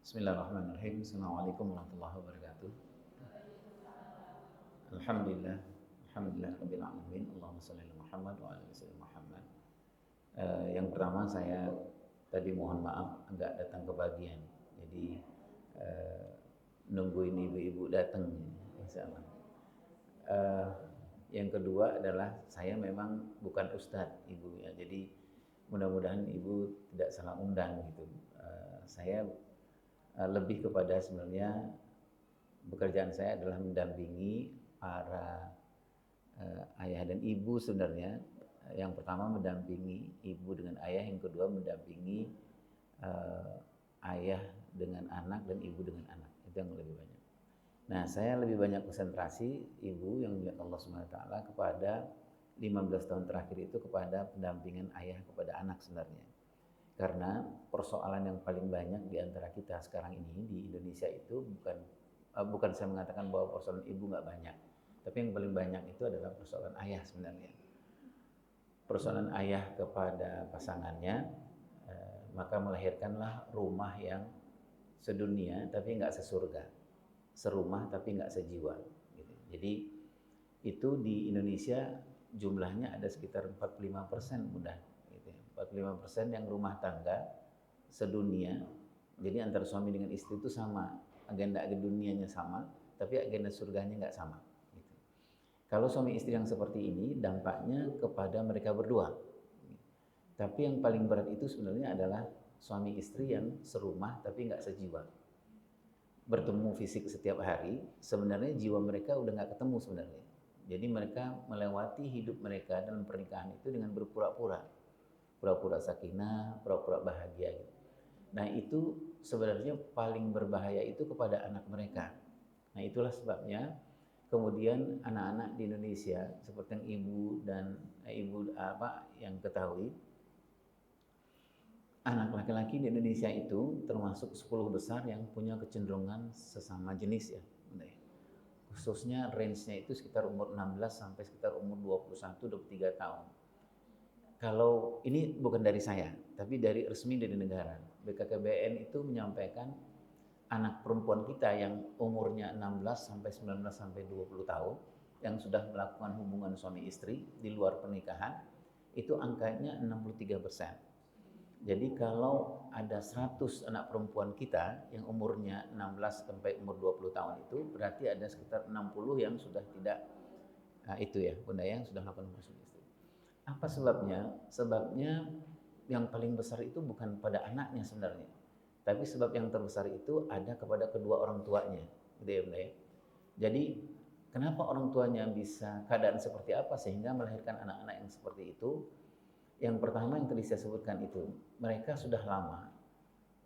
Bismillahirrahmanirrahim. Assalamualaikum warahmatullahi wabarakatuh. Alhamdulillah, alhamdulillah rabbil alamin. Allahumma shalli ala Muhammad wa ala ali Muhammad. Yang pertama saya tadi mohon maaf agak datang kebagian. Jadi nungguin ibu-ibu datang insyaallah. Yang kedua adalah saya memang bukan ustadz ibu ya. Jadi mudah-mudahan ibu tidak salah undang gitu. Saya lebih kepada sebenarnya pekerjaan saya adalah mendampingi para ayah dan ibu sebenarnya. Yang pertama mendampingi ibu dengan ayah, yang kedua mendampingi ayah dengan anak dan ibu dengan anak. Itu yang lebih banyak. Nah, saya lebih banyak konsentrasi ibu yang dilihat Allah SWT kepada 15 tahun terakhir itu kepada pendampingan ayah kepada anak sebenarnya. Karena persoalan yang paling banyak di antara kita sekarang ini di Indonesia itu bukan saya mengatakan bahwa persoalan ibu nggak banyak, tapi yang paling banyak itu adalah persoalan ayah sebenarnya. Persoalan ayah kepada pasangannya, maka melahirkanlah rumah yang sedunia tapi nggak sesurga, serumah tapi nggak sejiwa. Gitu. Jadi itu di Indonesia jumlahnya ada sekitar 45% mudah. 45% yang rumah tangga sedunia, jadi antara suami dengan istri itu sama, agenda dunianya sama, tapi agenda surganya nggak sama. Gitu. Kalau suami istri yang seperti ini, dampaknya kepada mereka berdua. Tapi yang paling berat itu sebenarnya adalah suami istri yang serumah tapi nggak sejiwa. Bertemu fisik setiap hari, sebenarnya jiwa mereka udah nggak ketemu sebenarnya. Jadi mereka melewati hidup mereka dalam pernikahan itu dengan berpura-pura. Pura-pura sakinah, pura-pura bahagia. Nah itu sebenarnya paling berbahaya itu kepada anak mereka. Nah itulah sebabnya kemudian anak-anak di Indonesia seperti yang ibu yang ketahui, anak laki-laki di Indonesia itu termasuk 10 besar yang punya kecenderungan sesama jenis ya. Khususnya range-nya itu sekitar umur 16 sampai sekitar umur 21-23 tahun. Kalau ini bukan dari saya, tapi dari resmi dari negara. BKKBN itu menyampaikan anak perempuan kita yang umurnya 16 sampai 19 sampai 20 tahun yang sudah melakukan hubungan suami istri di luar pernikahan itu angkanya 63%. Jadi kalau ada 100 anak perempuan kita yang umurnya 16 sampai umur 20 tahun itu berarti ada sekitar 60 yang sudah tidak itu ya, Bunda yang sudah melakukan hubungan suami istri. Apa sebabnya? Sebabnya yang paling besar itu bukan pada anaknya sebenarnya, tapi sebab yang terbesar itu ada kepada kedua orang tuanya, gitu ya Bunda ya. Jadi kenapa orang tuanya bisa keadaan seperti apa sehingga melahirkan anak-anak yang seperti itu? Yang pertama yang tadi saya sebutkan itu, mereka sudah lama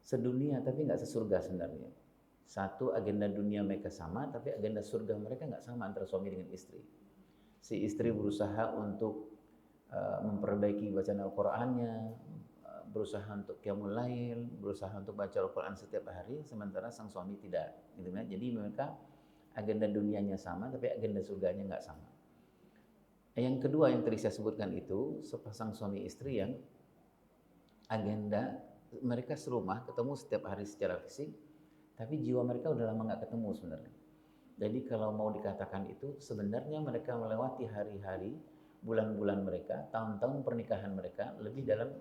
sedunia tapi nggak sesurga sebenarnya. Satu, agenda dunia mereka sama, tapi agenda surga mereka nggak sama antara suami dengan istri. Si istri berusaha untuk memperbaiki bacaan Al-Qur'annya, berusaha untuk qiyamul lail, berusaha untuk baca Al-Qur'an setiap hari, sementara sang suami tidak, gitu kan. Jadi mereka agenda dunianya sama tapi agenda surganya nggak sama. Yang kedua yang tadi saya sebutkan itu sepasang suami istri yang agenda mereka serumah, ketemu setiap hari secara fisik, tapi jiwa mereka udah lama nggak ketemu sebenarnya. Jadi kalau mau dikatakan itu sebenarnya mereka melewati hari-hari, bulan-bulan mereka, tahun-tahun pernikahan mereka lebih dalam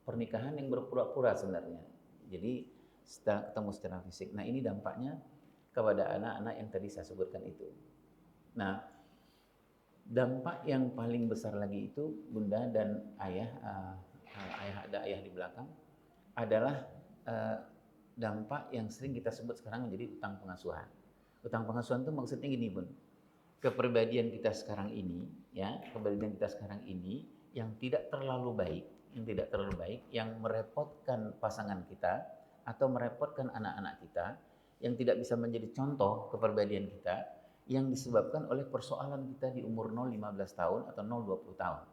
pernikahan yang berpura-pura sebenarnya. Jadi ketemu secara fisik. Nah ini dampaknya kepada anak-anak yang tadi saya sebutkan itu. Nah dampak yang paling besar lagi itu Bunda dan ayah, ada ayah di belakang, adalah dampak yang sering kita sebut sekarang menjadi utang pengasuhan. Utang pengasuhan itu maksudnya gini Bun, kepribadian kita sekarang ini, ya, kepribadian kita sekarang ini yang tidak terlalu baik, yang merepotkan pasangan kita atau merepotkan anak-anak kita, yang tidak bisa menjadi contoh kepribadian kita, yang disebabkan oleh persoalan kita di umur 0-15 tahun atau 0-20 tahun.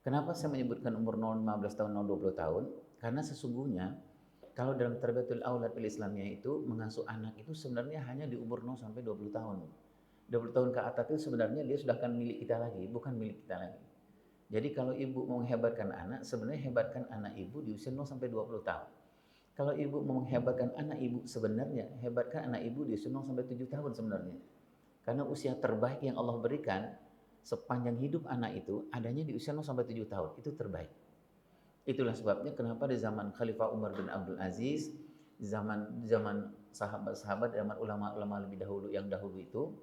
Kenapa saya menyebutkan umur 0-15 tahun, 0-20 tahun? Karena sesungguhnya kalau dalam Tarbiyatul Aulad fil Islamiyah itu mengasuh anak itu sebenarnya hanya di umur 0 sampai 20 tahun. 20 tahun ke atas itu sebenarnya dia sudah akan milik kita lagi, bukan milik kita lagi. Jadi kalau ibu mau menghebatkan anak, sebenarnya hebatkan anak ibu di usia 0 sampai 20 tahun. Kalau ibu mau menghebatkan anak ibu, sebenarnya hebatkan anak ibu di usia 0 sampai 7 tahun sebenarnya. Karena usia terbaik yang Allah berikan sepanjang hidup anak itu adanya di usia 0 sampai 7 tahun. Itu terbaik. Itulah sebabnya kenapa di zaman Khalifah Umar bin Abdul Aziz, zaman sahabat-sahabat, zaman ulama-ulama lebih dahulu yang dahulu itu,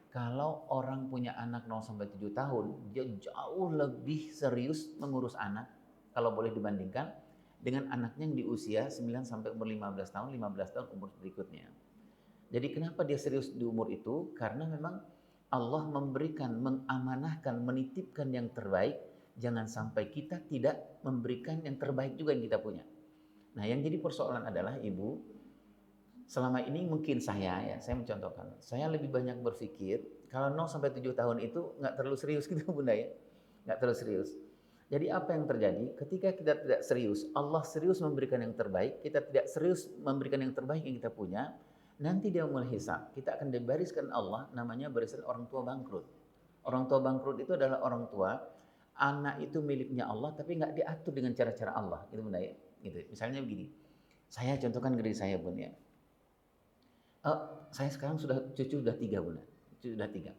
kalau orang punya anak 0 sampai 7 tahun, dia jauh lebih serius mengurus anak kalau boleh dibandingkan dengan anaknya yang di usia 9 sampai umur 15 tahun, 15 tahun umur berikutnya. Jadi kenapa dia serius di umur itu? Karena memang Allah memberikan, mengamanahkan, menitipkan yang terbaik. Jangan sampai kita tidak memberikan yang terbaik juga yang kita punya. Nah, yang jadi persoalan adalah ibu, selama ini mungkin saya mencontohkan, saya lebih banyak berpikir kalau 0 sampai 7 tahun itu nggak terlalu serius gitu bunda ya, nggak terlalu serius. Jadi apa yang terjadi ketika kita tidak serius, Allah serius memberikan yang terbaik, kita tidak serius memberikan yang terbaik yang kita punya, nanti dia mulai hisab, kita akan dibariskan Allah, namanya barisan orang tua bangkrut. Orang tua bangkrut itu adalah orang tua, anak itu miliknya Allah tapi nggak diatur dengan cara-cara Allah, gitu bunda ya. Gitu. Misalnya begini, saya contohkan diri saya bun ya. Saya sekarang cucu sudah 3 bunda, cucu sudah 3.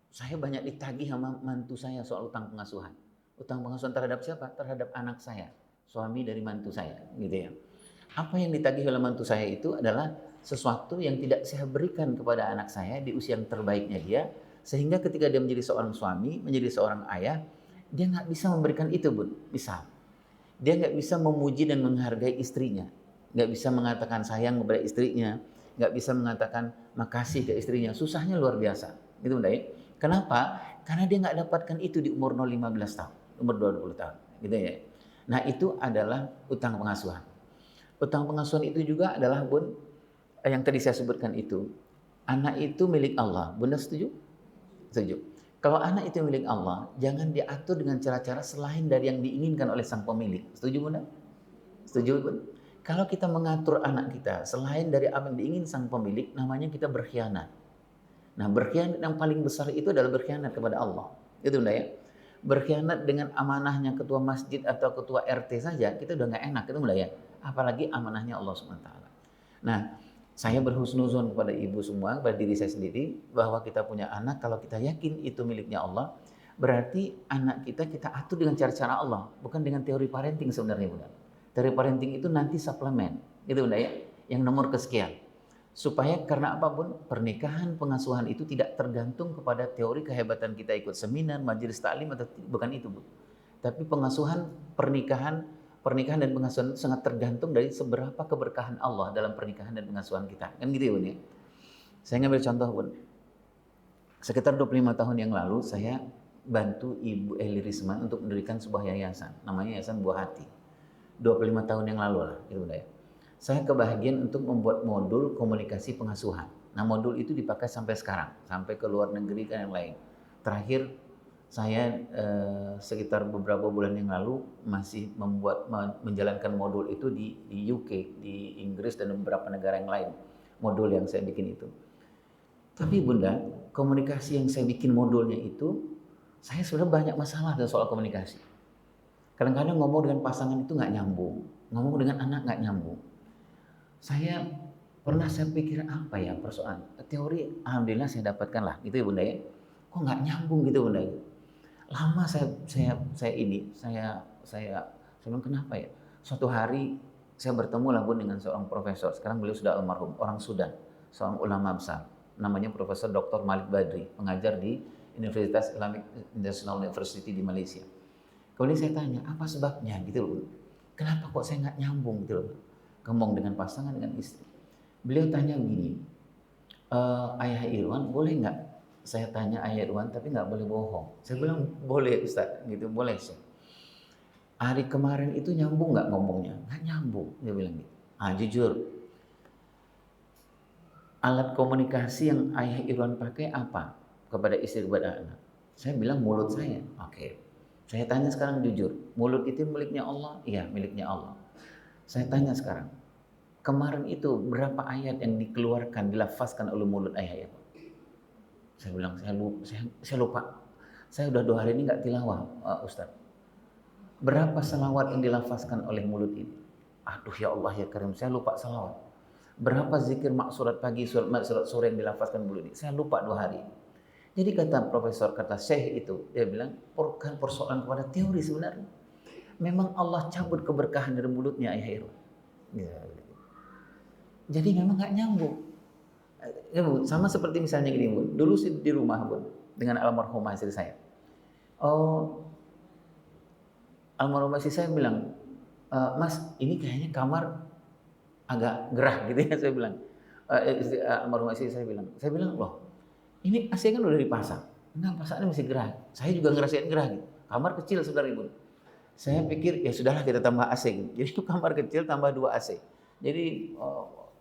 Saya banyak ditagih sama mantu saya soal utang pengasuhan. Utang pengasuhan terhadap siapa? Terhadap anak saya, suami dari mantu saya, gitu ya. Apa yang ditagih oleh mantu saya itu adalah sesuatu yang tidak saya berikan kepada anak saya di usia yang terbaiknya dia, sehingga ketika dia menjadi seorang suami, menjadi seorang ayah, dia nggak bisa memberikan itu bun. Misal, dia nggak bisa memuji dan menghargai istrinya, nggak bisa mengatakan sayang kepada istrinya, nggak bisa mengatakan makasih ke istrinya, susahnya luar biasa, gitu bunda ya. Kenapa? Karena dia nggak dapatkan itu di umur 0-15 tahun, umur 20 tahun, gitu ya. Nah itu adalah utang pengasuhan. Utang pengasuhan itu juga adalah bun, yang tadi saya sebutkan itu, anak itu milik Allah. Bunda setuju? Setuju. Kalau anak itu milik Allah, jangan diatur dengan cara-cara selain dari yang diinginkan oleh sang pemilik. Setuju bunda? Setuju bun? Kalau kita mengatur anak kita selain dari apa yang diingin sang pemilik, namanya kita berkhianat. Nah, berkhianat yang paling besar itu adalah berkhianat kepada Allah. Itu bunda ya. Berkhianat dengan amanahnya ketua masjid atau ketua RT saja, kita udah nggak enak, itu bunda ya. Apalagi amanahnya Allah SWT. Nah, saya berhusnuzon kepada ibu semua, kepada diri saya sendiri, bahwa kita punya anak, kalau kita yakin itu miliknya Allah, berarti anak kita atur dengan cara-cara Allah, bukan dengan teori parenting sebenarnya bunda. Teori parenting itu nanti suplemen, gitu bunda ya, yang nomor kesekian. Supaya karena apapun pernikahan pengasuhan itu tidak tergantung kepada teori kehebatan kita ikut seminar, majelis taklim atau bukan itu bu. Tapi pengasuhan pernikahan dan pengasuhan itu sangat tergantung dari seberapa keberkahan Allah dalam pernikahan dan pengasuhan kita. Kan gitu ya bun ya. Saya ngambil contoh bun. Sekitar 25 tahun yang lalu saya bantu Ibu Eli Risma untuk mendirikan sebuah yayasan, namanya Yayasan Buah Hati. 25 tahun yang lalu lah, gitu bunda ya. Saya kebahagiaan untuk membuat modul komunikasi pengasuhan. Nah modul itu dipakai sampai sekarang, sampai ke luar negeri dan yang lain. Terakhir saya sekitar beberapa bulan yang lalu masih menjalankan modul itu di UK, di Inggris dan beberapa negara yang lain. Modul yang saya bikin itu. Tapi bunda, komunikasi yang saya bikin modulnya itu, saya sudah banyak masalah dengan soal komunikasi. Kadang-kadang ngomong dengan pasangan itu nggak nyambung, ngomong dengan anak nggak nyambung. Saya pikir apa ya persoalan teori, alhamdulillah saya dapatkan lah gitu ya bunda ya. Kok nggak nyambung gitu bunda ya. Lama saya bilang kenapa ya. Suatu hari saya bertemu lah bun dengan seorang profesor, sekarang beliau sudah almarhum, orang Sudan, seorang ulama besar, namanya Profesor Dr. Malik Badri, pengajar di Universitas Islamic International University di Malaysia. Kemudian saya tanya apa sebabnya gitu loh, kenapa kok saya nggak nyambung gitu loh, ngomong dengan pasangan, dengan istri. Beliau tanya begini, Ayah Irwan boleh nggak saya tanya Ayah Irwan tapi nggak boleh bohong. Saya bilang boleh Ustaz, gitu boleh sih. Hari kemarin itu nyambung nggak ngomongnya? Nggak nyambung, dia bilang gitu. Jujur, alat komunikasi yang Ayah Irwan pakai apa kepada istri, kepada anak? Saya bilang mulut saya. Oke. Saya tanya sekarang jujur, mulut itu miliknya Allah? Iya, miliknya Allah. Saya tanya sekarang, kemarin itu berapa ayat yang dikeluarkan, dilafazkan oleh mulut ayah ya? Saya bilang, saya lupa. Saya udah 2 hari ini nggak tilawah, Ustaz. Berapa selawat yang dilafazkan oleh mulut ini? Aduh ya Allah ya Karim, saya lupa salawat. Berapa zikir maksurat pagi, surat sore yang dilafazkan bulu ini? Saya lupa 2 hari. Jadi kata profesor, kata Syekh itu, dia bilang, bukan persoalan kepada teori sebenarnya. Memang Allah cabut keberkahan dari mulutnya ayah Irwan. Ya. Jadi memang nggak nyambung. Ya, Bu, sama seperti misalnya gini, Bu. Dulu di rumah, Bu, dengan almarhumah istri saya. Oh, almarhumah istri saya bilang, Mas, ini kayaknya kamar agak gerah gitu ya, saya bilang. Almarhumah istri saya bilang, loh, ini AC kan udah dipasang. Enggak, pasangannya masih gerah. Saya juga ngerasain gerah gitu. Kamar kecil sebenarnya, Bu. Saya pikir ya sudahlah kita tambah AC gitu. Jadi itu kamar kecil tambah 2 AC. Jadi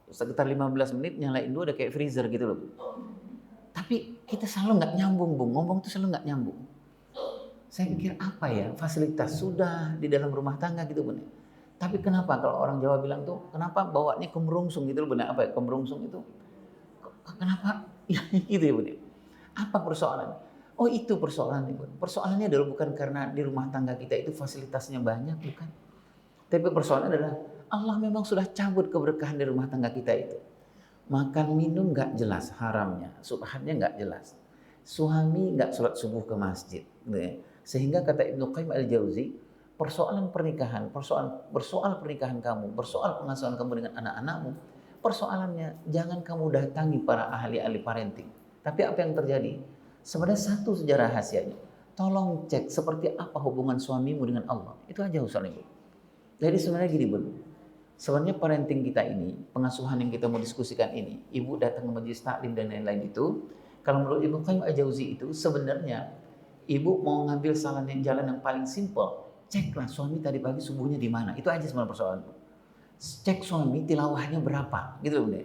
sekitar 15 menit nyalain 2 udah kayak freezer gitu loh. Tapi kita selalu nggak nyambung, Bung. Ngomong tuh selalu nggak nyambung. Saya pikir apa ya, fasilitas sudah di dalam rumah tangga gitu, Bun. Tapi kenapa kalau orang Jawa bilang tuh, kenapa bawanya kemerungsung gitu loh, benar apa ya? Kemerungsung itu kenapa ya gitu ya, Bun. Apa persoalan? Oh itu persoalannya, Bun. Persoalannya adalah bukan karena di rumah tangga kita itu fasilitasnya banyak, bukan. Tapi persoalannya adalah Allah memang sudah cabut keberkahan di rumah tangga kita itu. Makan minum nggak jelas haramnya, subhannya nggak jelas. Suami nggak sholat subuh ke masjid. Sehingga kata Ibnu Qayyim al-Jauzi, persoalan pernikahan, bersoal pernikahan kamu, bersoal pengasuhan kamu dengan anak-anakmu, persoalannya jangan kamu datangi para ahli-ahli parenting. Tapi apa yang terjadi? Sebenarnya satu sejarah rahasianya. Tolong cek seperti apa hubungan suamimu dengan Allah. Itu aja urusan Ibu. Jadi sebenarnya gini, Bun. Sebenarnya parenting kita ini, pengasuhan yang kita mau diskusikan ini, Ibu datang ke majelis taklim dan lain-lain itu, kalau menurut Ibnu Qayyim al-Jauzi itu sebenarnya Ibu mau ngambil jalan yang paling simpel. Ceklah suami tadi pagi subuhnya di mana. Itu aja sebenarnya persoalan. Cek suami tilawahnya berapa, gitu loh, Bunda.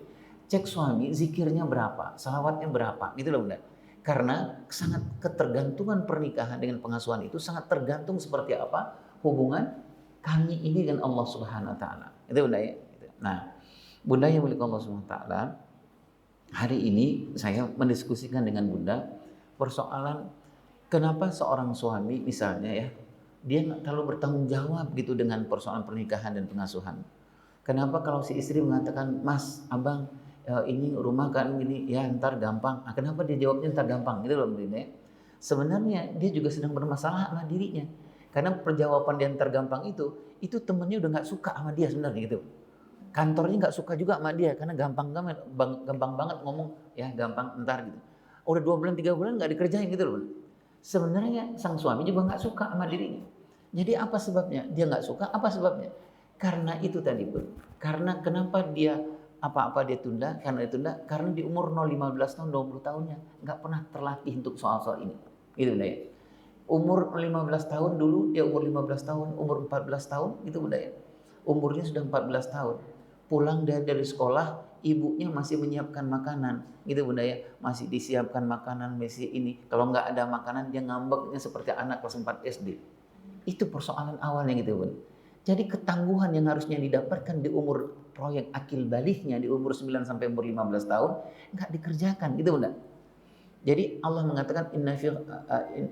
Cek suami zikirnya berapa, salawatnya berapa, gitu loh, Bunda. Karena sangat ketergantungan pernikahan dengan pengasuhan itu sangat tergantung seperti apa hubungan kami ini dengan Allah Subhanahu wa taala. Itu Bunda ya. Nah, Bunda yang milik Allah Subhanahu wa taala, hari ini saya mendiskusikan dengan Bunda persoalan kenapa seorang suami misalnya ya, dia nggak terlalu bertanggung jawab gitu dengan persoalan pernikahan dan pengasuhan. Kenapa kalau si istri mengatakan, Mas, Abang, ini rumah kan gini, ya ntar gampang. Kenapa dia jawabnya ntar gampang? Gitu loh, ya. Sebenarnya dia juga sedang bermasalah sama dirinya. Karena perjawaban dia ntar gampang itu temennya udah nggak suka sama dia sebenarnya gitu. Kantornya nggak suka juga sama dia karena gampang banget ngomong ya gampang ntar gitu. Udah 2 bulan 3 bulan nggak dikerjain gitu loh. Sebenarnya sang suami juga nggak suka sama dirinya. Jadi apa sebabnya? Dia nggak suka, apa sebabnya? Karena itu tadi, Bun. Karena kenapa dia apa-apa dia tunda? Karena dia tunda karena di umur 0, 15 tahun, 20 tahunnya nggak pernah terlatih untuk soal-soal ini. Gitu Bunda ya. Umur 15 tahun dulu, dia umur 15 tahun, umur 14 tahun, gitu Bunda ya. Umurnya sudah 14 tahun. Pulang dari sekolah, ibunya masih menyiapkan makanan, gitu Bunda ya. Masih disiapkan makanan, masih ini. Kalau nggak ada makanan, dia ngambeknya seperti anak kelas 4 SD. Itu persoalan awalnya gitu, Bunda. Jadi ketangguhan yang harusnya didapatkan di umur proyek akil balighnya di umur 9 sampai umur 15 tahun enggak dikerjakan gitu Bunda. Jadi Allah mengatakan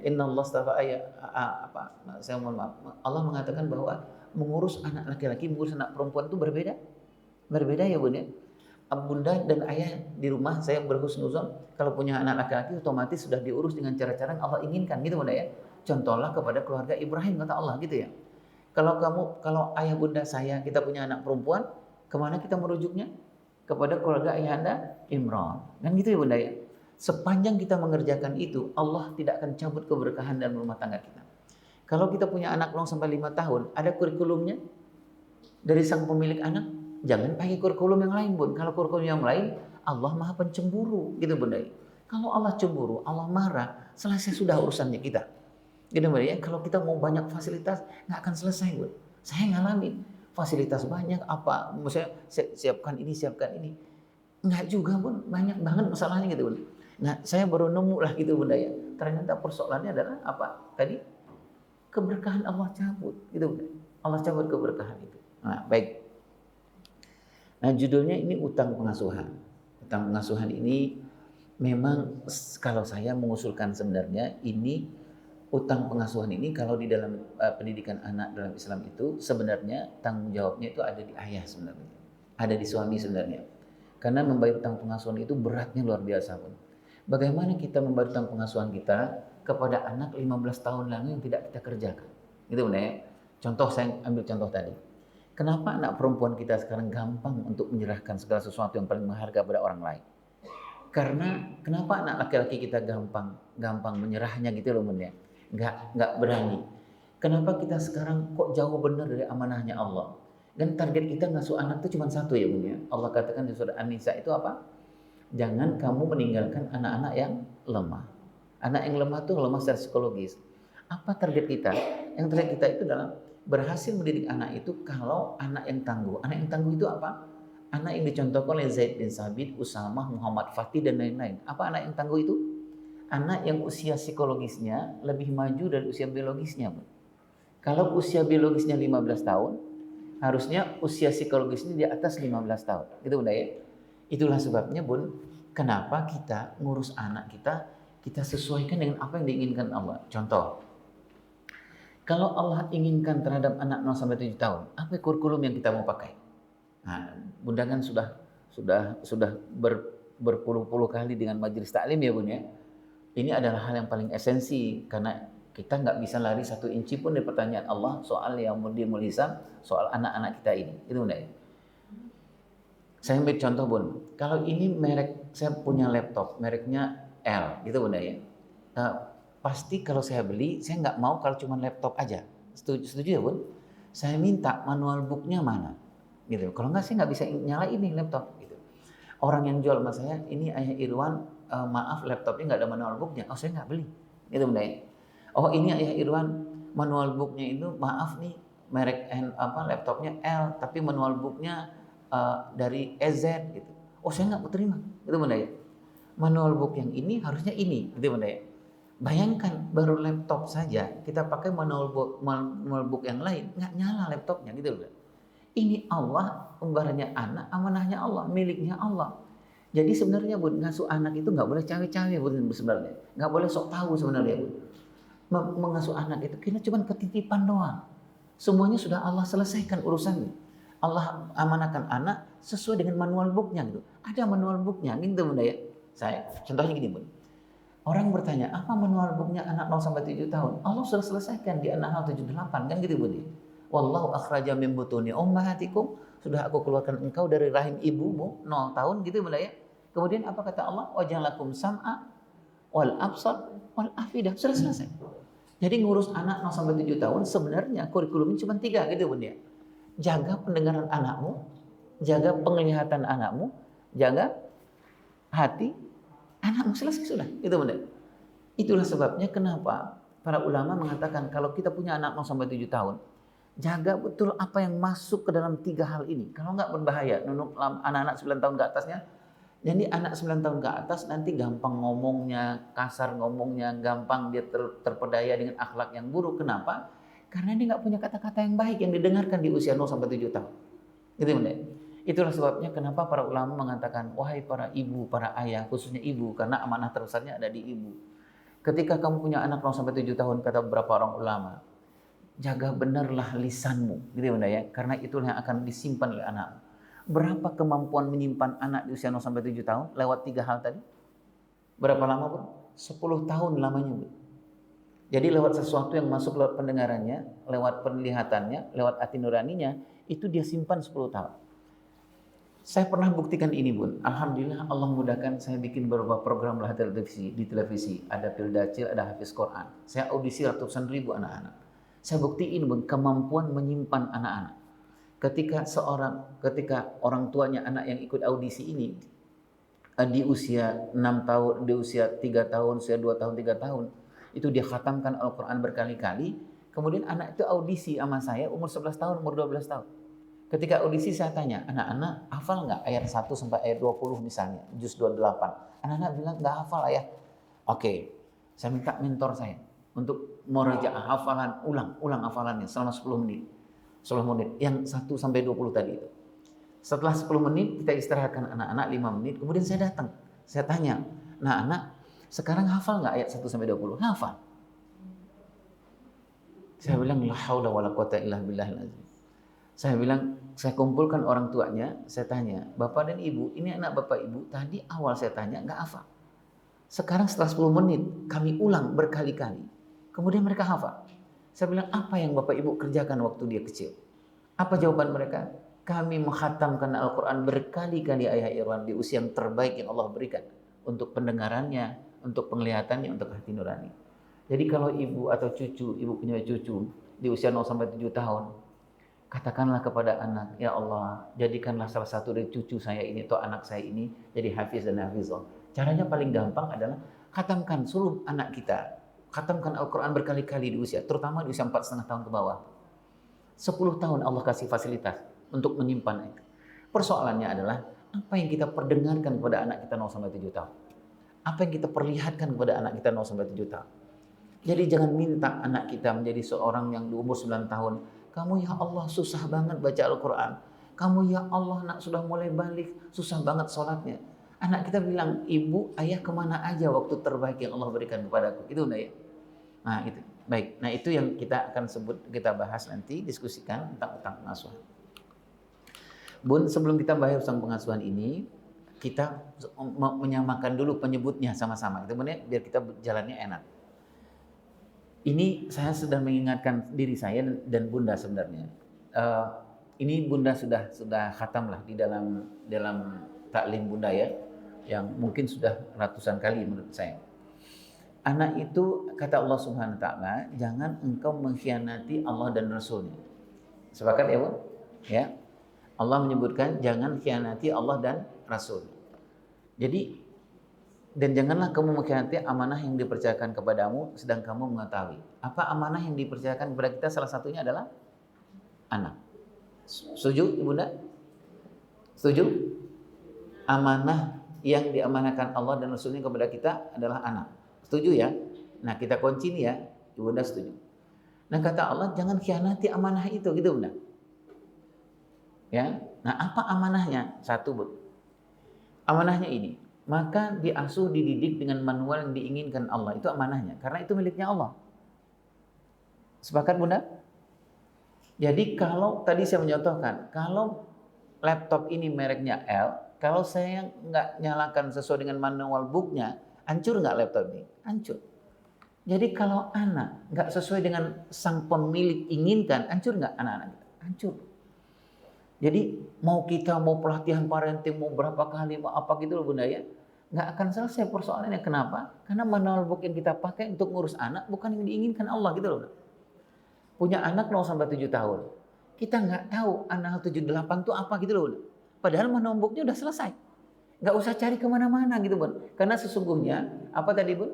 innallaha astafa saya mohon maaf. Allah mengatakan bahwa mengurus anak laki-laki, mengurus anak perempuan itu berbeda. Berbeda ya Bunda. Bunda dan ayah di rumah saya berhusnuzon kalau punya anak laki-laki otomatis sudah diurus dengan cara-cara yang Allah inginkan gitu Bunda ya. Contohlah kepada keluarga Ibrahim kata Allah gitu ya. Kalau ayah bunda saya kita punya anak perempuan, kemana kita merujuknya? Kepada keluarga ayahanda Imran. Kan gitu ya Bunda ya. Sepanjang kita mengerjakan itu, Allah tidak akan cabut keberkahan dalam rumah tangga kita. Kalau kita punya anak 0 sampai 5 tahun, ada kurikulumnya dari sang pemilik anak, jangan pakai kurikulum yang lain, Bun. Kalau kurikulum yang lain, Allah Maha Pencemburu, gitu Bunda ya. Kalau Allah cemburu, Allah marah, selesai sudah urusannya kita. Gitu ya, kalau kita mau banyak fasilitas nggak akan selesai, Bun. Saya ngalamin fasilitas banyak apa, misalnya siapkan ini, nggak juga, Bun. Banyak banget masalahnya gitu, Bun. Nah, saya baru nemu lah gitu, Bunda ya. Ternyata persoalannya adalah apa? Tadi keberkahan Allah cabut, gitu, Bunda. Allah cabut keberkahan itu. Nah, baik. Nah, judulnya ini utang pengasuhan. Utang pengasuhan ini memang kalau saya mengusulkan sebenarnya ini utang pengasuhan ini kalau di dalam pendidikan anak dalam Islam itu sebenarnya tanggung jawabnya itu ada di ayah sebenarnya, ada di suami sebenarnya. Karena membayar utang pengasuhan itu beratnya luar biasa pun. Bagaimana kita membayar utang pengasuhan kita kepada anak 15 tahun lalu yang tidak kita kerjakan? Itu benar ya. Contoh, saya ambil contoh tadi. Kenapa anak perempuan kita sekarang gampang untuk menyerahkan segala sesuatu yang paling berharga pada orang lain? Karena kenapa anak laki-laki kita gampang menyerahnya gitu loh benar ya? Nggak berani. Kenapa kita sekarang kok jauh benar dari amanahnya Allah? Dan target kita ngasuh anak itu cuma satu ya Bun ya. Allah katakan di surah An-Nisa itu apa? Jangan kamu meninggalkan anak-anak yang lemah. Anak yang lemah itu lemah secara psikologis. Apa target kita? Yang target kita itu adalah berhasil mendidik anak itu kalau anak yang tangguh. Anak yang tangguh itu apa? Anak yang dicontohkan oleh Zaid bin Sabit, Usamah, Muhammad Fatih dan lain-lain. Apa anak yang tangguh itu? Anak yang usia psikologisnya lebih maju dari usia biologisnya. Kalau usia biologisnya 15 tahun, harusnya usia psikologisnya di atas 15 tahun. Gitu Bunda ya. Itulah sebabnya Bun, kenapa kita ngurus anak kita sesuaikan dengan apa yang diinginkan Allah. Contoh, kalau Allah inginkan terhadap anak 0 sampai 7 tahun, apa kurikulum yang kita mau pakai? Nah, Bunda kan sudah berpuluh-puluh kali dengan majelis taklim ya Bun ya. Ini adalah hal yang paling esensi karena kita nggak bisa lari 1 inci pun dari pertanyaan Allah soal yang mudimul hisab, soal anak-anak kita ini. Itu Bunda ya. Saya ambil contoh Bun, kalau ini merek, saya punya laptop, mereknya L, gitu Bunda ya. Pasti kalau saya beli, saya nggak mau kalau cuma laptop aja. Setuju ya Bun? Saya minta manual booknya mana, gitu. Kalau nggak saya nggak bisa nyala ini laptop. Gitu. Orang yang jual sama saya, ini Ayah Irwan, maaf laptopnya nggak ada manual booknya. Oh saya nggak beli, gitu Bunda ya. Oh ini Ayah Irwan, manual booknya itu maaf nih merek laptopnya L, tapi manual booknya dari EZ gitu. Oh saya nggak mau terima, gitu Bunda ya. Manual book yang ini harusnya ini, gitu Bunda ya. Bayangkan baru laptop saja kita pakai manual book yang lain nggak nyala laptopnya, gitu Bunda. Ini Allah, umbarnya anak, amanahnya Allah, miliknya Allah. Jadi sebenarnya Bun, ngasuh anak itu nggak boleh cawe-cawe Bun sebenarnya, nggak boleh sok tahu sebenarnya Bun. Mengasuh anak itu kita cuma ketitipan doang. Semuanya sudah Allah selesaikan urusannya. Allah amanahkan anak sesuai dengan manual booknya gitu. Ada manual booknya, gitu Bunda ya. Saya contohnya gini Bun. Orang bertanya, apa manual booknya anak 0 sampai 7 tahun? Allah sudah selesaikan di An-Nahl 78 kan gitu Bun. Wallahu akhraja min butuni ummahatikum, sudah aku keluarkan engkau dari rahim ibumu 0 tahun gitu Bunda ya. Kemudian apa kata Allah? Waja'alakum sam'a wal absar wal afidah. Sudah selesai. Jadi ngurus anak 0 sampai 7 tahun sebenarnya kurikulumnya cuma 3 gitu Bunda ya. Jaga pendengaran anakmu, jaga penglihatan anakmu, jaga hati anakmu, selesai sudah. Itu Bunda. Itulah sebabnya kenapa para ulama mengatakan kalau kita punya anak 0 sampai 7 tahun, jaga betul apa yang masuk ke dalam 3 hal ini. Kalau enggak berbahaya. Nunuk anak-anak 9 tahun ke atasnya. Jadi anak 9 tahun ke atas nanti gampang ngomongnya, kasar ngomongnya, gampang dia terpedaya dengan akhlak yang buruk. Kenapa? Karena dia nggak punya kata-kata yang baik yang didengarkan di usia 0 sampai 7 tahun. Gitu Bunda. Itulah sebabnya kenapa para ulama mengatakan, wahai para ibu, para ayah, khususnya ibu, karena amanah terbesarnya ada di ibu. Ketika kamu punya anak 0 sampai 7 tahun, kata beberapa orang ulama, jaga benarlah lisanmu, gitu Bunda ya, karena itulah yang akan disimpan oleh anak. Berapa kemampuan menyimpan anak di usia 0 sampai 7 tahun lewat 3 hal tadi? Berapa lama Bun? 10 tahun lamanya Bun. Jadi lewat sesuatu yang masuk lewat pendengarannya, lewat penglihatannya, lewat hati nuraninya, itu dia simpan 10 tahun. Saya pernah buktikan ini Bun. Alhamdulillah Allah mudahkan saya bikin beberapa program di televisi. Ada Pildacil, ada Hafiz Quran. Saya audisi ratusan ribu anak-anak. Saya buktiin Bun kemampuan menyimpan anak-anak. Ketika orang tuanya anak yang ikut audisi ini di usia 6 tahun, di usia 3 tahun, usia 2 tahun, 3 tahun, itu dia khatamkan Al-Quran berkali-kali. Kemudian anak itu audisi sama saya umur 11 tahun, umur 12 tahun. Ketika audisi saya tanya, anak-anak hafal nggak ayat 1 sampai ayat 20 misalnya, juz 28. Anak-anak bilang nggak hafal ayah. Oke, saya minta mentor saya untuk merajaah hafalan, ulang hafalannya selama 10 menit. 10 menit, yang 1 sampai 20 tadi itu. Setelah 10 menit kita istirahatkan anak-anak 5 menit, kemudian saya datang. Saya tanya, nah anak sekarang hafal nggak ayat 1 sampai 20? Hafal. Saya bilang la haula wala quwata illa billahil azim. Saya bilang, saya kumpulkan orang tuanya, saya tanya, Bapak dan Ibu, ini anak Bapak Ibu, tadi awal saya tanya nggak hafal. Sekarang setelah 10 menit, kami ulang berkali-kali. Kemudian mereka hafal. Saya bilang, apa yang Bapak Ibu kerjakan waktu dia kecil? Apa jawaban mereka? Kami menghatamkan Al-Quran berkali-kali ayat Irwan di usia yang terbaik yang Allah berikan. Untuk pendengarannya, untuk penglihatannya, untuk hati nurani. Jadi kalau ibu atau cucu, ibu punya cucu di usia 0-7 tahun, katakanlah kepada anak, ya Allah, jadikanlah salah satu dari cucu saya ini atau anak saya ini jadi hafiz dan hafizah. Caranya paling gampang adalah khatamkan seluruh anak kita. Khatamkan Al-Quran berkali-kali di usia, terutama di usia 4,5 tahun ke bawah. 10 tahun Allah kasih fasilitas untuk menyimpan itu. Persoalannya adalah apa yang kita perdengarkan kepada anak kita 0-7 tahun. Apa yang kita perlihatkan kepada anak kita 0-7 tahun. Jadi jangan minta anak kita menjadi seorang yang di umur 9 tahun. Kamu ya Allah susah banget baca Al-Quran. Kamu ya Allah nak sudah mulai balik, susah banget sholatnya. Anak kita bilang, ibu, ayah kemana aja waktu terbaik yang Allah berikan kepadaku. Itu udah ya. Nah itu, baik. Nah itu yang kita akan kita bahas nanti, diskusikan tentang utang pengasuhan. Bun, sebelum kita bahas tentang pengasuhan ini, kita menyamakan dulu penyebutnya sama-sama. Itu benar, biar kita jalannya enak. Ini saya sudah mengingatkan diri saya dan Bunda sebenarnya. Ini Bunda sudah khatam lah di dalam taklim Bunda ya, yang mungkin sudah ratusan kali menurut saya. Anak itu kata Allah Subhanahu Wa Taala, jangan engkau mengkhianati Allah dan Rasulnya. Sepakat ya Bu? Ya. Allah menyebutkan jangan khianati Allah dan Rasul. Jadi dan janganlah kamu mengkhianati amanah yang dipercayakan kepadamu sedang kamu mengetahui. Apa amanah yang dipercayakan kepada kita? Salah satunya adalah anak. Setuju Ibunda? Setuju? Amanah yang diamanahkan Allah dan Rasulnya kepada kita adalah anak. Setuju ya? Nah kita kunci nih ya, Ibunda setuju. Nah kata Allah jangan khianati amanah itu, gitu Bunda. Ya. Nah apa amanahnya? Satu Bu. Amanahnya ini. Maka diasuh, dididik dengan manual yang diinginkan Allah. Itu amanahnya, karena itu miliknya Allah. Sepakat Bunda? Jadi kalau tadi saya mencontohkan, kalau laptop ini mereknya L, kalau saya nggak nyalakan sesuai dengan manual booknya, hancur nggak laptop ini? Hancur. Jadi kalau anak nggak sesuai dengan sang pemilik inginkan, hancur nggak anak-anak kita? Hancur. Jadi mau kita mau pelatihan parenting mau berapa kali mau apa gitu loh Bunda ya, nggak akan selesai persoalannya. Kenapa? Karena manual book yang kita pakai untuk ngurus anak bukan yang diinginkan Allah gitu loh. Punya anak 0-7 tahun, kita nggak tahu anak 7-8 itu apa gitu loh. Padahal manual booknya udah selesai, nggak usah cari kemana-mana gitu Bun. Karena sesungguhnya apa tadi Bun?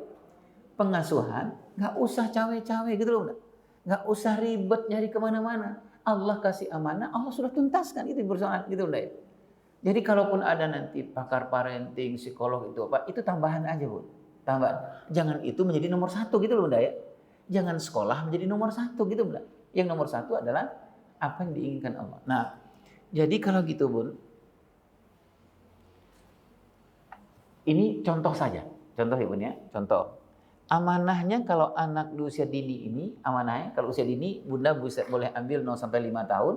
Pengasuhan nggak usah cawe-cawe gitu loh, nggak usah ribet nyari kemana-mana. Allah kasih amanah, Allah sudah tuntaskan itu persoalan gitu Bunda ya. Jadi kalaupun ada nanti pakar parenting, psikolog itu apa, itu tambahan aja Bu. Tambahan. Jangan itu menjadi nomor 1 gitu loh Bunda ya. Jangan sekolah menjadi nomor 1 gitu Bunda. Yang nomor 1 adalah apa yang diinginkan Allah. Nah, jadi kalau gitu Bun, ini contoh saja. Contoh ya Bun ya, contoh. Amanahnya kalau anak di usia dini ini, amanahnya kalau usia dini Bunda boleh ambil 0-5 tahun,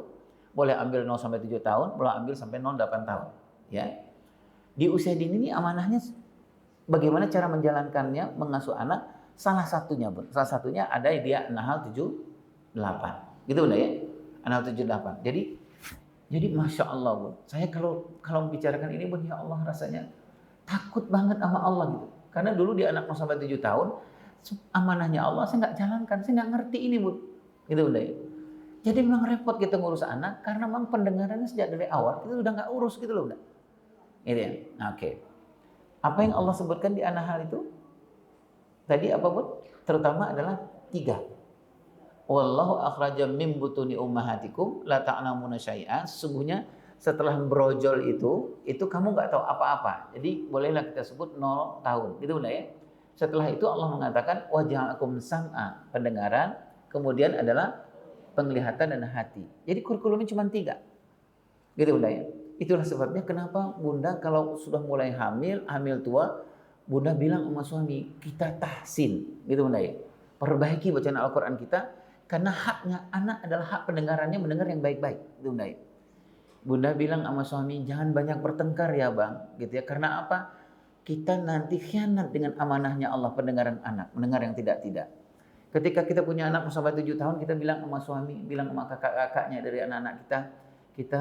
boleh ambil 0-7 tahun, boleh ambil sampai 0-8 tahun. Ya. Di usia dini ini amanahnya bagaimana cara menjalankannya, mengasuh anak, salah satunya Bun. Salah satunya ada dia An-Nahl 7-8. Gitu Bunda ya. An-Nahl 7-8. Jadi Masya Allah Bun. Saya kalau membicarakan ini Bun, ya Allah rasanya takut banget sama Allah gitu. Karena dulu di anak 0-7 tahun, amanahnya Allah saya nggak jalankan, saya nggak ngerti ini Bu. Gitu Bunda ya. Jadi memang repot kita ngurus anak, karena memang pendengarannya sejak dari awal, kita udah nggak urus gitu loh Bunda. Gitu ya. Nah, oke. Apa yang Allah sebutkan di An-Nahl itu? Tadi apa Bu? Terutama adalah 3. Wallahu akhraja min butuni ummahatikum la ta'lamuna syai'an. Sesungguhnya setelah brojol itu kamu nggak tahu apa-apa. Jadi bolehlah kita sebut 0 tahun. Gitu Bunda ya. Setelah itu Allah mengatakan waja'akum sam'a, pendengaran, kemudian adalah penglihatan dan hati. Jadi kurikulumnya cuma 3. Gitu Bunda ya. Itulah sebabnya kenapa Bunda kalau sudah mulai hamil tua, Bunda bilang sama suami, kita tahsin. Gitu Bunda ya. Perbaiki bacaan Al-Quran kita. Karena haknya anak adalah hak pendengarannya, mendengar yang baik-baik. Itu Bunda. Bunda bilang sama suami, jangan banyak bertengkar ya bang, gitu ya. Karena apa? Kita nanti khianat dengan amanahnya Allah pendengaran anak, mendengar yang tidak-tidak. Ketika kita punya anak sampai 7 tahun, kita bilang sama suami, bilang sama kakak-kakaknya dari anak-anak kita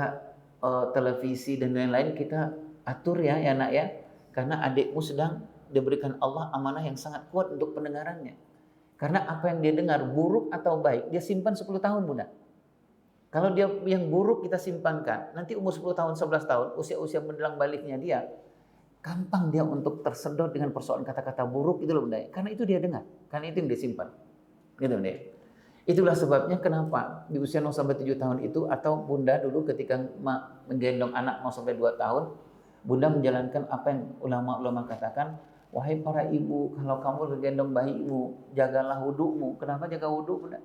televisi dan lain-lain kita atur ya anak ya. Karena adikmu sedang diberikan Allah amanah yang sangat kuat untuk pendengarannya. Karena apa yang dia dengar, buruk atau baik, dia simpan 10 tahun Bunda. Kalau dia yang buruk kita simpankan, nanti umur 10 tahun, 11 tahun, usia-usia menjelang baliknya dia, gampang dia untuk tersedot dengan persoalan kata-kata buruk itu loh Bunda. Karena itu dia dengar, karena itu yang dia simpan. Gitu Bunda. Itulah sebabnya kenapa di usia 0 sampai 7 tahun itu, atau Bunda dulu ketika menggendong anak 0 sampai 2 tahun, Bunda menjalankan apa yang ulama-ulama katakan, wahai para ibu, kalau kamu menggendong bayimu, jagalah wudhumu. Kenapa jaga wudhu Bunda?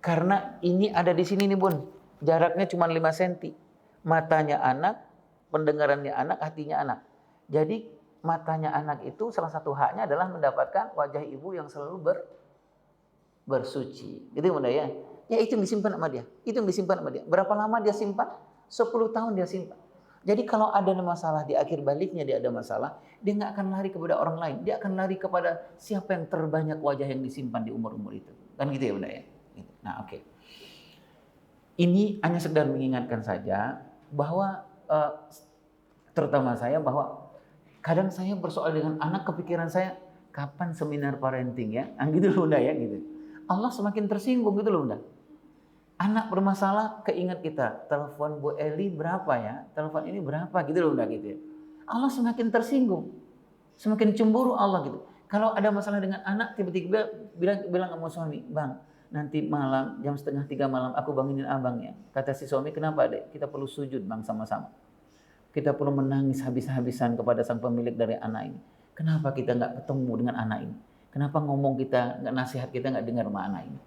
Karena ini ada di sini nih Bun, jaraknya cuma 5 cm. Matanya anak, pendengarannya anak, hatinya anak. Jadi matanya anak itu salah satu haknya adalah mendapatkan wajah ibu yang selalu bersuci. Gitu Bunda ya. Ya itu yang disimpan sama dia. Itu yang disimpan sama dia. Berapa lama dia simpan? 10 tahun dia simpan. Jadi kalau ada masalah di akhir baliknya dia ada masalah, dia nggak akan lari kepada orang lain. Dia akan lari kepada siapa yang terbanyak wajah yang disimpan di umur-umur itu. Kan gitu ya Bunda ya. Nah oke. Ini hanya sekedar mengingatkan saja bahwa terutama saya bahwa kadang saya bersoal dengan anak, kepikiran saya kapan seminar parenting ya, gitu loh Bunda ya gitu. Allah semakin tersinggung gitu loh Bunda. Anak bermasalah keingat kita, telepon Bu Eli berapa ya, telepon ini berapa gitu loh Bunda gitu ya. Allah semakin tersinggung, semakin cemburu Allah gitu. Kalau ada masalah dengan anak tiba-tiba bilang sama suami, bang nanti malam jam 2:30 malam aku bangunin abang ya. Kata si suami, kenapa dek? Kita perlu sujud bang sama-sama. Kita perlu menangis habis-habisan kepada sang pemilik dari anak ini. Kenapa kita nggak ketemu dengan anak ini? Kenapa ngomong kita, nggak nasihat kita nggak dengar sama anak ini?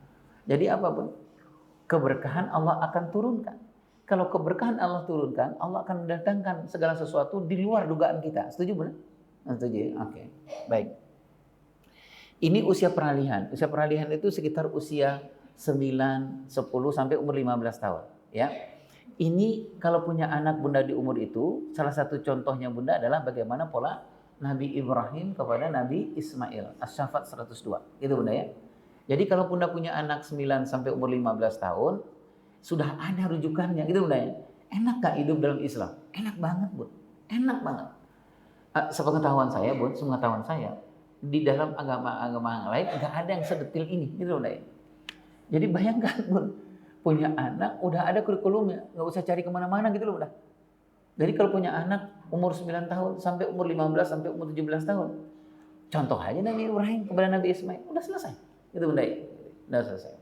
Jadi apapun, keberkahan Allah akan turunkan. Kalau keberkahan Allah turunkan, Allah akan mendatangkan segala sesuatu di luar dugaan kita. Setuju benar? Setuju. Oke. Baik. Ini usia peralihan. Usia peralihan itu sekitar usia 9, 10 sampai umur 15 tahun, ya. Ini kalau punya anak Bunda di umur itu, salah satu contohnya Bunda adalah bagaimana pola Nabi Ibrahim kepada Nabi Ismail, As-Saffat 102. Itu Bunda ya. Jadi kalau Bunda punya anak 9 sampai umur 15 tahun, sudah ada rujukannya, gitu Bunda ya. Enak gak hidup dalam Islam? Enak banget, Bun. Enak banget. Sepengetahuan saya, Bun, sepengetahuan saya, di dalam agama-agama lain nggak ada yang sedetil ini, gitu Bunda ya. Jadi bayangkan Bun, punya anak udah ada kurikulumnya, nggak usah cari kemana-mana gitu loh Bunda. Jadi kalau punya anak umur 9 tahun sampai umur 15 sampai umur 17 tahun, contoh aja Nabi Ibrahim kepada Nabi Ismail, udah selesai, gitu Bunda ya. Udah selesai.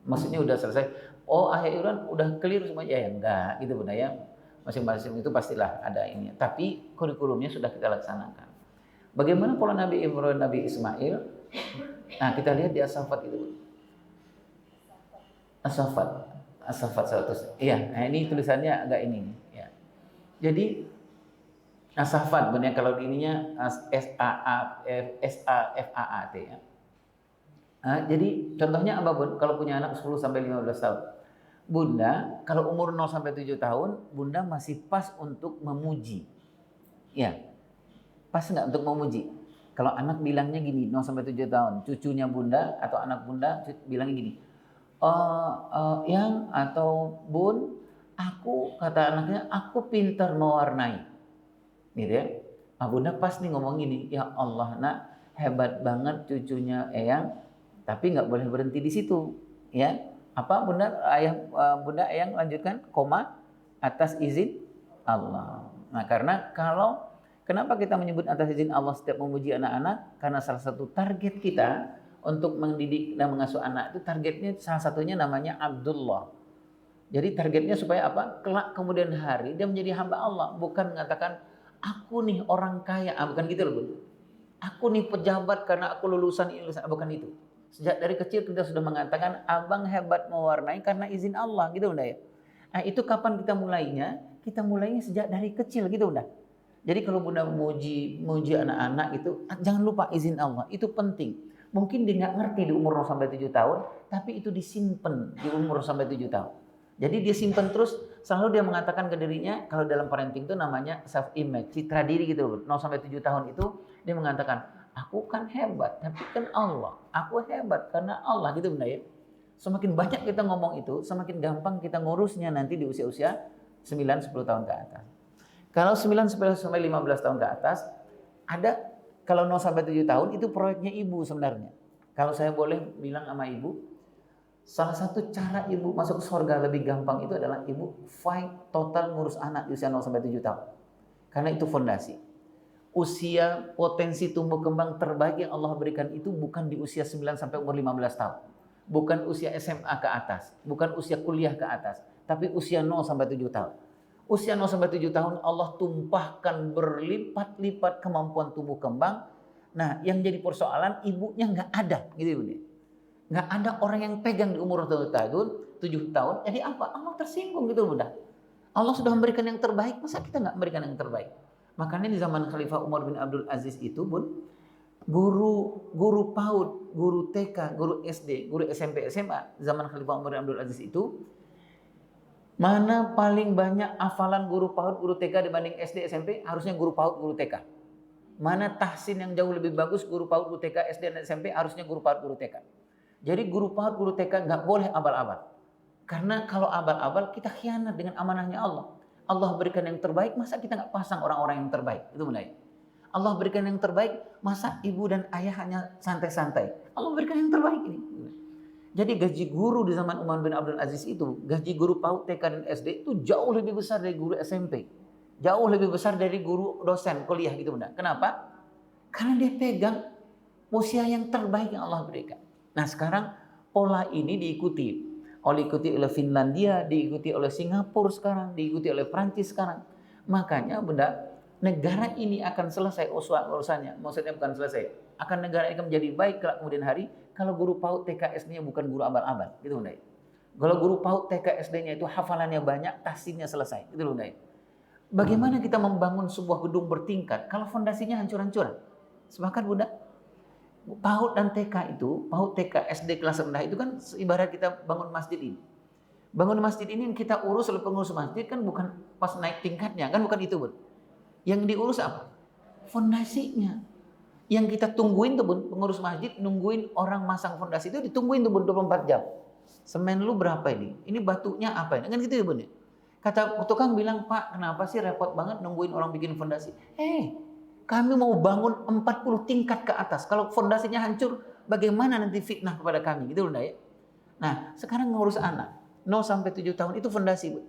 Maksudnya udah selesai. Oh ayat Ibrahim udah clear semua ya enggak, gitu Bunda ya. Masing-masing itu pastilah ada ini. Tapi kurikulumnya sudah kita laksanakan. Bagaimana pola Nabi Ibrahim, Nabi Ismail? Nah kita lihat di As-Saffat itu. As-Saffat 100. Iya, nah ini tulisannya agak ini. Ya. Jadi As-Saffat benar kalau ininya S-A-F-A-A-T ya. Nah, jadi contohnya apa Bun? Kalau punya anak 10 sampai 15 tahun. Bunda kalau umur 0 sampai 7 tahun, Bunda masih pas untuk memuji. Ya. Pas nggak untuk memuji? Kalau anak bilangnya gini, 0 sampai 7 tahun, cucunya Bunda atau anak Bunda bilangnya gini, yang atau Bun, kata anaknya, aku pintar mewarnai. Gitu ya. Bunda pas nih ngomong gini, ya Allah nak, hebat banget cucunya Eyang, tapi nggak boleh berhenti di situ. Ya, apa Bunda, Bunda Eyang lanjutkan, koma, atas izin Allah. Nah karena kenapa kita menyebut atas izin Allah setiap memuji anak-anak? Karena salah satu target kita untuk mendidik dan mengasuh anak itu targetnya salah satunya namanya Abdullah. Jadi targetnya supaya apa? Kelak kemudian hari dia menjadi hamba Allah. Bukan mengatakan aku nih orang kaya, bukan gitu loh Bun. Aku nih pejabat karena aku lulusan ini, bukan itu. Sejak dari kecil kita sudah mengatakan abang hebat mewarnai karena izin Allah, gitu Bunda ya. Nah itu kapan kita mulainya? Kita mulainya sejak dari kecil gitu Bunda. Jadi kalau Bunda memuji anak-anak itu jangan lupa izin Allah, itu penting. Mungkin dia nggak ngerti di umur 0 sampai 7 tahun, tapi itu disimpan di umur 0 sampai 7 tahun. Jadi dia simpan terus, selalu dia mengatakan ke dirinya, kalau dalam parenting itu namanya self image, citra diri gitu. 0 sampai 7 tahun itu dia mengatakan, aku kan hebat, tapi kan Allah. Aku hebat karena Allah, gitu Bunda ya. Semakin banyak kita ngomong itu, semakin gampang kita ngurusnya nanti di usia-usia 9-10 tahun ke atas. Kalau 9 sampai 15 tahun ke atas, ada kalau 0 sampai 7 tahun itu proyeknya ibu sebenarnya. Kalau saya boleh bilang sama ibu, salah satu cara ibu masuk ke surga lebih gampang itu adalah ibu fight total ngurus anak di usia 0 sampai 7 tahun. Karena itu fondasi. Usia potensi tumbuh kembang terbaik yang Allah berikan itu bukan di usia 9 sampai umur 15 tahun. Bukan usia SMA ke atas, bukan usia kuliah ke atas, tapi usia 0 sampai 7 tahun. Usia 0 sampai 7 tahun Allah tumpahkan berlipat-lipat kemampuan tumbuh kembang. Nah, yang jadi persoalan ibunya nggak ada, gitu Bunda. Nggak ada orang yang pegang di umur 7 tahun, jadi apa? Allah tersinggung gitu Bunda. Allah sudah memberikan yang terbaik, masa kita nggak memberikan yang terbaik? Makanya di zaman Khalifah Umar bin Abdul Aziz itu Bun, guru PAUD, guru TK, guru SD, guru SMP, SMA, zaman Khalifah Umar bin Abdul Aziz itu, mana paling banyak hafalan guru PAUD, guru TK dibanding SD, SMP, harusnya guru PAUD, guru TK. Mana tahsin yang jauh lebih bagus, guru PAUD, guru TK, SD, dan SMP, harusnya guru PAUD, guru TK. Jadi guru PAUD, guru TK nggak boleh abal-abal. Karena kalau abal-abal kita khianat dengan amanahnya Allah. Allah berikan yang terbaik, masa kita nggak pasang orang-orang yang terbaik? Itu benar. Allah berikan yang terbaik, masa ibu dan ayah hanya santai-santai? Allah berikan yang terbaik ini. Jadi gaji guru di zaman Umar bin Abdul Aziz itu, gaji guru PAUD, TK, dan SD itu jauh lebih besar dari guru SMP. Jauh lebih besar dari guru dosen kuliah gitu Bunda. Kenapa? Karena dia pegang usia yang terbaik yang Allah berikan. Nah sekarang pola ini diikuti oleh Finlandia, diikuti oleh Singapura sekarang, diikuti oleh Prancis sekarang. Makanya Bunda, negara ini akan selesai urusannya. Maksudnya bukan selesai, akan negara ini akan menjadi baik kemudian hari kalau guru PAUD TK SD-nya bukan guru abal-abal, gitu Bunda. Kalau guru PAUD TK SD-nya itu hafalannya banyak, tahsinnya selesai, gitu Bunda. Bagaimana kita membangun sebuah gedung bertingkat kalau fondasinya hancur-hancuran? Sepakat Bunda? PAUD dan TK itu, PAUD TK SD kelas rendah itu kan ibarat kita bangun masjid ini. Bangun masjid ini yang kita urus oleh pengurus masjid kan bukan pas naik tingkatnya, kan bukan itu Bun. Yang diurus apa? Fondasinya. Yang kita tungguin tuh Bun, pengurus masjid nungguin orang masang fondasi itu ditungguin tuh Bun 24 jam. Semen lu berapa ini? Ini batunya apa ini? Kan gitu ya Bun ya. Kata tukang bilang, "Pak, kenapa sih repot banget nungguin orang bikin fondasi?" Kami mau bangun 40 tingkat ke atas. Kalau fondasinya hancur, bagaimana nanti fitnah kepada kami? Gitu Bunda ya. Nah, sekarang ngurus anak 0 sampai 7 tahun itu fondasi, Bu.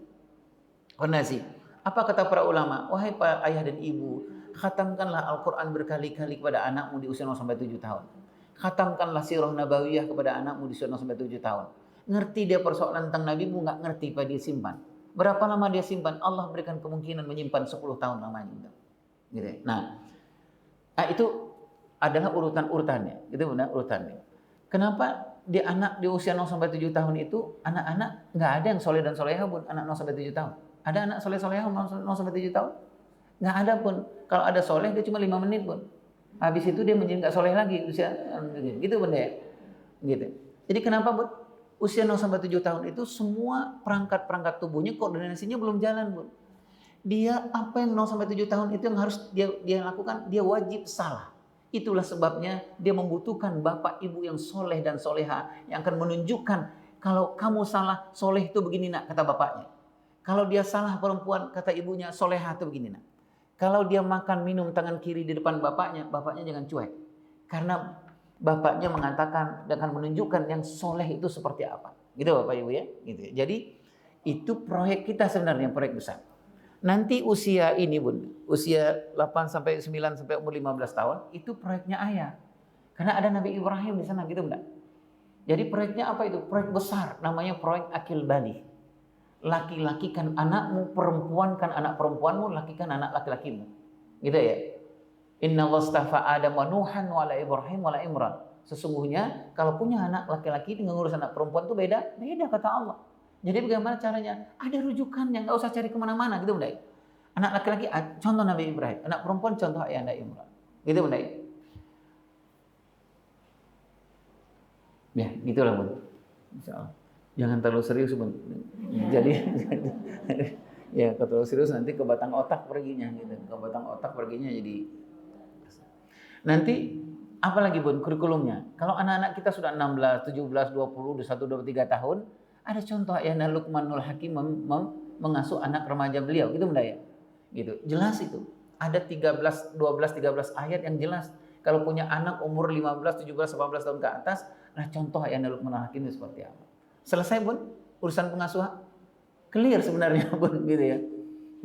Fondasi. Apa kata para ulama? Wahai para ayah dan ibu, khatamkanlah Al-Qur'an berkali-kali kepada anakmu di usia 0 sampai 7 tahun. Khatamkanlah sirah nabawiyah kepada anakmu di usia 0 sampai 7 tahun. Ngerti dia persoalan tentang nabimu, enggak ngerti apa dia simpan. Berapa lama dia simpan? Allah berikan kemungkinan menyimpan 10 tahun lamanya. Gitu. Nah, itu adalah urutannya, gitu Bunda, urutannya. Kenapa di anak di usia 0 sampai 7 tahun itu anak-anak nggak ada yang soleh dan soleha Bun, anak 0 sampai 7 tahun. Ada anak soleh soleha 0 sampai 7 tahun? Nggak ada Bun. Kalau ada soleh dia cuma 5 menit Bun. Habis itu dia menjadi nggak soleh lagi usia gitu Bunda ya. Gitu. Jadi kenapa Bun? Usia 0 sampai 7 tahun itu semua perangkat-perangkat tubuhnya koordinasinya belum jalan Bun. Dia apa yang 0 sampai 7 tahun itu yang harus dia lakukan, dia wajib salah. Itulah sebabnya dia membutuhkan bapak ibu yang soleh dan soleha yang akan menunjukkan kalau kamu salah, soleh itu begini nak, kata bapaknya. Kalau dia salah perempuan, kata ibunya, soleha itu begini nak. Kalau dia makan minum tangan kiri di depan bapaknya, bapaknya jangan cuek. Karena bapaknya mengatakan dan akan menunjukkan yang soleh itu seperti apa. Gitu Bapak Ibu ya. Gitu. Jadi itu proyek kita sebenarnya, proyek besar. Nanti usia ini Bun, usia 8 sampai 9 sampai umur 15 tahun, itu proyeknya ayah. Karena ada Nabi Ibrahim di sana gitu enggak? Jadi proyeknya apa itu? Proyek besar, namanya proyek akil bali. Laki-laki kan anakmu, perempuan kan anak perempuanmu, laki kan anak laki-lakimu. Gitu ya. Inna wastafa Adam wa Nuhan wa ala Ibrahim wa ala Imran. Sesungguhnya kalau punya anak laki-laki dengan ngurus anak perempuan itu beda kata Allah. Jadi bagaimana caranya? Ada rujukannya, nggak usah cari kemana-mana gitu Bunda. Anak laki-laki contoh Nabi Ibrahim, anak perempuan contoh ayahanda Imran. Gitu Bunda. Ya, gitulah Bun. Insyaallah. Jangan terlalu serius Bun. Jadi ya kalau terlalu serius nanti ke batang otak perginya gitu. Ke batang otak perginya jadi nanti apalagi Bun kurikulumnya. Kalau anak-anak kita sudah 16, 17, 20, 21, 23 tahun, ada contoh Ayahanda Luqmanul Hakim mengasuh anak remaja beliau, gitu Bunda ya. Gitu. Jelas itu. Ada 13, 12, 13 ayat yang jelas. Kalau punya anak umur 15, 17, 18 tahun ke atas, nah contoh Ayahanda Luqmanul Hakim itu seperti apa. Selesai Bun urusan pengasuhan. Clear sebenarnya Bun gitu ya.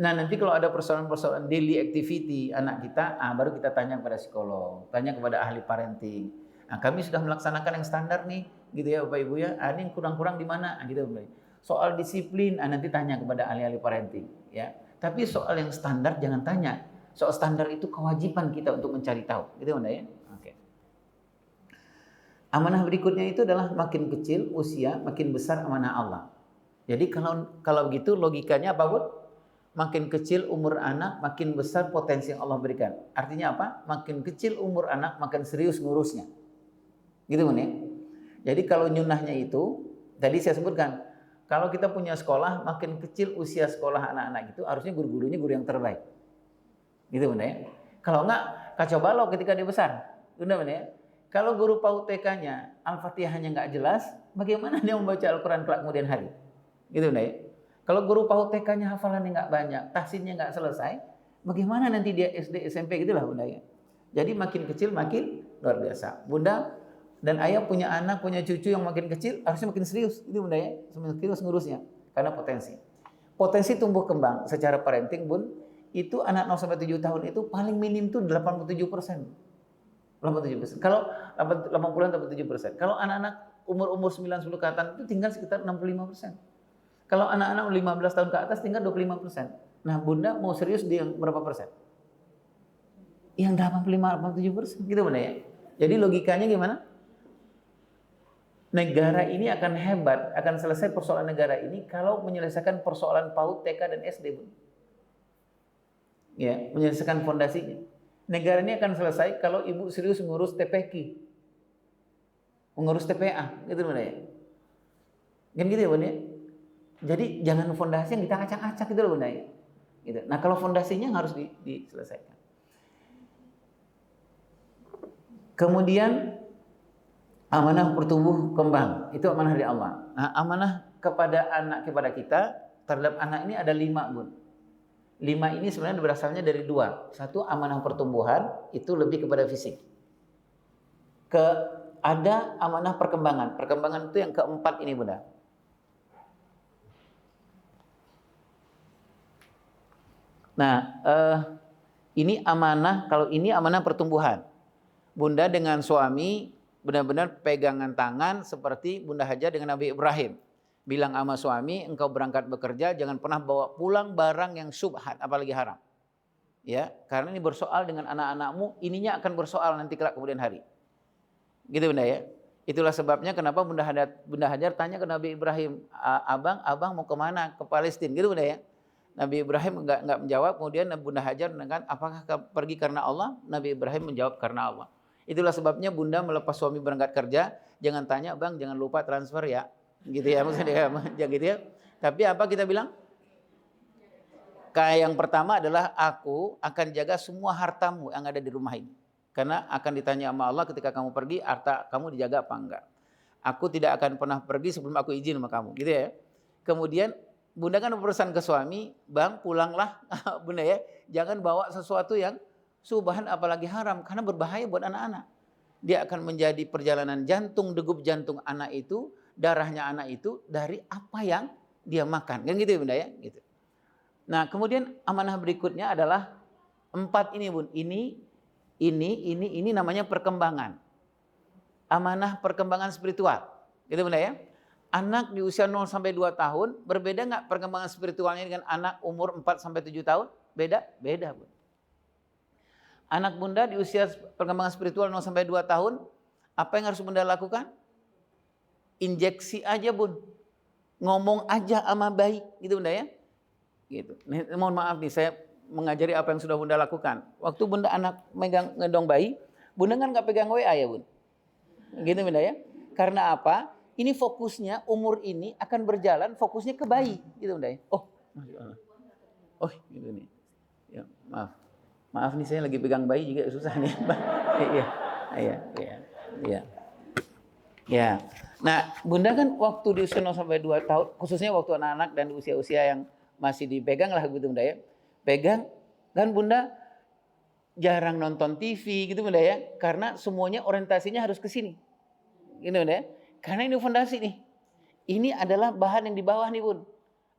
Nah nanti kalau ada persoalan-persoalan daily activity anak kita, baru kita tanya kepada psikolog, tanya kepada ahli parenting. Nah, kami sudah melaksanakan yang standar nih, gitu ya Bapak Ibu ya. Ini yang kurang-kurang di mana, gitu. Soal disiplin, nanti tanya kepada ahli-ahli parenting, ya. Tapi soal yang standar jangan tanya. Soal standar itu kewajiban kita untuk mencari tahu, gitu Bunda ya. Oke. Amanah berikutnya itu adalah makin kecil usia, makin besar amanah Allah. Jadi kalau begitu logikanya apa Bud? Makin kecil umur anak, makin besar potensi yang Allah berikan. Artinya apa? Makin kecil umur anak, makin serius ngurusnya. Gitu Bun ya. Jadi kalau nyunahnya itu, tadi saya sebutkan, kalau kita punya sekolah, makin kecil usia sekolah anak-anak itu, harusnya guru-gurunya guru yang terbaik. Gitu Bun ya. Kalau enggak, kacau balau ketika dia besar. Bunda Bun ya. Kalau guru PAUD TK-nya, Al-Fatihahnya enggak jelas, bagaimana dia membaca Al-Quran kelak kemudian hari? Gitu Bunda ya. Kalau guru PAUD TK-nya hafalannya nggak banyak, tahsinnya nggak selesai, bagaimana nanti dia SD, SMP gitulah Bunda ya. Jadi makin kecil makin luar biasa. Bunda dan Ayah punya anak, punya cucu yang makin kecil, harusnya makin serius, itu Bunda ya, semakin serius ngurusnya, karena potensi. Potensi tumbuh kembang secara parenting Bun, itu anak 0 sampai 7 tahun itu paling minim tuh 87%. 87%. Kalau 80-an 87%. Kalau anak-anak umur 9-10 ke atas itu tinggal sekitar 65%. Kalau anak-anak 15 tahun ke atas tinggal 25%. Nah Bunda mau serius di yang berapa persen? Yang 85-87%. Gitu Bunda ya. Jadi logikanya gimana? Negara ini akan hebat, akan selesai persoalan negara ini kalau menyelesaikan persoalan PAUD, TK, dan SD Bunda. Ya, menyelesaikan fondasinya. Negara ini akan selesai kalau ibu serius mengurus TPQ. Mengurus TPA. Gitu Bunda ya. Kan gitu ya Bunda ya. Jadi jangan fondasi yang kita acak-acak gitu loh Bunda ya. Gitu. Nah kalau fondasinya harus diselesaikan. Kemudian amanah bertumbuh kembang, itu amanah dari Allah. Nah amanah kepada anak kepada kita terhadap anak ini ada 5 Bun. 5 ini sebenarnya berasalnya dari 2. Satu amanah pertumbuhan, itu lebih kepada fisik. Ada amanah perkembangan. Perkembangan itu yang keempat ini Bunda. Nah, ini amanah, kalau ini amanah pertumbuhan. Bunda dengan suami benar-benar pegangan tangan seperti Bunda Hajar dengan Nabi Ibrahim. Bilang sama suami, engkau berangkat bekerja, jangan pernah bawa pulang barang yang syubhat, apalagi haram. Ya, karena ini bersoal dengan anak-anakmu, ininya akan bersoal nanti kelak kemudian hari. Gitu Bunda ya. Itulah sebabnya kenapa Bunda Hajar tanya ke Nabi Ibrahim, abang mau kemana? Ke Palestina, gitu Bunda ya. Nabi Ibrahim enggak menjawab, kemudian Bunda Hajar dengan apakah pergi karena Allah? Nabi Ibrahim menjawab karena Allah. Itulah sebabnya Bunda melepas suami berangkat kerja, jangan tanya, "Bang, jangan lupa transfer ya." Gitu ya, maksudnya jangan gitu ya. Tapi apa kita bilang? Kayak yang pertama adalah aku akan jaga semua hartamu yang ada di rumah ini. Karena akan ditanya sama Allah ketika kamu pergi, harta kamu dijaga apa enggak. Aku tidak akan pernah pergi sebelum aku izin sama kamu, gitu ya. Kemudian Bunda kan berurusan ke suami, "Bang, pulanglah." Bunda ya, jangan bawa sesuatu yang subhan apalagi haram karena berbahaya buat anak-anak. Dia akan menjadi perjalanan jantung, degup jantung anak itu, darahnya anak itu dari apa yang dia makan. Kan gitu ya Bunda ya, gitu. Nah, kemudian amanah berikutnya adalah 4 ini Bun. Ini namanya perkembangan. Amanah perkembangan spiritual. Gitu Bunda ya. Anak di usia 0 sampai 2 tahun, berbeda nggak perkembangan spiritualnya dengan anak umur 4 sampai 7 tahun? Beda? Beda, Bun. Anak Bunda di usia perkembangan spiritual 0 sampai 2 tahun, apa yang harus Bunda lakukan? Injeksi aja, Bun. Ngomong aja sama bayi, gitu Bunda ya. Gitu. Nih, mohon maaf nih, saya mengajari apa yang sudah Bunda lakukan. Waktu Bunda anak megang ngedong bayi, Bunda kan nggak pegang WA ya, Bun. Gitu Bunda ya. Karena apa? Ini fokusnya umur ini akan berjalan fokusnya ke bayi, gitu Bunda ya. Oh, Masya Allah. Oh, gitu nih. Ya, maaf. Maaf nih saya lagi pegang bayi juga susah nih. Iya. Iya, iya. Iya. Ya. Nah, Bunda kan waktu di usia 0 sampai 2 tahun, khususnya waktu anak-anak dan usia-usia yang masih dipegang lah gitu Bunda ya. Pegang kan Bunda jarang nonton TV gitu Bunda ya, karena semuanya orientasinya harus ke sini. Gitu Bunda ya. Karena ini fondasi nih. Ini adalah bahan yang di bawah nih Bun.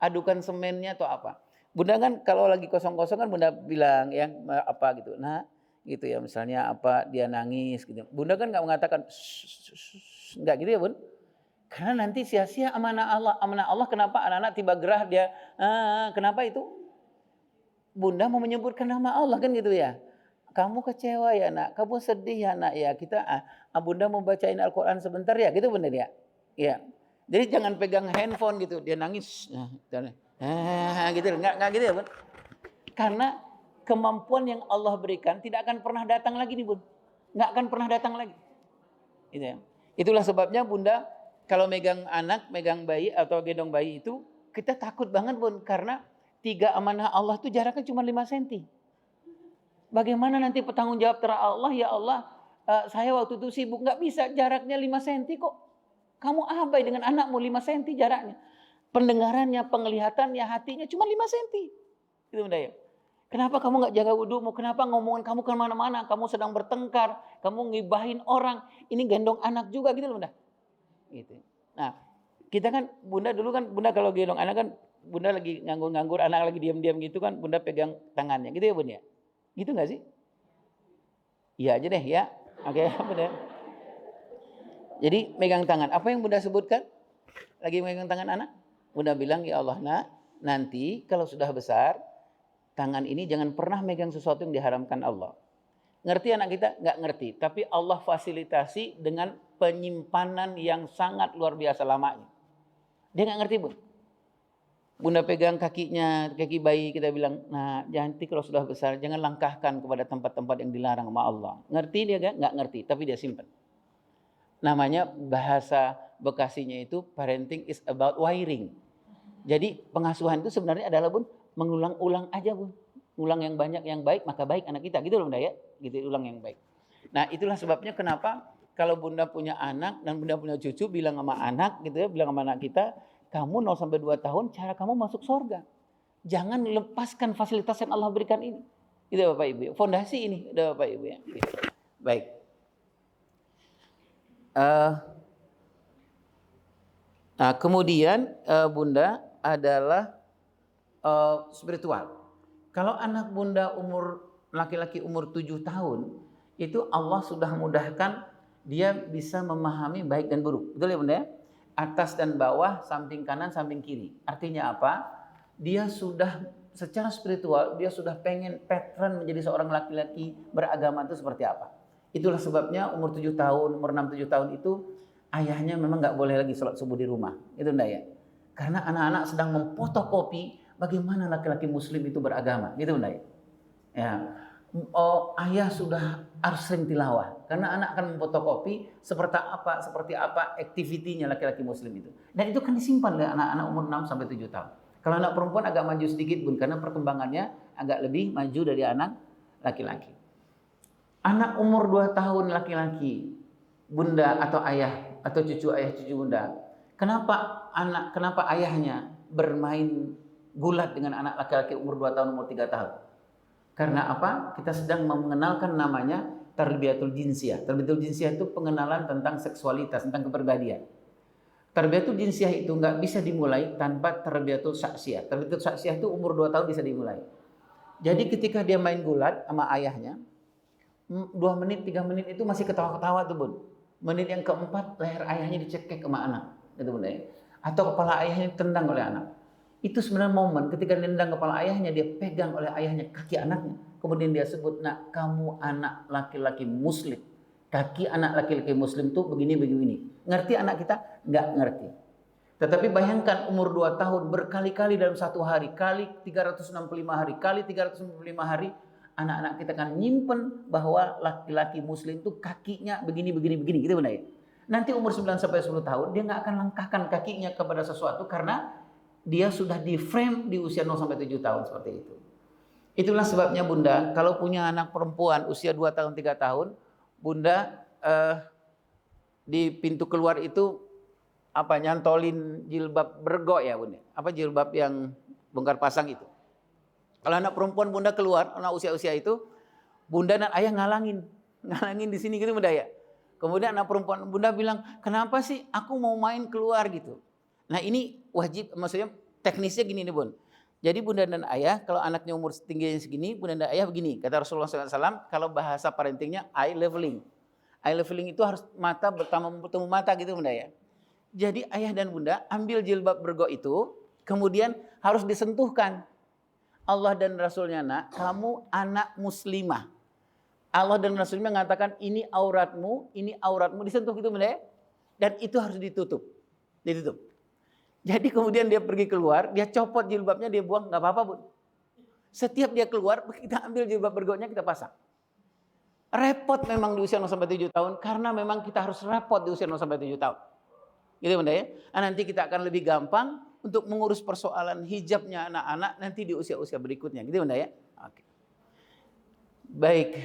Adukan semennya atau apa. Bunda kan kalau lagi kosong-kosong kan Bunda bilang ya apa gitu. Nah, gitu ya misalnya apa dia nangis gitu. Bunda kan nggak mengatakan nggak gitu ya Bun. Karena nanti sia-sia amanah Allah. Amanah Allah kenapa anak-anak tiba gerah dia kenapa itu? Bunda mau menyebutkan nama Allah kan gitu ya. Kamu kecewa ya nak, kamu sedih ya nak ya. Kita Bunda mau bacain Al-Qur'an sebentar ya, gitu benar ya. Ya. Jadi jangan pegang handphone gitu, dia nangis. Gitu, enggak gitu ya, Bun. Karena kemampuan yang Allah berikan tidak akan pernah datang lagi nih, Bun. Enggak akan pernah datang lagi. Gitu ya. Itulah sebabnya Bunda kalau megang anak, megang bayi atau gendong bayi itu kita takut banget, Bun, karena 3 amanah Allah itu jaraknya cuma 5 cm. Bagaimana nanti bertanggung jawab terhadap Allah, ya Allah, saya waktu itu sibuk, nggak bisa jaraknya 5 cm kok. Kamu abai dengan anakmu 5 cm jaraknya. Pendengarannya, penglihatannya, hatinya cuma 5 cm. Itu Bunda ya. Kenapa kamu nggak jaga wudhumu? Kenapa ngomongan kamu kemana-mana? Kamu sedang bertengkar, kamu ngibahin orang. Ini gendong anak juga gitu loh Bunda. Gitu. Nah, kita kan Bunda dulu kan Bunda kalau gendong anak kan Bunda lagi nganggur-nganggur, anak lagi diam-diam gitu kan Bunda pegang tangannya gitu ya Bunda ya. Gitu nggak sih? Iya aja deh ya. Oke, Bunda. Jadi megang tangan. Apa yang Bunda sebutkan? Lagi megang tangan anak? Bunda bilang, ya Allah nak, nanti kalau sudah besar, tangan ini jangan pernah megang sesuatu yang diharamkan Allah. Ngerti anak kita? Nggak ngerti. Tapi Allah fasilitasi dengan penyimpanan yang sangat luar biasa lamanya. Dia nggak ngerti Bun. Bunda pegang kakinya, kaki bayi, kita bilang, nah nanti kalau sudah besar jangan langkahkan kepada tempat-tempat yang dilarang sama Allah. Ngerti dia kan? Nggak ngerti, tapi dia simpan. Namanya bahasa Bekasinya itu parenting is about wiring. Jadi pengasuhan itu sebenarnya adalah Bun, mengulang-ulang aja Bun. Ulang yang banyak yang baik, maka baik anak kita. Gitu loh Bunda ya, gitu ulang yang baik. Nah itulah sebabnya kenapa kalau Bunda punya anak dan Bunda punya cucu, bilang sama anak gitu ya, bilang sama anak kita, kamu 0 sampai 2 tahun cara kamu masuk surga. Jangan lepaskan fasilitas yang Allah berikan ini. Itu Bapak Ibu. Fondasi ini Bapak Ibu ya. Baik. Nah, kemudian Bunda adalah spiritual. Kalau anak Bunda umur laki-laki umur 7 tahun, itu Allah sudah mudahkan dia bisa memahami baik dan buruk. Betul ya Bunda ya? Atas dan bawah, samping kanan, samping kiri. Artinya apa? Dia sudah secara spiritual, dia sudah pengen pattern menjadi seorang laki-laki beragama itu seperti apa. Itulah sebabnya umur 7 tahun, umur 6-7 tahun itu ayahnya memang nggak boleh lagi sholat subuh di rumah. Itu enggak ya? Karena anak-anak sedang memfotokopi bagaimana laki-laki muslim itu beragama. Gitu enggak ya? Ya. Oh, ayah sudah harus sering tilawah karena anak akan memfotokopi seperti apa aktivitinya laki-laki muslim itu. Dan itu kan disimpan oleh anak-anak umur 6 sampai 7 tahun. Kalau anak perempuan agak maju sedikit Bun karena perkembangannya agak lebih maju dari anak laki-laki. Anak umur 2 tahun laki-laki, Bunda atau ayah atau cucu ayah cucu Bunda. Kenapa ayahnya bermain gulat dengan anak laki-laki umur 2 tahun umur 3 tahun? Karena apa? Kita sedang mengenalkan namanya tarbiyatul jinsiyah. Tarbiyatul jinsiyah itu pengenalan tentang seksualitas, tentang kepribadian. Tarbiyatul jinsiyah itu nggak bisa dimulai tanpa tarbiyatul syaksiyah. Tarbiyatul syaksiyah itu umur 2 tahun bisa dimulai. Jadi ketika dia main gulat sama ayahnya, 2 menit, 3 menit itu masih ketawa-ketawa tuh Bun. Menit yang keempat leher ayahnya dicekek sama anak. Gitu Bun ya. Atau kepala ayahnya ditendang oleh anak. Itu sebenarnya momen ketika nendang kepala ayahnya, dia pegang oleh ayahnya kaki anaknya. Kemudian dia sebut, nak kamu anak laki-laki muslim. Kaki anak laki-laki muslim tuh begini-begini. Ngerti anak kita? Nggak ngerti. Tetapi bayangkan umur 2 tahun berkali-kali dalam satu hari. Kali 365 hari. Kali 365 hari. Anak-anak kita kan nyimpen bahwa laki-laki muslim tuh kakinya begini-begini. Gitu benar ya? Nanti umur 9 sampai 10 tahun dia nggak akan langkahkan kakinya kepada sesuatu karena dia sudah di frame di usia 0 sampai 7 tahun seperti itu. Itulah sebabnya Bunda, kalau punya anak perempuan usia 2 tahun 3 tahun, Bunda di pintu keluar itu nyantolin jilbab bergo ya Bunda. Jilbab yang bongkar pasang itu. Kalau anak perempuan Bunda keluar, anak usia-usia itu, Bunda dan ayah ngalangin di sini gitu Bunda ya. Kemudian anak perempuan Bunda bilang, kenapa sih aku mau main keluar gitu. Nah ini wajib, maksudnya teknisnya gini nih Bun. Jadi Bunda dan ayah, kalau anaknya umur tingginya segini, Bunda dan ayah begini. Kata Rasulullah SAW, kalau bahasa parentingnya eye leveling. Eye leveling itu harus mata bertemu mata gitu Bunda ya. Jadi ayah dan Bunda ambil jilbab bergo itu, kemudian harus disentuhkan. Allah dan Rasulnya nak, kamu anak muslimah. Allah dan Rasulnya mengatakan ini auratmu disentuh gitu Bunda ya. Dan itu harus ditutup. Jadi kemudian dia pergi keluar, dia copot jilbabnya, dia buang, nggak apa-apa Bun. Setiap dia keluar, kita ambil jilbab bergonya kita pasang. Repot memang di usia 0 sampai 7 tahun karena memang kita harus repot di usia 0 sampai 7 tahun. Gitu Bunda ya. Nah, nanti kita akan lebih gampang untuk mengurus persoalan hijabnya anak-anak nanti di usia-usia berikutnya. Gitu Bunda ya. Oke. Baik,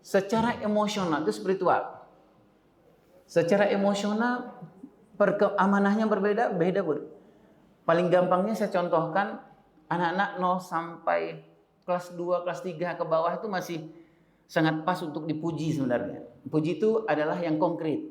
secara emosional itu spiritual. Secara emosional amanahnya beda Bun. Paling gampangnya saya contohkan anak-anak 0 sampai kelas 2, kelas 3 ke bawah itu masih sangat pas untuk dipuji sebenarnya. Puji itu adalah yang konkret.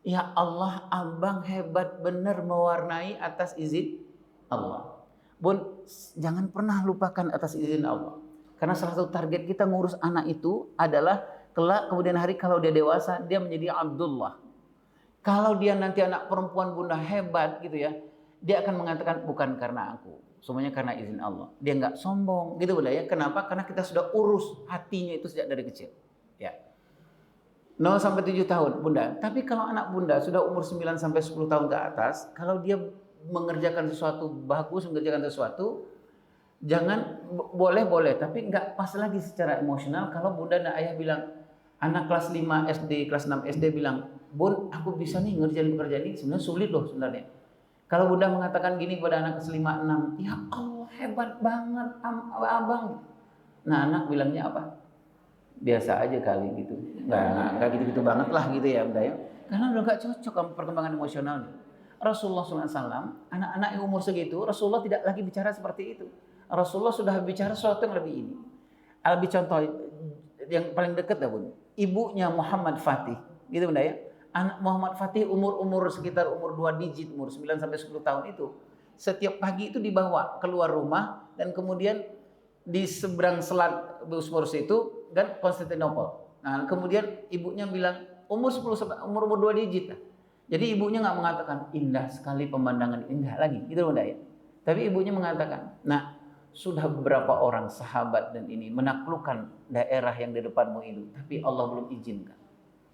Ya Allah, abang hebat benar mewarnai atas izin Allah. Bun, jangan pernah lupakan atas izin Allah. Karena salah satu target kita ngurus anak itu adalah kelak kemudian hari kalau dia dewasa dia menjadi Abdullah. Kalau dia nanti anak perempuan Bunda hebat gitu ya, dia akan mengatakan bukan karena aku, semuanya karena izin Allah. Dia nggak sombong gitu Bunda ya. Kenapa? Karena kita sudah urus hatinya itu sejak dari kecil. Ya. 0 sampai 7 tahun Bunda. Tapi kalau anak Bunda sudah umur 9 sampai 10 tahun ke atas, kalau dia mengerjakan sesuatu bagus, mengerjakan sesuatu, jangan boleh tapi nggak pas lagi secara emosional kalau Bunda dan ayah bilang, anak kelas 5 SD, kelas 6 SD bilang, Bun, aku bisa nih ngerjain pekerjaan ini, sebenarnya sulit loh sebenarnya. Kalau Bunda mengatakan gini pada anak kelas 5, 6, ya Allah hebat banget abang. Nah anak bilangnya apa? Biasa aja kali gitu. Nggak gitu-gitu banget lah gitu ya Bunda ya. Karena udah nggak cocok sama perkembangan emosionalnya. Rasulullah SAW, anak-anak yang umur segitu, Rasulullah tidak lagi bicara seperti itu. Rasulullah sudah bicara sesuatu yang lebih ini. Lebih contoh yang paling dekat ya Bun. Ibunya Muhammad Fatih, gitu Bunda ya. Anak Muhammad Fatih umur sekitar umur 2 digit, umur 9 sampai 10 tahun itu. Setiap pagi itu dibawa keluar rumah dan kemudian di seberang selat Bosporus itu dan Konstantinopel. Nah, kemudian ibunya bilang umur 2 digit. Jadi ibunya nggak mengatakan indah sekali pemandangan, indah lagi, gitu Bunda ya. Tapi ibunya mengatakan, nah sudah beberapa orang sahabat dan ini menaklukkan daerah yang di depanmu itu, tapi Allah belum izinkan.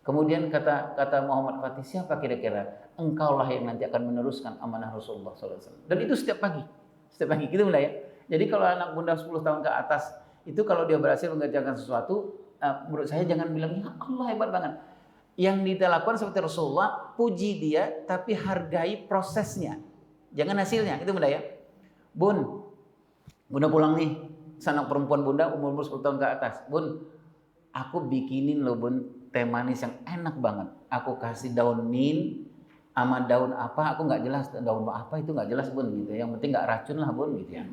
Kemudian kata Muhammad Fatih, siapa kira-kira? Engkaulah yang nanti akan meneruskan amanah Rasulullah SAW. Dan itu setiap pagi gitu Bunda ya. Jadi kalau anak Bunda 10 tahun ke atas itu kalau dia berhasil mengerjakan sesuatu, menurut saya jangan bilang ya Allah hebat banget. Yang kita lakukan seperti Rasulullah, puji dia tapi hargai prosesnya, jangan hasilnya. Itu Bunda ya. Bunda pulang nih, anak perempuan Bunda umur 10 tahun ke atas. Bun, aku bikinin loh Bun teh manis yang enak banget. Aku kasih daun mint sama daun apa, aku nggak jelas daun apa itu nggak jelas Bun gitu. Yang penting nggak racun lah Bun gitu ya.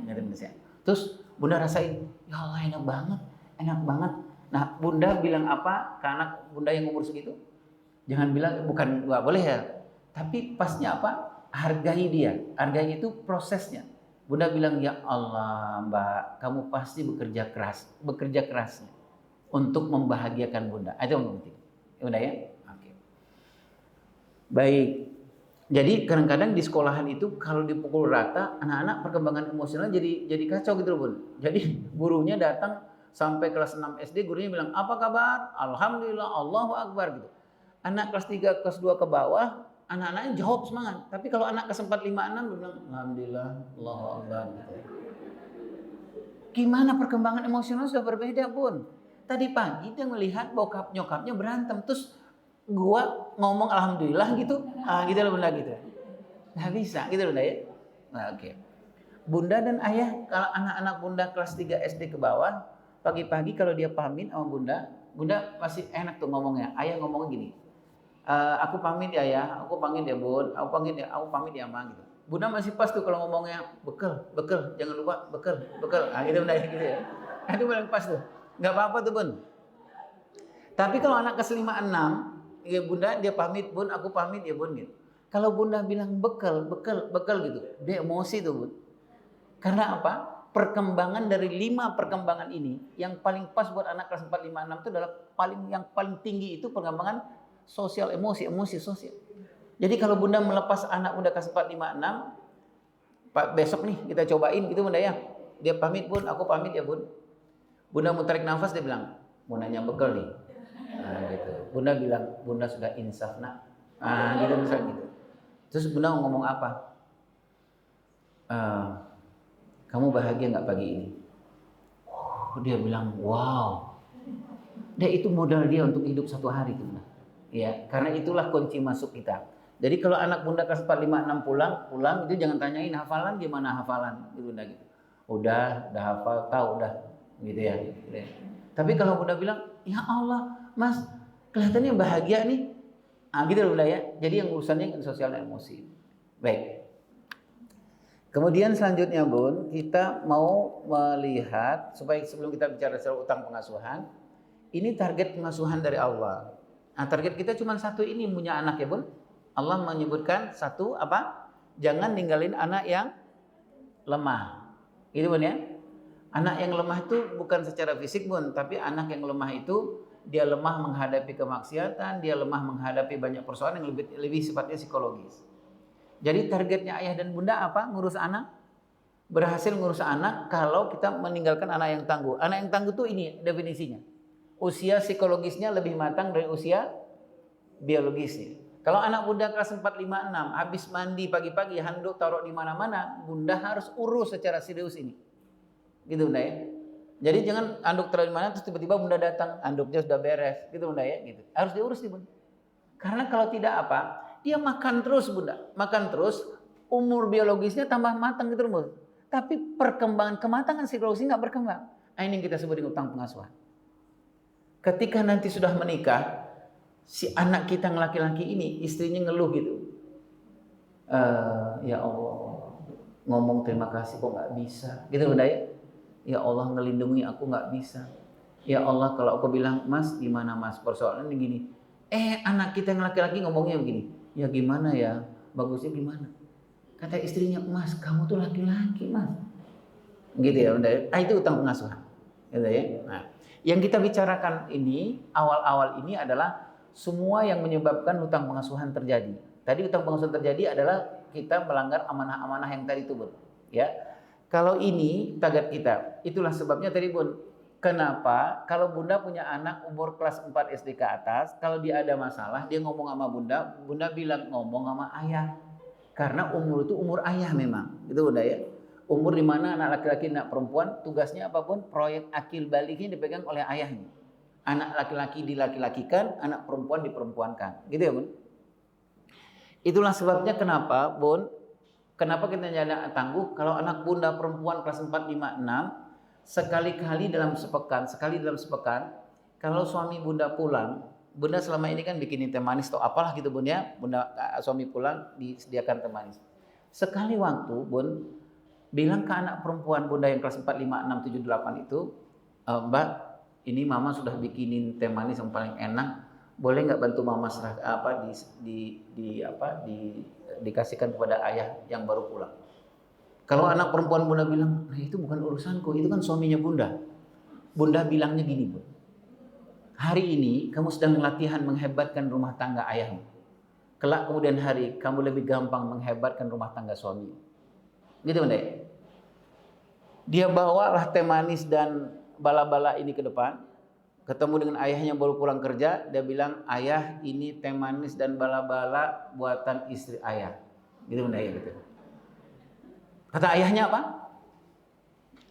Terus Bunda rasain, ya Allah enak banget. Nah Bunda bilang apa ke anak Bunda yang umur segitu? Jangan bilang bukan nggak boleh ya. Tapi pasnya apa? Hargai dia. Hargai itu prosesnya. Bunda bilang, ya Allah Mbak, kamu pasti bekerja kerasnya untuk membahagiakan Bunda. Itu yang penting. Bunda ya? Oke. Baik. Jadi kadang-kadang di sekolahan itu kalau dipukul rata, anak-anak perkembangan emosional jadi kacau gitu loh Bun. Jadi gurunya datang sampai kelas 6 SD, gurunya bilang, apa kabar? Alhamdulillah, Allahu Akbar gitu. Anak kelas 3, kelas 2 ke bawah, anak-anaknya jawab semangat. Tapi kalau anak kelas 4, 5, 6 bilang alhamdulillah, Allahu Akbar gitu. Gimana perkembangan emosional sudah berbeda Bun. Tadi pagi dia melihat bokap nyokapnya berantem, terus gua ngomong alhamdulillah gitu, gitu loh bunda gitu. Nggak bisa gitu bunda ya. Nah, oke. Bunda dan ayah, kalau anak-anak bunda kelas 3 SD ke bawah, pagi-pagi kalau dia pamit sama bunda, bunda masih enak tuh ngomongnya. Ayah ngomongnya gini, aku pamit ya ayah, aku pamit ya bun, aku pamit ya ma gitu. Bunda masih pas tuh kalau ngomongnya bekel, jangan lupa bekel. Gitu bunda gitu ya. Itu paling pas tuh. Nggak apa-apa tuh bun. Tapi kalau anak kelas 5, 6, ya bunda dia pamit bun, aku pamit ya bun gitu. Kalau bunda bilang bekel gitu, dia emosi tuh bun. Karena apa? Perkembangan dari 5 perkembangan ini yang paling pas buat anak kelas 4, 5, 6 itu adalah yang paling tinggi itu perkembangan sosial, emosi sosial. Jadi kalau bunda melepas anak bunda kelas 4, 5, 6, Pak besok nih kita cobain gitu bunda ya. Dia pamit bun, aku pamit ya bun. Bunda mau tarik nafas, dia bilang mau nanya bekel nih. Gitu. Bunda bilang bunda sudah insaf nak. Gitu misalnya gitu. Terus bunda mau ngomong apa? Kamu bahagia nggak pagi ini? Dia bilang wow. Dan itu modal dia untuk hidup satu hari tuh. Ya, karena itulah kunci masuk kita. Jadi kalau anak bunda kelas 4, 5, 6 pulang itu jangan tanyain hafalan gimana hafalan gitu bunda gitu. Udah hafal, tahu udah gitu ya. Tapi kalau bunda bilang, "Ya Allah, Mas, kelihatannya bahagia nih." Gitu loh bunda ya. Jadi yang urusannya sosial dan emosi. Baik. Kemudian selanjutnya bun, kita mau melihat supaya sebelum kita bicara soal utang pengasuhan, ini target pengasuhan dari Allah. Nah, target kita cuma satu ini, punya anak ya bun. Allah menyebutkan satu apa? Jangan ninggalin anak yang lemah. Gitu bun ya. Anak yang lemah itu bukan secara fisik bun, tapi anak yang lemah itu dia lemah menghadapi kemaksiatan, dia lemah menghadapi banyak persoalan yang lebih sifatnya psikologis. Jadi targetnya ayah dan bunda apa? Ngurus anak. Berhasil ngurus anak kalau kita meninggalkan anak yang tangguh. Anak yang tangguh itu ini definisinya. Usia psikologisnya lebih matang dari usia biologisnya. Kalau anak bunda kelas 4, 5, 6 habis mandi pagi-pagi, handuk taruh di mana-mana, bunda harus urus secara serius ini. Gitu bunda ya. Jadi jangan handuk taruh di mana terus tiba-tiba bunda datang, handuknya sudah beres, gitu bunda ya, gitu. Harus diurus nih bunda. Karena kalau tidak apa? Dia makan terus bunda, makan terus, umur biologisnya tambah matang gitu bunda. Tapi perkembangan kematangan psikologisnya nggak berkembang. Ini yang kita sebut dengan utang pengasuhan. Ketika nanti sudah menikah, si anak kita yang laki-laki ini istrinya ngeluh gitu. Ya Allah, ngomong terima kasih kok nggak bisa, gitu bunda ya. Ya Allah ngelindungi aku nggak bisa. Ya Allah kalau aku bilang Mas gimana Mas, persoalannya gini. Anak kita yang laki-laki ngomongnya begini. Ya gimana ya, bagusnya gimana? Kata istrinya, Mas kamu tuh laki-laki Mas. Gitu ya bunda ya. Itu utang pengasuhan. Gitu ya. Nah, yang kita bicarakan ini awal-awal ini adalah semua yang menyebabkan hutang pengasuhan terjadi. Tadi hutang pengasuhan terjadi adalah kita melanggar amanah-amanah yang tadi itu bun. Ya, kalau ini target kita, itulah sebabnya tadi bun. Kenapa? Kalau bunda punya anak umur kelas 4 SD ke atas, kalau dia ada masalah, dia ngomong sama bunda, bunda bilang ngomong sama ayah. Karena umur itu umur ayah memang, itu bunda ya. Umur di mana anak laki-laki, anak perempuan, tugasnya apapun, proyek akil baliknya dipegang oleh ayahnya. Anak laki-laki dilaki-lakikan, anak perempuan diperempuankan, gitu ya bun. Itulah sebabnya kenapa bun, kenapa kita jadi anak tangguh. Kalau anak bunda perempuan kelas 4, 5, 6, sekali dalam sepekan, kalau suami bunda pulang, bunda selama ini kan bikinin teh manis atau apalah gitu bun ya, bunda suami pulang disediakan teh manis. Sekali waktu bun bilang ke anak perempuan bunda yang kelas 4, 5, 6, 7, 8 itu, Mbak, ini mama sudah bikinin teh manis yang paling enak, boleh nggak bantu mama dikasihkan kepada ayah yang baru pulang. Kalau anak perempuan bunda bilang, nah itu bukan urusanku, itu kan suaminya bunda. Bunda bilangnya gini bun, hari ini kamu sedang latihan menghebatkan rumah tangga ayahmu. Kelak kemudian hari kamu lebih gampang menghebatkan rumah tangga suami. Gitu bunda. Dia bawalah teh manis dan bala-bala ini ke depan. Ketemu dengan ayahnya baru pulang kerja, dia bilang, ayah ini teh manis dan bala-bala buatan istri ayah. Gitu bunda ya gitu. Kata ayahnya apa?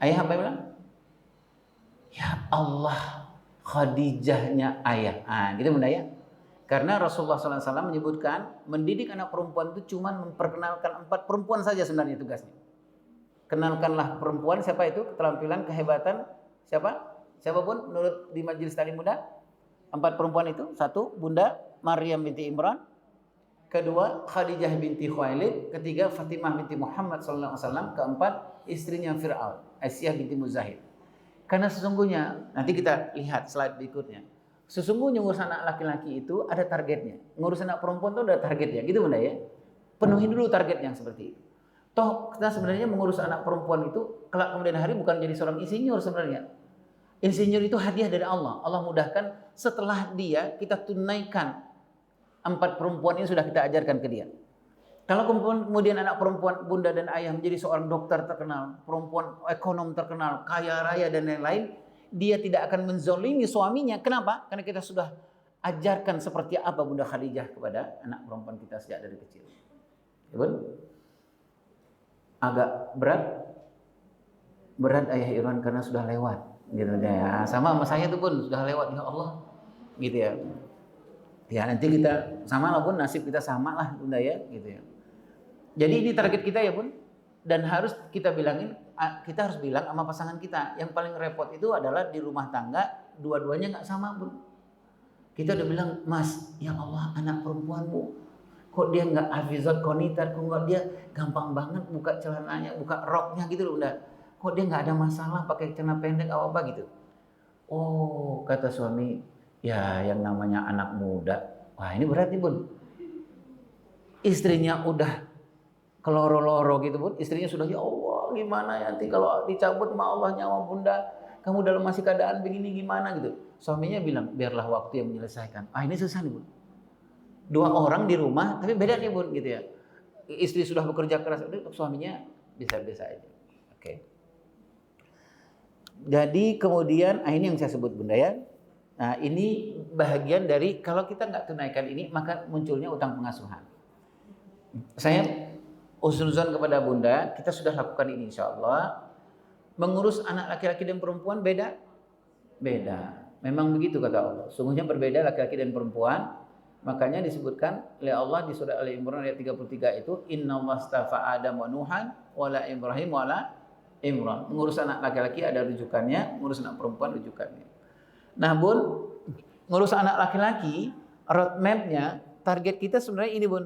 Ayah apa yang bilang? Ya Allah, Khadijahnya ayah. Gitu bunda ya. Karena Rasulullah SAW menyebutkan mendidik anak perempuan itu cuma memperkenalkan 4 perempuan saja sebenarnya tugasnya. Kenalkanlah perempuan, siapa itu? Keterampilan, kehebatan, siapa? Siapapun menurut di majelis taklim muda. 4 perempuan itu, 1 Bunda Maryam binti Imran, kedua Khadijah binti Khuwailid, ketiga Fatimah binti Muhammad SAW, keempat istrinya Fir'aun, Aisyah binti Muzahid. Karena sesungguhnya, nanti kita lihat slide berikutnya, sesungguhnya ngurus anak laki-laki itu ada targetnya, ngurus anak perempuan itu ada targetnya, gitu Bunda ya. Penuhi dulu target yang seperti itu. Toh kita sebenarnya mengurus anak perempuan itu kelak kemudian hari bukan jadi seorang insinyur sebenarnya. Insinyur itu hadiah dari Allah. Allah mudahkan setelah dia kita tunaikan 4 perempuan ini sudah kita ajarkan ke dia. Kalau kemudian anak perempuan bunda dan ayah menjadi seorang dokter terkenal, perempuan ekonom terkenal, kaya raya dan lain-lain, dia tidak akan menzolimi suaminya. Kenapa? Karena kita sudah ajarkan seperti apa Bunda Khadijah kepada anak perempuan kita sejak dari kecil. Ya, Bun? Agak berat ayah Irwan karena sudah lewat gitu ya. Sama saya tuh pun sudah lewat, ya Allah gitu ya. Ya nanti kita sama lah Bun, nasib kita sama lah Bunda ya gitu ya. Jadi ini target kita ya Bun, dan harus kita bilangin, kita harus bilang sama pasangan kita. Yang paling repot itu adalah di rumah tangga dua-duanya nggak sama Bun. Kita udah bilang, Mas, ya Allah anak perempuanmu kok dia nggak hafizat qonitat, kok nggak dia gampang banget buka celananya, buka roknya gitu loh Bunda. Kok dia nggak ada masalah pakai celana pendek apa gitu. Oh kata suami, ya yang namanya anak muda, wah ini berat nih Bun. Istrinya udah keloro-loro gitu Bun, istrinya sudah, ya Allah gimana ya nanti kalau dicabut sama Allah nyawa Bunda, kamu dalam masih keadaan begini gimana gitu. Suaminya bilang, biarlah waktu yang menyelesaikan. Ini susah nih Bun. 2 orang di rumah, tapi beda nih Bun gitu ya. Istri sudah bekerja keras, suaminya bisa-bisa aja. Oke. Jadi kemudian, ini yang saya sebut Bunda ya. Nah ini bahagian dari kalau kita nggak tunaikan ini, maka munculnya utang pengasuhan. Saya usul-usul kepada Bunda, kita sudah lakukan ini insya Allah. Mengurus anak laki-laki dan perempuan beda? Beda. Memang begitu kata Allah. Sungguhnya berbeda laki-laki dan perempuan. Makanya disebutkan oleh Allah di surah Al-Imran ayat 33 itu, Innallaha astafa Adam wa Nuhan wala Ibrahim wala Imran. Mengurus anak laki-laki ada rujukannya, mengurus anak perempuan rujukannya. Nah Bun, ngurus anak laki-laki, roadmap-nya, target kita sebenarnya ini Bun.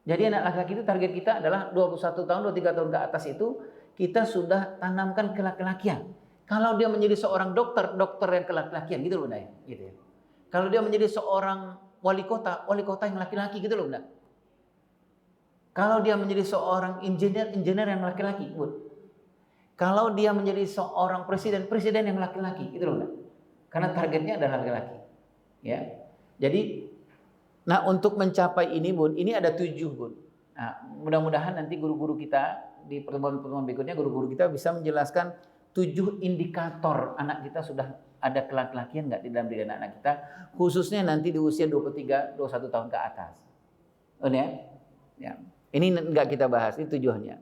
Jadi anak laki-laki itu target kita adalah 21 tahun, 23 tahun ke atas itu kita sudah tanamkan kelaki-lakian. Kalau dia menjadi seorang dokter yang kelaki-lakian gitu loh Bunda ya, gitu ya. Kalau dia menjadi seorang wali kota yang laki-laki gitu loh Bunda. Kalau dia menjadi seorang engineer yang laki-laki, Bun. Kalau dia menjadi seorang presiden yang laki-laki gitu loh Bunda. Karena targetnya adalah laki-laki. Ya. Jadi nah untuk mencapai ini Bun, ini ada 7 Bun. Nah, mudah-mudahan nanti guru-guru kita di pertemuan-pertemuan berikutnya guru-guru kita bisa menjelaskan 7 indikator anak kita sudah ada kelaki-lakian nggak di dalam diri anak kita, khususnya nanti di usia 23, 21 tahun ke atas. Ya. Ini nggak kita bahas, ini tujuannya.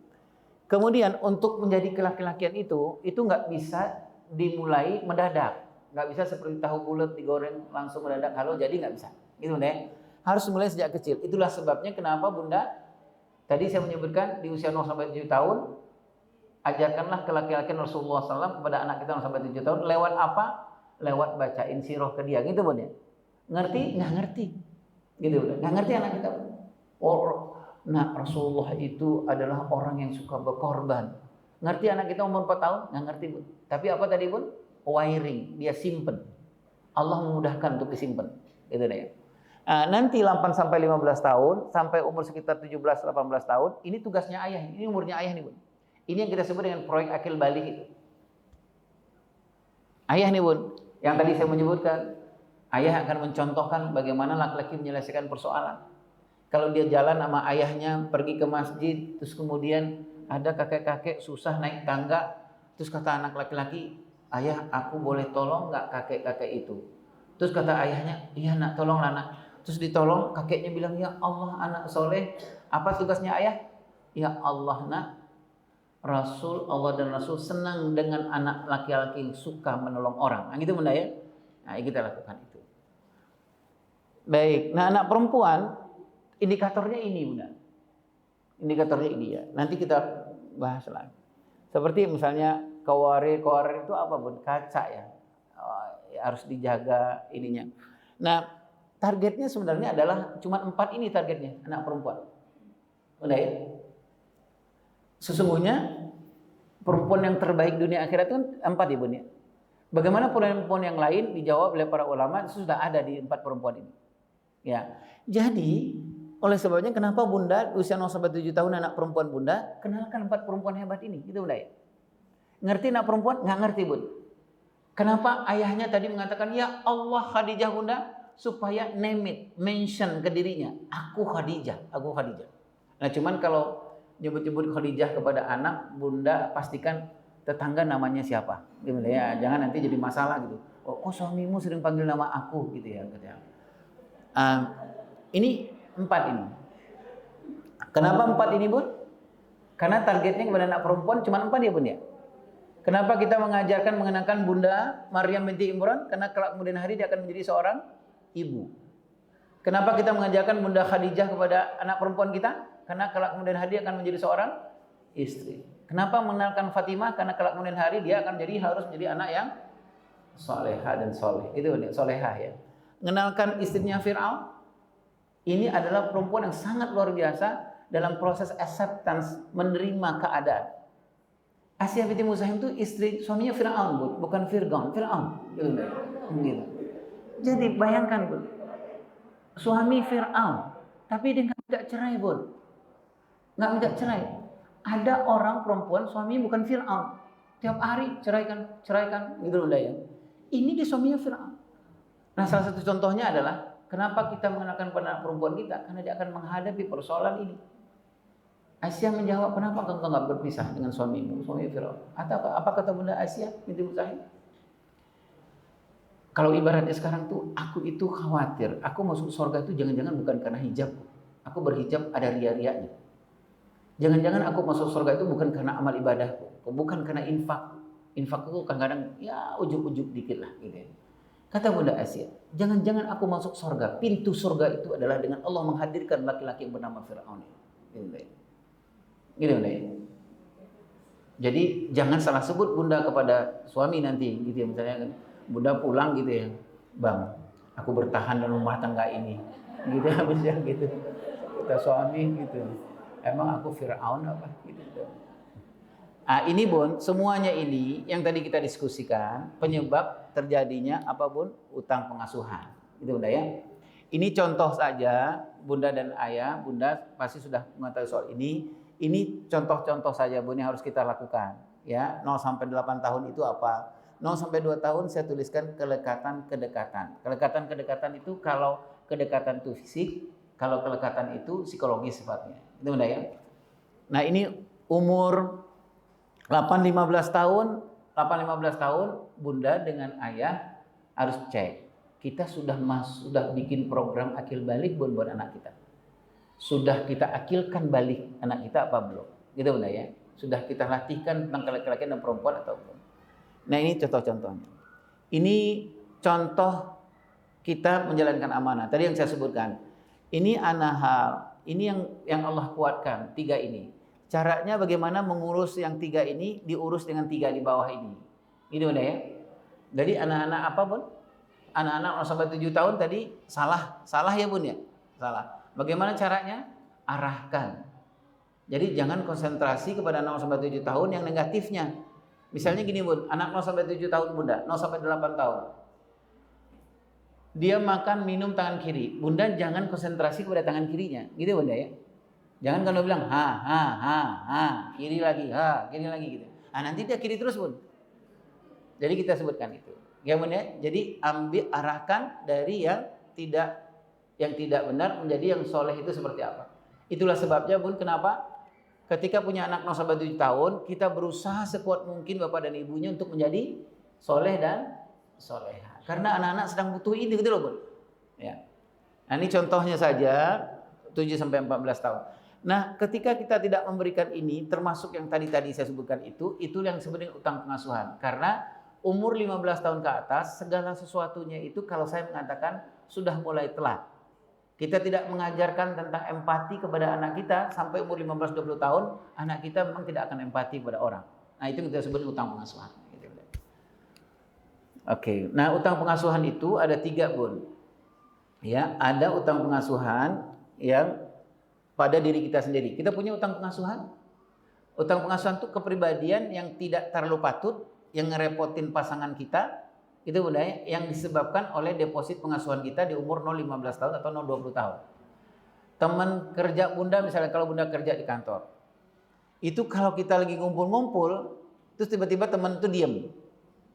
Kemudian untuk menjadi kelaki-lakian itu nggak bisa dimulai mendadak. Nggak bisa seperti tahu bulat digoreng langsung mendadak halo jadi, nggak bisa. Gitu Bunda. Harus mulai sejak kecil. Itulah sebabnya kenapa Bunda tadi saya menyebutkan di usia 0 sampai 7 tahun ajarkanlah kelaki-lakian Rasulullah SAW kepada anak kita 0 sampai 7 tahun lewat apa? Lewat bacain sirah ke dia gitu Bunda. Ngerti? Nggak ngerti. Gitu Bunda. Nggak ngerti anak kita. Nah Rasulullah itu adalah orang yang suka berkorban. Ngerti anak kita umur 4 tahun? Nggak ngerti Bun. Tapi apa tadi Bun? Wiring, dia simpen. Allah memudahkan untuk disimpan. Gitu deh. Nanti 8 sampai 15 tahun, sampai umur sekitar 17-18 tahun, ini tugasnya ayah. Ini umurnya ayah nih Bun. Ini yang kita sebut dengan proyek akil balik itu. Ayah nih Bun, yang tadi saya menyebutkan, ayah akan mencontohkan bagaimana laki-laki menyelesaikan persoalan. Kalau dia jalan sama ayahnya pergi ke masjid, terus kemudian ada kakek-kakek susah naik tangga, terus kata anak laki-laki, ayah aku boleh tolong nggak kakek-kakek itu? Terus kata ayahnya, iya nak tolonglah nak. Terus ditolong, kakeknya bilang, ya Allah anak soleh, apa tugasnya ayah? Ya Allah nak, Allah dan Rasul senang dengan anak laki-laki yang suka menolong orang. Nah gitu Bunda ya. Nah kita lakukan itu. Baik. Nah, anak perempuan indikatornya ini, Bunda. Indikatornya ini ya. Nanti kita bahas lagi. Seperti misalnya kawarir itu apa, Bun? Kaca ya. Harus dijaga ininya. Nah, targetnya sebenarnya adalah cuma 4 ini targetnya, anak perempuan. Bunda ya. Sesungguhnya perempuan yang terbaik dunia akhirat itu kan 4 ya, Bun ya. Bagaimana perempuan yang lain dijawab oleh para ulama sudah ada di 4 perempuan ini. Ya. Jadi, oleh sebabnya kenapa Bunda usia 0 sampai 7 tahun anak perempuan Bunda kenalkan 4 perempuan hebat ini, gitu Bunda ya. Ngerti anak perempuan? Nggak ngerti, Bun. Kenapa ayahnya tadi mengatakan ya Allah Khadijah Bunda supaya name it, mention ke dirinya, aku Khadijah, aku Khadijah. Nah, cuman kalau nyebut-nyebut Khadijah kepada anak, Bunda pastikan tetangga namanya siapa, gitu ya. Jangan nanti jadi masalah gitu. Oh, kok suamimu sering panggil nama aku gitu ya, katanya. Ini 4 ini. Kenapa 4 ini, Bun? Karena targetnya kepada anak perempuan cuma 4 ya, Bun ya. Kenapa kita mengajarkan mengenalkan Bunda Maryam binti Imran? Karena kelak kemudian hari dia akan menjadi seorang ibu. Kenapa kita mengajarkan Bunda Khadijah kepada anak perempuan kita? Karena kelak kemudian hari dia akan menjadi seorang istri. Kenapa mengenalkan Fatimah? Karena kelak kemudian hari dia akan harus menjadi anak yang solehah dan soleh. Itu solehah ya. Mengenalkan istrinya Fir'aun. Ini adalah perempuan yang sangat luar biasa dalam proses acceptance, menerima keadaan. Asiyah binti Muzahim itu istri suaminya Fir'aun, bukan Fir'aun, Fir'aun. Gitu. Jadi bayangkan, Bun. Suami Fir'aun, tapi dia nggak minta cerai, Bun. Nggak minta cerai. Ada orang perempuan suami bukan Fir'aun. Tiap hari ceraikan, gitu Bunda ya. Ini di suaminya Fir'aun. Nah, salah satu contohnya adalah kenapa kita mengenalkan pada perempuan kita? Karena dia akan menghadapi persoalan ini. Aisyah menjawab, kenapa engkau nggak berpisah dengan suamimu, suami Firaun? Atau apa kata Bunda Aisyah binti Muzahim? Kalau ibaratnya sekarang tuh, aku itu khawatir, aku masuk surga itu jangan-jangan bukan karena hijab. Aku berhijab ada ria-rianya. Jangan-jangan aku masuk surga itu bukan karena amal ibadahku, bukan karena infak. Infak itu kadang-kadang ya ujuk-ujuk dikit lah gitu. Kata Bunda Aisyah, jangan-jangan aku masuk surga, pintu surga itu adalah dengan Allah menghadirkan laki-laki yang bernama Firaun ini. Gitu Bunda ya. Jadi jangan salah sebut Bunda kepada suami nanti gitu ya, misalnya kan Bunda pulang gitu ya, Bang, aku bertahan dalam rumah tangga ini, gitu ya, bisa gitu. Kata suami gitu, emang aku Fir'aun apa? Gitu. Ini Bun, semuanya ini yang tadi kita diskusikan penyebab terjadinya apa Bun? Utang pengasuhan, gitu Bunda ya. Ini contoh saja, Bunda dan Ayah, Bunda pasti sudah mengetahui soal ini. Ini contoh-contoh saja Bun yang harus kita lakukan. Ya, 0 sampai 8 tahun itu apa? 0 sampai 2 tahun saya tuliskan kelekatan-kedekatan. Kelekatan-kedekatan itu kalau kedekatan itu fisik, kalau kelekatan itu psikologis sifatnya. Itu Bunda ya. Nah, ini umur 8-15 tahun Bunda dengan Ayah harus cek. Kita sudah bikin program akil balik buat anak kita. Sudah kita akilkan balik anak kita apa belum? Gitu Bunda ya. Sudah kita latihkan tentang laki-laki dan perempuan atau belum? Nah, ini contoh-contohnya. Ini contoh kita menjalankan amanah. Tadi yang saya sebutkan. Ini hal. Ini yang Allah kuatkan. 3 ini. Caranya bagaimana mengurus yang 3 ini diurus dengan 3 di bawah ini. Gitu Bunda ya. Jadi anak-anak apa Bun? Anak-anak 0 sampai 7 tahun tadi salah ya Bun ya? Salah. Bagaimana caranya? Arahkan. Jadi jangan konsentrasi kepada 0 sampai 7 tahun yang negatifnya. Misalnya gini Bun, anak 0 sampai 7 tahun Bunda, 0 sampai 8 tahun. Dia makan minum tangan kiri. Bunda jangan konsentrasi kepada tangan kirinya. Gitu Bunda ya. Jangan kalau bilang ha, kiri lagi gitu. Nanti dia kiri terus Bun. Jadi kita sebutkan itu. Ya Bun ya. Jadi arahkan dari yang tidak benar menjadi yang soleh itu seperti apa. Itulah sebabnya Bun kenapa ketika punya anak 0 sampai 7 tahun kita berusaha sekuat mungkin Bapak dan Ibunya untuk menjadi soleh dan soleha. Karena anak-anak sedang butuh ini gitu loh Bun. Ya. Nah, ini contohnya saja 7 sampai 14 tahun. Nah, ketika kita tidak memberikan ini termasuk yang tadi saya sebutkan itu yang sebenarnya utang pengasuhan. Karena umur 15 tahun ke atas segala sesuatunya itu kalau saya mengatakan sudah mulai telat. Kita tidak mengajarkan tentang empati kepada anak kita sampai umur 15-20 tahun, anak kita memang tidak akan empati kepada orang. Nah, itu kita sebut utang pengasuhan. Oke, nah utang pengasuhan itu ada 3, Bun. Ya, ada utang pengasuhan yang pada diri kita sendiri. Kita punya utang pengasuhan. Utang pengasuhan itu kepribadian yang tidak terlalu patut, yang ngerepotin pasangan kita. Itu Bunda ya, yang disebabkan oleh deposit pengasuhan kita di umur 0-15 tahun atau 0-20 tahun. Teman kerja Bunda, misalnya kalau Bunda kerja di kantor, itu kalau kita lagi ngumpul-ngumpul, terus tiba-tiba teman itu diem,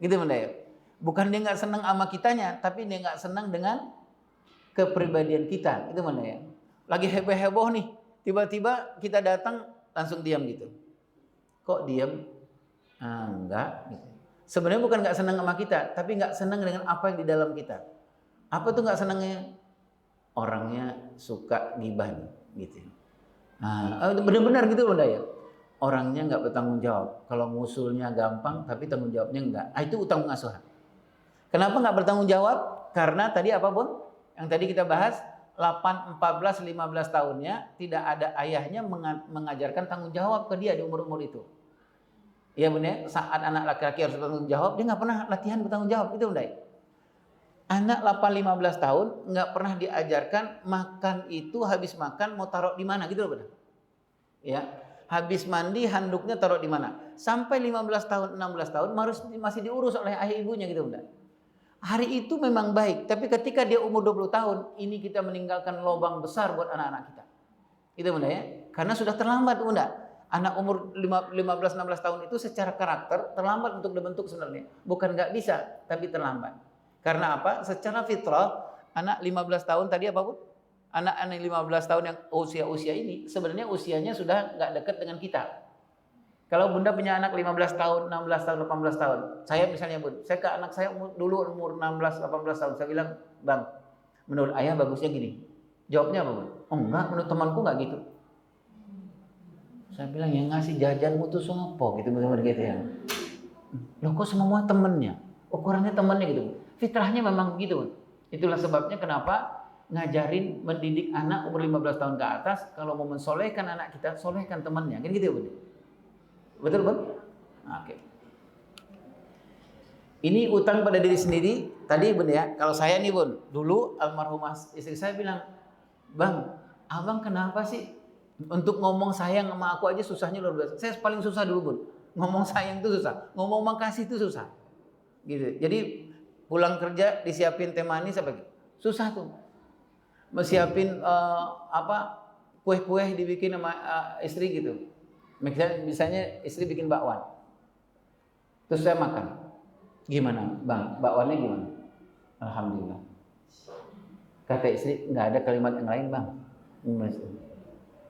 gitu Bunda ya. Bukan dia nggak senang sama kitanya, tapi dia nggak senang dengan kepribadian kita, gitu Bunda ya. Lagi heboh-heboh nih, tiba-tiba kita datang langsung diam gitu. Kok diam? Enggak, gitu. Sebenarnya bukan nggak senang sama kita, tapi nggak senang dengan apa yang di dalam kita. Apa tuh nggak senangnya? Orangnya suka gibah, gitu. Nah, benar-benar gitu Bunda ya. Orangnya nggak bertanggung jawab. Kalau ngusulnya gampang, tapi tanggung jawabnya enggak. Itu utang pengasuhan. Kenapa nggak bertanggung jawab? Karena tadi apa Bun? Yang tadi kita bahas, 8, 14, 15 tahunnya tidak ada ayahnya mengajarkan tanggung jawab ke dia di umur-umur itu. Iya Bunda, saat anak laki-laki harus bertanggung jawab, dia nggak pernah latihan bertanggung jawab, itu Bunda. Anak 8-15 tahun nggak pernah diajarkan makan itu habis makan mau taruh di mana, gitu loh Bunda. Ya, habis mandi handuknya taruh di mana. Sampai 15 tahun, 16 tahun masih diurus oleh ayah ibunya, gitu Bunda. Hari itu memang baik, tapi ketika dia umur 20 tahun, ini kita meninggalkan lubang besar buat anak-anak kita. Itu Bunda ya, karena sudah terlambat Bunda. Anak umur 15-16 tahun itu secara karakter terlambat untuk dibentuk sebenarnya. Bukan nggak bisa, tapi terlambat. Karena apa? Secara fitrah, anak 15 tahun tadi apa Bu? Anak-anak 15 tahun yang usia-usia ini sebenarnya usianya sudah nggak dekat dengan kita. Kalau Bunda punya anak 15 tahun, 16 tahun, 18 tahun. Saya misalnya Bun, saya ke anak saya dulu umur 16-18 tahun. Saya bilang, Bang, menurut ayah bagusnya gini. Jawabnya apa Bun? Oh enggak, menurut temanku nggak gitu. Saya bilang, yang ngasih jajanmu tuh sopo gitu, bener-bener gitu ya. Loh kok semua temennya? Ukurannya temennya gitu. Fitrahnya memang gitu. Itulah sebabnya kenapa ngajarin mendidik anak umur 15 tahun ke atas, kalau mau mensolehkan anak kita, solehkan temannya. Kan gitu ya Bun? Betul Bun? Oke. Ini utang pada diri sendiri. Tadi Bun ya, kalau saya nih Bun, dulu almarhumah istri saya bilang, Bang, abang kenapa sih? Untuk ngomong sayang sama aku aja susahnya luar biasa. Saya paling susah dulu Bun. Ngomong sayang itu susah. Ngomong makasih itu susah. Gitu. Jadi pulang kerja disiapin teh manis apa gitu. Susah tuh. Siapin kue-kue dibikin sama istri gitu. Misalnya istri bikin bakwan. Terus saya makan. Gimana Bang? Bakwannya gimana? Alhamdulillah. Kata istri, nggak ada kalimat yang lain Bang.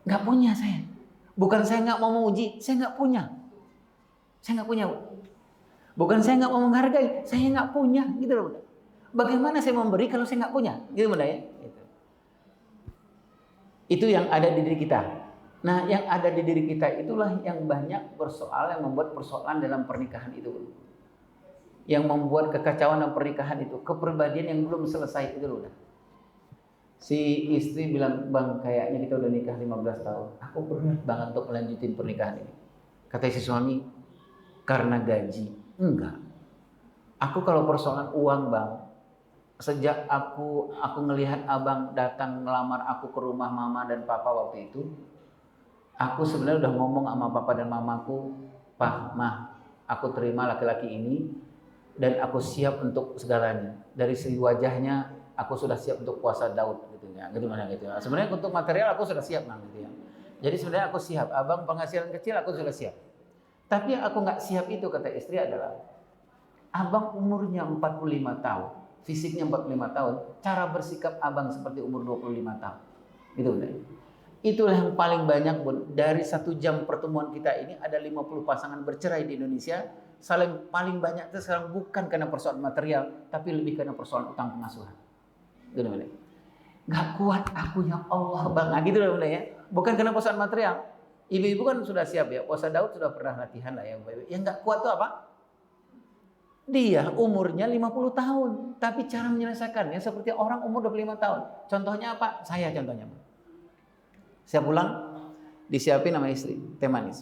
Nggak punya saya. Bukan saya nggak mau menguji, saya nggak punya. Saya nggak punya. Bukan saya nggak mau menghargai, saya nggak punya. Gitu loh Bunda. Bagaimana saya memberi kalau saya nggak punya? Gitu Bunda ya. Gitu. Itu yang ada di diri kita. Nah, yang ada di diri kita itulah yang banyak yang membuat persoalan dalam pernikahan itu. Yang membuat kekacauan dalam pernikahan itu. Kepribadian yang belum selesai itu loh. Si istri bilang, Bang, kayaknya kita udah nikah 15 tahun. Aku berat banget untuk melanjutin pernikahan ini. Kata si suami, karena gaji. Enggak. Aku kalau persoalan uang Bang, sejak aku ngelihat abang datang melamar aku ke rumah mama dan papa waktu itu, aku sebenarnya udah ngomong sama papa dan mamaku, Pak, Mah, aku terima laki-laki ini dan aku siap untuk segalanya. Dari segi wajahnya, aku sudah siap untuk puasa Daud gitu ya. Gimana gitu ya. Sebenarnya untuk material aku sudah siap Bang gitu ya. Jadi sebenarnya aku siap. Abang penghasilan kecil aku sudah siap. Tapi yang aku nggak siap itu kata istri adalah abang umurnya 45 tahun, fisiknya 45 tahun, cara bersikap abang seperti umur 25 tahun. Gitu Bunda. Itulah yang paling banyak Bun. Dari 1 jam pertemuan kita ini ada 50 pasangan bercerai di Indonesia. Paling banyak itu sekarang bukan karena persoalan material, tapi lebih karena persoalan utang pengasuhan. Gitu Bunda. Gak kuat aku ya Allah Bang. Nah, gitu loh Bunda ya. Bukan karena persoalan material. Ibu-ibu kan sudah siap ya. Puasa Daud sudah pernah latihan lah ya. Yang gak kuat tuh apa? Dia umurnya 50 tahun, tapi cara menyelesaikannya seperti orang umur 25 tahun. Contohnya apa? Saya contohnya. Saya pulang, disiapin sama istri, teh manis.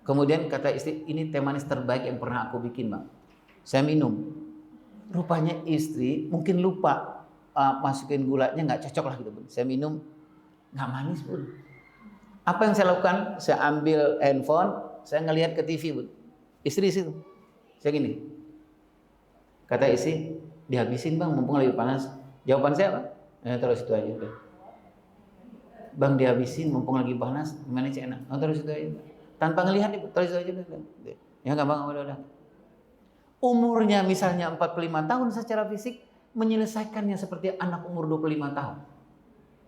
Kemudian kata istri, ini teh manis terbaik yang pernah aku bikin, Bang. Saya minum. Rupanya istri mungkin lupa masukin gulanya, nggak cocok lah gitu, Bun. Saya minum, nggak manis, Bun. Apa yang saya lakukan? Saya ambil handphone, saya ngelihat ke TV, Bun. Istri situ. Saya gini. Kata istri, dihabisin, Bang, mumpung lagi panas. Jawaban saya apa? Terus itu aja udah. Bang, dihabisin mumpung lagi panas, gimana sih enak? Terus itu aja. Tanpa ngelihat, terus itu aja udah. Ya enggak, Bang, udah. Umurnya misalnya 45 tahun secara fisik, menyelesaikannya seperti anak umur 25 tahun.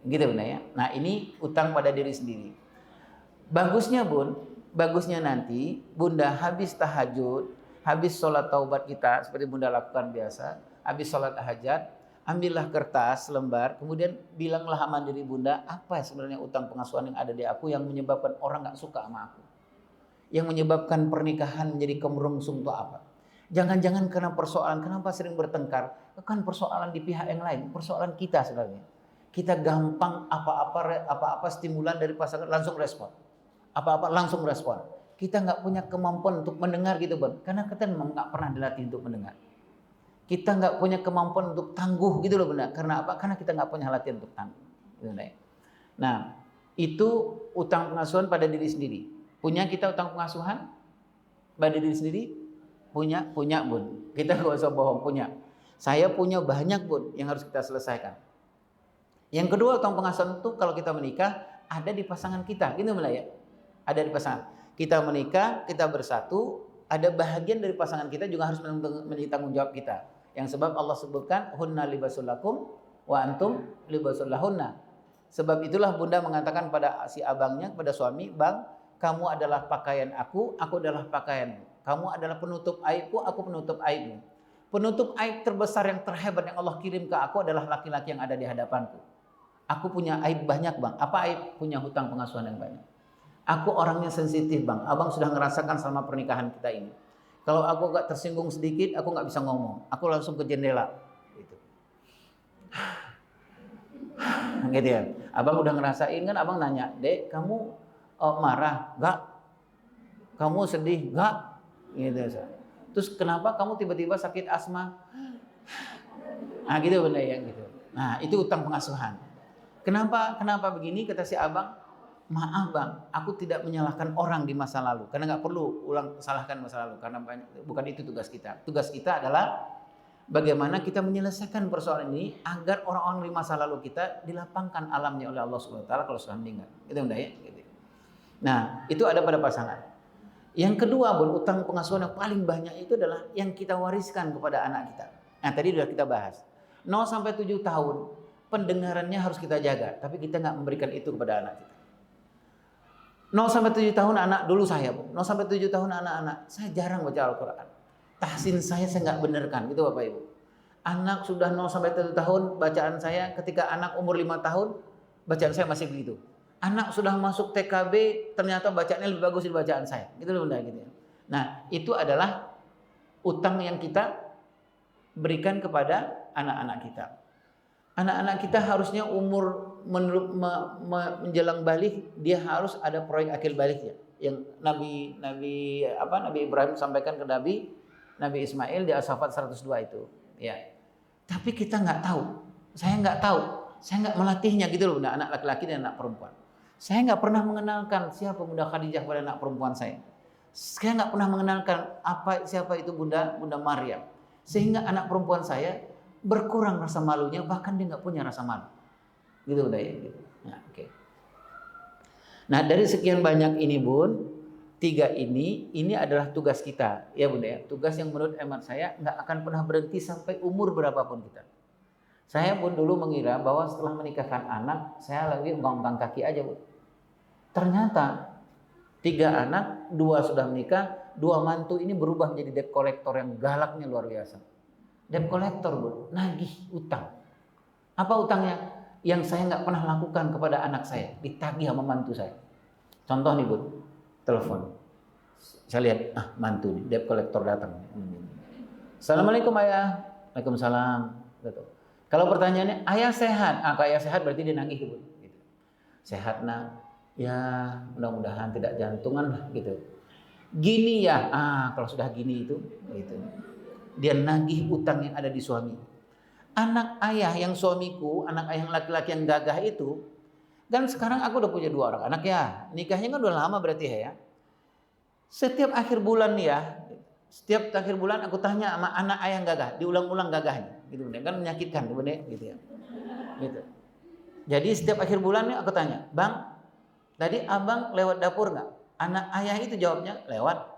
Gitu benar ya. Nah, ini utang pada diri sendiri. Bagusnya, Bun, bagusnya nanti Bunda habis tahajud, habis sholat taubat kita seperti Bunda lakukan biasa, habis sholat hajat, ambillah kertas lembar, kemudian bilanglah sama diri Bunda, apa sebenarnya utang pengasuhan yang ada di aku yang menyebabkan orang gak suka sama aku, yang menyebabkan pernikahan menjadi kemerungsung itu apa. Jangan-jangan karena persoalan, kenapa sering bertengkar, kan persoalan di pihak yang lain, persoalan kita sebenarnya. Kita gampang apa-apa stimulan dari pasangan langsung respon, apa-apa langsung respon. Kita nggak punya kemampuan untuk mendengar gitu, Bang, karena kita memang nggak pernah dilatih untuk mendengar. Kita nggak punya kemampuan untuk tangguh gitu loh, Bunda. Karena apa? Karena kita nggak punya latihan untuk tangguh. Nah, itu utang pengasuhan pada diri sendiri. Punya kita utang pengasuhan pada diri sendiri? Punya, Bun. Kita nggak usah bohong, punya. Saya punya banyak, Bun, yang harus kita selesaikan. Yang kedua, utang pengasuhan itu kalau kita menikah ada di pasangan kita, gitu Bunda ya. Ada di pasangan. Kita menikah, kita bersatu, ada bahagian dari pasangan kita juga harus menjadi tanggung jawab kita. Yang sebab Allah sebutkan hunna libasul lakum wa antum libasul lahunna. Sebab itulah Bunda mengatakan pada si abangnya, kepada suami, Bang, kamu adalah pakaian aku adalah pakaianmu. Kamu adalah penutup aibku, aku penutup aibmu. Penutup aib terbesar yang terhebat yang Allah kirim ke aku adalah laki-laki yang ada di hadapanku. Aku punya aib banyak, Bang. Apa aib? Punya hutang pengasuhan yang banyak. Aku orangnya sensitif, Bang. Abang sudah ngerasakan selama pernikahan kita ini. Kalau aku gak tersinggung sedikit, aku gak bisa ngomong. Aku langsung ke jendela. Gitu. Gitu ya. Abang udah ngerasain kan, abang nanya, Dek, kamu marah? Gak. Kamu sedih? Gak. Gitu. Terus kenapa kamu tiba-tiba sakit asma? Nah gitu bener ya. Gitu. Nah itu utang pengasuhan. Kenapa begini? Kata si abang, maaf Bang, aku tidak menyalahkan orang di masa lalu, karena nggak perlu salahkan masa lalu, karena bukan itu tugas kita. Tugas kita adalah bagaimana kita menyelesaikan persoalan ini agar orang-orang di masa lalu kita dilapangkan alamnya oleh Allah Subhanahu Wa Taala kalau sudah meninggal. Itu udah ya. Gitu. Nah itu ada pada pasangan. Yang kedua, Bun, utang pengasuhan yang paling banyak itu adalah yang kita wariskan kepada anak kita. Nah tadi sudah kita bahas 0 sampai 7 tahun pendengarannya harus kita jaga, tapi kita nggak memberikan itu kepada anak kita. 0 sampai 7 tahun anak dulu saya, 0 sampai 7 tahun anak-anak, saya jarang baca Al-Quran. Tahsin saya nggak benerkan, gitu Bapak Ibu. Anak sudah 0 sampai 7 tahun, bacaan saya ketika anak umur 5 tahun, bacaan saya masih begitu. Anak sudah masuk TKB, ternyata bacaannya lebih bagus dari bacaan saya. Gitu loh Bunda, gitu ya. Nah, itu adalah utang yang kita berikan kepada anak-anak kita. Anak-anak kita harusnya umur menjelang balik, dia harus ada proyek akil baliknya. Yang Nabi Ibrahim sampaikan ke Nabi Ismail di As-Saffat 102 itu. Ya. Tapi kita nggak tahu. Saya nggak tahu. Saya nggak melatihnya gitu loh, anak laki-laki dan anak perempuan. Saya nggak pernah mengenalkan siapa Bunda Khadijah pada anak perempuan saya. Saya nggak pernah mengenalkan siapa itu Bunda Maryam. Sehingga anak perempuan saya berkurang rasa malunya, bahkan dia nggak punya rasa malu. Gitu udah ya. Gitu. Nah, okay. Nah dari sekian banyak ini Bun, 3 ini adalah tugas kita, ya Bunda ya. Tugas yang menurut hemat saya nggak akan pernah berhenti sampai umur berapapun kita. Saya pun dulu mengira bahwa setelah menikahkan anak, saya lagi ungkang kaki aja Bun. Ternyata 3 anak, 2 sudah menikah, 2 mantu ini berubah menjadi debt collector yang galaknya luar biasa. Debt collector Bun, nagih utang. Apa utangnya? Yang saya nggak pernah lakukan kepada anak saya, ditagih sama mantu saya. Contoh nih Bun, telepon. Saya lihat, mantu nih, debt collector datang. Assalamualaikum ayah. Waalaikumsalam. Gitu. Kalau pertanyaannya ayah sehat, kalau ayah sehat berarti dia nangis gitu. Sehat nak, ya mudah-mudahan tidak jantungan lah gitu. Gini ya, kalau sudah gini itu, gitu. Dia nagih utang yang ada di suami. Anak ayah yang suamiku, anak ayah yang laki-laki yang gagah itu, kan sekarang aku udah punya 2 orang anak ya, nikahnya kan udah lama berarti ya. Setiap akhir bulan nih ya, setiap akhir bulan aku tanya sama anak ayah yang gagah, diulang-ulang gagahnya, gitu kan menyakitkan, gitu ya, gitu. Jadi setiap akhir bulan nih aku tanya, bang, tadi abang lewat dapur nggak? Anak ayah itu jawabnya lewat.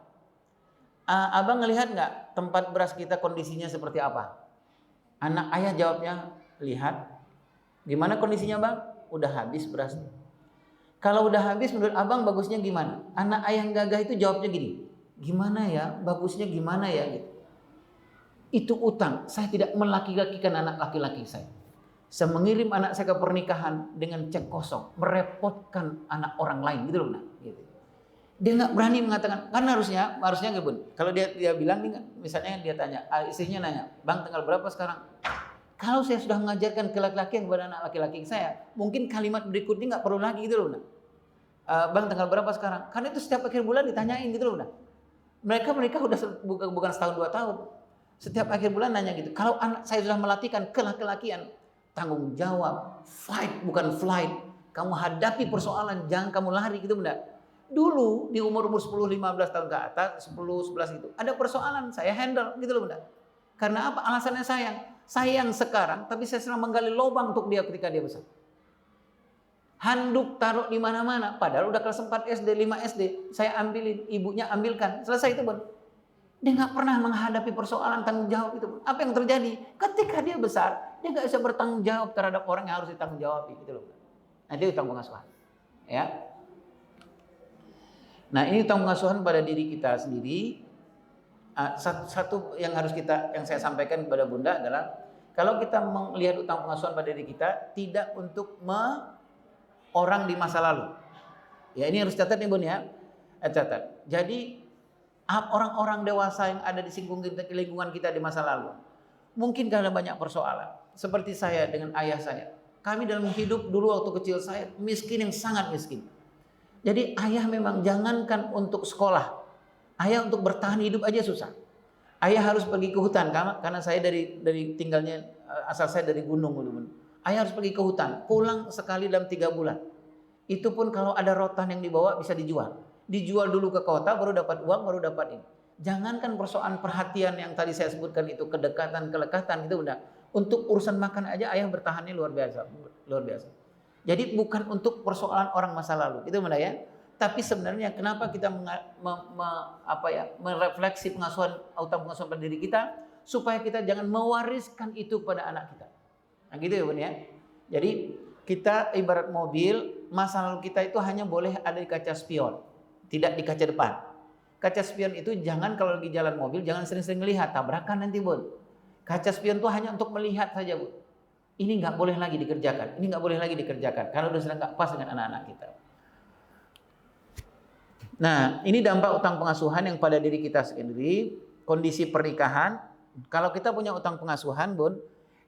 Abang ngelihat nggak tempat beras kita kondisinya seperti apa? Anak ayah jawabnya lihat. Gimana kondisinya bang? Udah habis berasnya. Kalau udah habis menurut abang bagusnya gimana? Anak ayah yang gagah itu jawabnya gini, gimana ya? Bagusnya gimana ya? Gitu. Itu utang. Saya tidak melaki-lakikan anak laki-laki saya. Saya mengirim anak saya ke pernikahan dengan cek kosong, merepotkan anak orang lain gitu loh. Gitu. Dia nggak berani mengatakan, kan harusnya nggak bun. Kalau dia bilang nih, misalnya dia tanya, istrinya nanya, bang tanggal berapa sekarang? Kalau saya sudah mengajarkan ke laki-laki kepada anak laki-laki saya, mungkin kalimat berikutnya nggak perlu lagi gitu loh. Bang tanggal berapa sekarang? Karena itu setiap akhir bulan ditanyain gitu loh. Mereka udah bukan setahun 2 tahun. Setiap akhir bulan nanya gitu. Kalau anak saya sudah melatihkan ke laki-lakian, tanggung jawab, fight bukan flight. Kamu hadapi persoalan, jangan kamu lari gitu bunda. Dulu di umur 10-15 tahun ke atas, 10-11 gitu, ada persoalan saya handle gitu loh bunda. Karena apa? Alasannya sayang. Sayang sekarang, tapi saya sedang menggali lubang untuk dia ketika dia besar. Handuk taruh di mana-mana, padahal udah kelas 4 SD, 5 SD, saya ambilin, ibunya ambilkan, selesai itu bun. Dia nggak pernah menghadapi persoalan tanggung jawab itu. Apa yang terjadi? Ketika dia besar, dia nggak bisa bertanggung jawab terhadap orang yang harus ditanggung jawab gitu loh. Nah, itu utang pengasuhan. Ya. Nah, ini utang pengasuhan pada diri kita sendiri. Satu yang saya sampaikan kepada Bunda adalah kalau kita melihat utang pengasuhan pada diri kita tidak untuk orang di masa lalu. Ya, ini harus catat nih Bun ya. Catat. Jadi orang-orang dewasa yang ada di lingkungan kita di masa lalu mungkin karena banyak persoalan. Seperti saya dengan ayah saya. Kami dalam hidup dulu waktu kecil saya miskin yang sangat miskin. Jadi ayah memang jangankan untuk sekolah. Ayah untuk bertahan hidup aja susah. Ayah harus pergi ke hutan karena saya dari tinggalnya asal saya dari gunung dulu. Ayah harus pergi ke hutan, pulang sekali dalam 3 bulan. Itu pun kalau ada rotan yang dibawa bisa dijual. Dijual dulu ke kota baru dapat uang, baru dapat ini. Jangankan persoalan perhatian yang tadi saya sebutkan itu, kedekatan, kelekatan itu udah. Untuk urusan makan aja ayah bertahannya luar biasa. Jadi bukan untuk persoalan orang masa lalu, itu bunda ya. Tapi sebenarnya kenapa kita merefleksi utang pengasuhan pada diri kita supaya kita jangan mewariskan itu pada anak kita. Nah gitu ya bun ya. Jadi kita ibarat mobil, masa lalu kita itu hanya boleh ada di kaca spion, tidak di kaca depan. Kaca spion itu jangan kalau lagi jalan mobil jangan sering-sering melihat, tabrakan nanti bun. Kaca spion itu hanya untuk melihat saja bun. Ini nggak boleh lagi dikerjakan, karena udah sedang nggak pas dengan anak-anak kita. Nah, ini dampak utang pengasuhan yang pada diri kita sendiri, kondisi pernikahan. Kalau kita punya utang pengasuhan, Bun,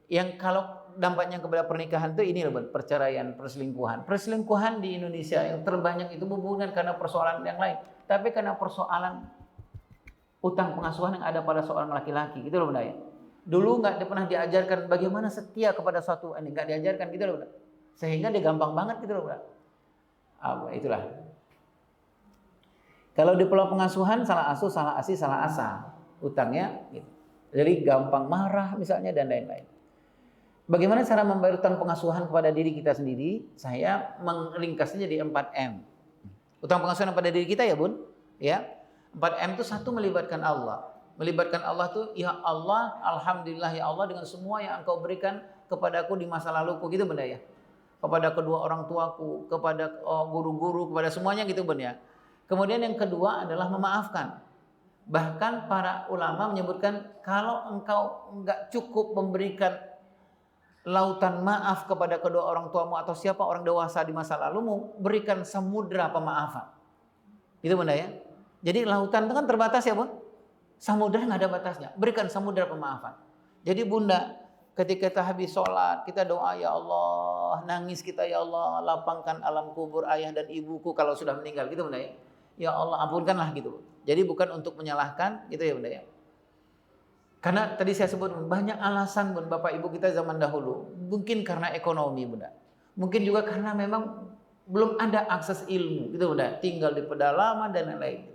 yang kalau dampaknya kepada pernikahan itu ini loh, Bun, perceraian, perselingkuhan. Perselingkuhan di Indonesia yang terbanyak itu bukan karena persoalan yang lain, tapi karena persoalan utang pengasuhan yang ada pada seorang laki-laki, gitu loh, Bun ya. Dulu nggak pernah diajarkan bagaimana setia kepada suatu ini, nggak diajarkan gitu loh, Bun. Sehingga dia gampang banget gitu loh, Bun. Itulah. Kalau di pola pengasuhan salah asuh, salah asi, salah asa utangnya gitu. Jadi gampang marah misalnya dan lain-lain. Bagaimana cara membayar utang pengasuhan kepada diri kita sendiri? Saya meringkasnya jadi 4M. Utang pengasuhan pada diri kita ya Bun, ya. 4M itu satu melibatkan Allah. Melibatkan Allah tuh ya Allah, alhamdulillah ya Allah dengan semua yang Engkau berikan kepadaku di masa laluku gitu Bunda ya. Kepada kedua orang tuaku, kepada guru-guru, kepada semuanya gitu Bun ya. Kemudian yang kedua adalah memaafkan. Bahkan para ulama menyebutkan kalau engkau enggak cukup memberikan lautan maaf kepada kedua orang tuamu atau siapa orang dewasa di masa lalumu, berikan samudra pemaafan. Itu Bunda ya. Jadi lautan itu kan terbatas ya Bun. Samudra nggak ada batasnya. Berikan samudra pemaafan. Jadi Bunda, ketika kita habis sholat, kita doa, ya Allah, nangis kita, ya Allah, lapangkan alam kubur ayah dan ibuku kalau sudah meninggal, gitu Bunda ya. Ya Allah, ampunkanlah gitu. Jadi bukan untuk menyalahkan, gitu ya Bunda ya. Karena tadi saya sebut banyak alasan Bunda, Bapak Ibu kita zaman dahulu. Mungkin karena ekonomi Bunda. Mungkin juga karena memang belum ada akses ilmu, gitu Bunda. Tinggal di pedalaman dan lain-lain.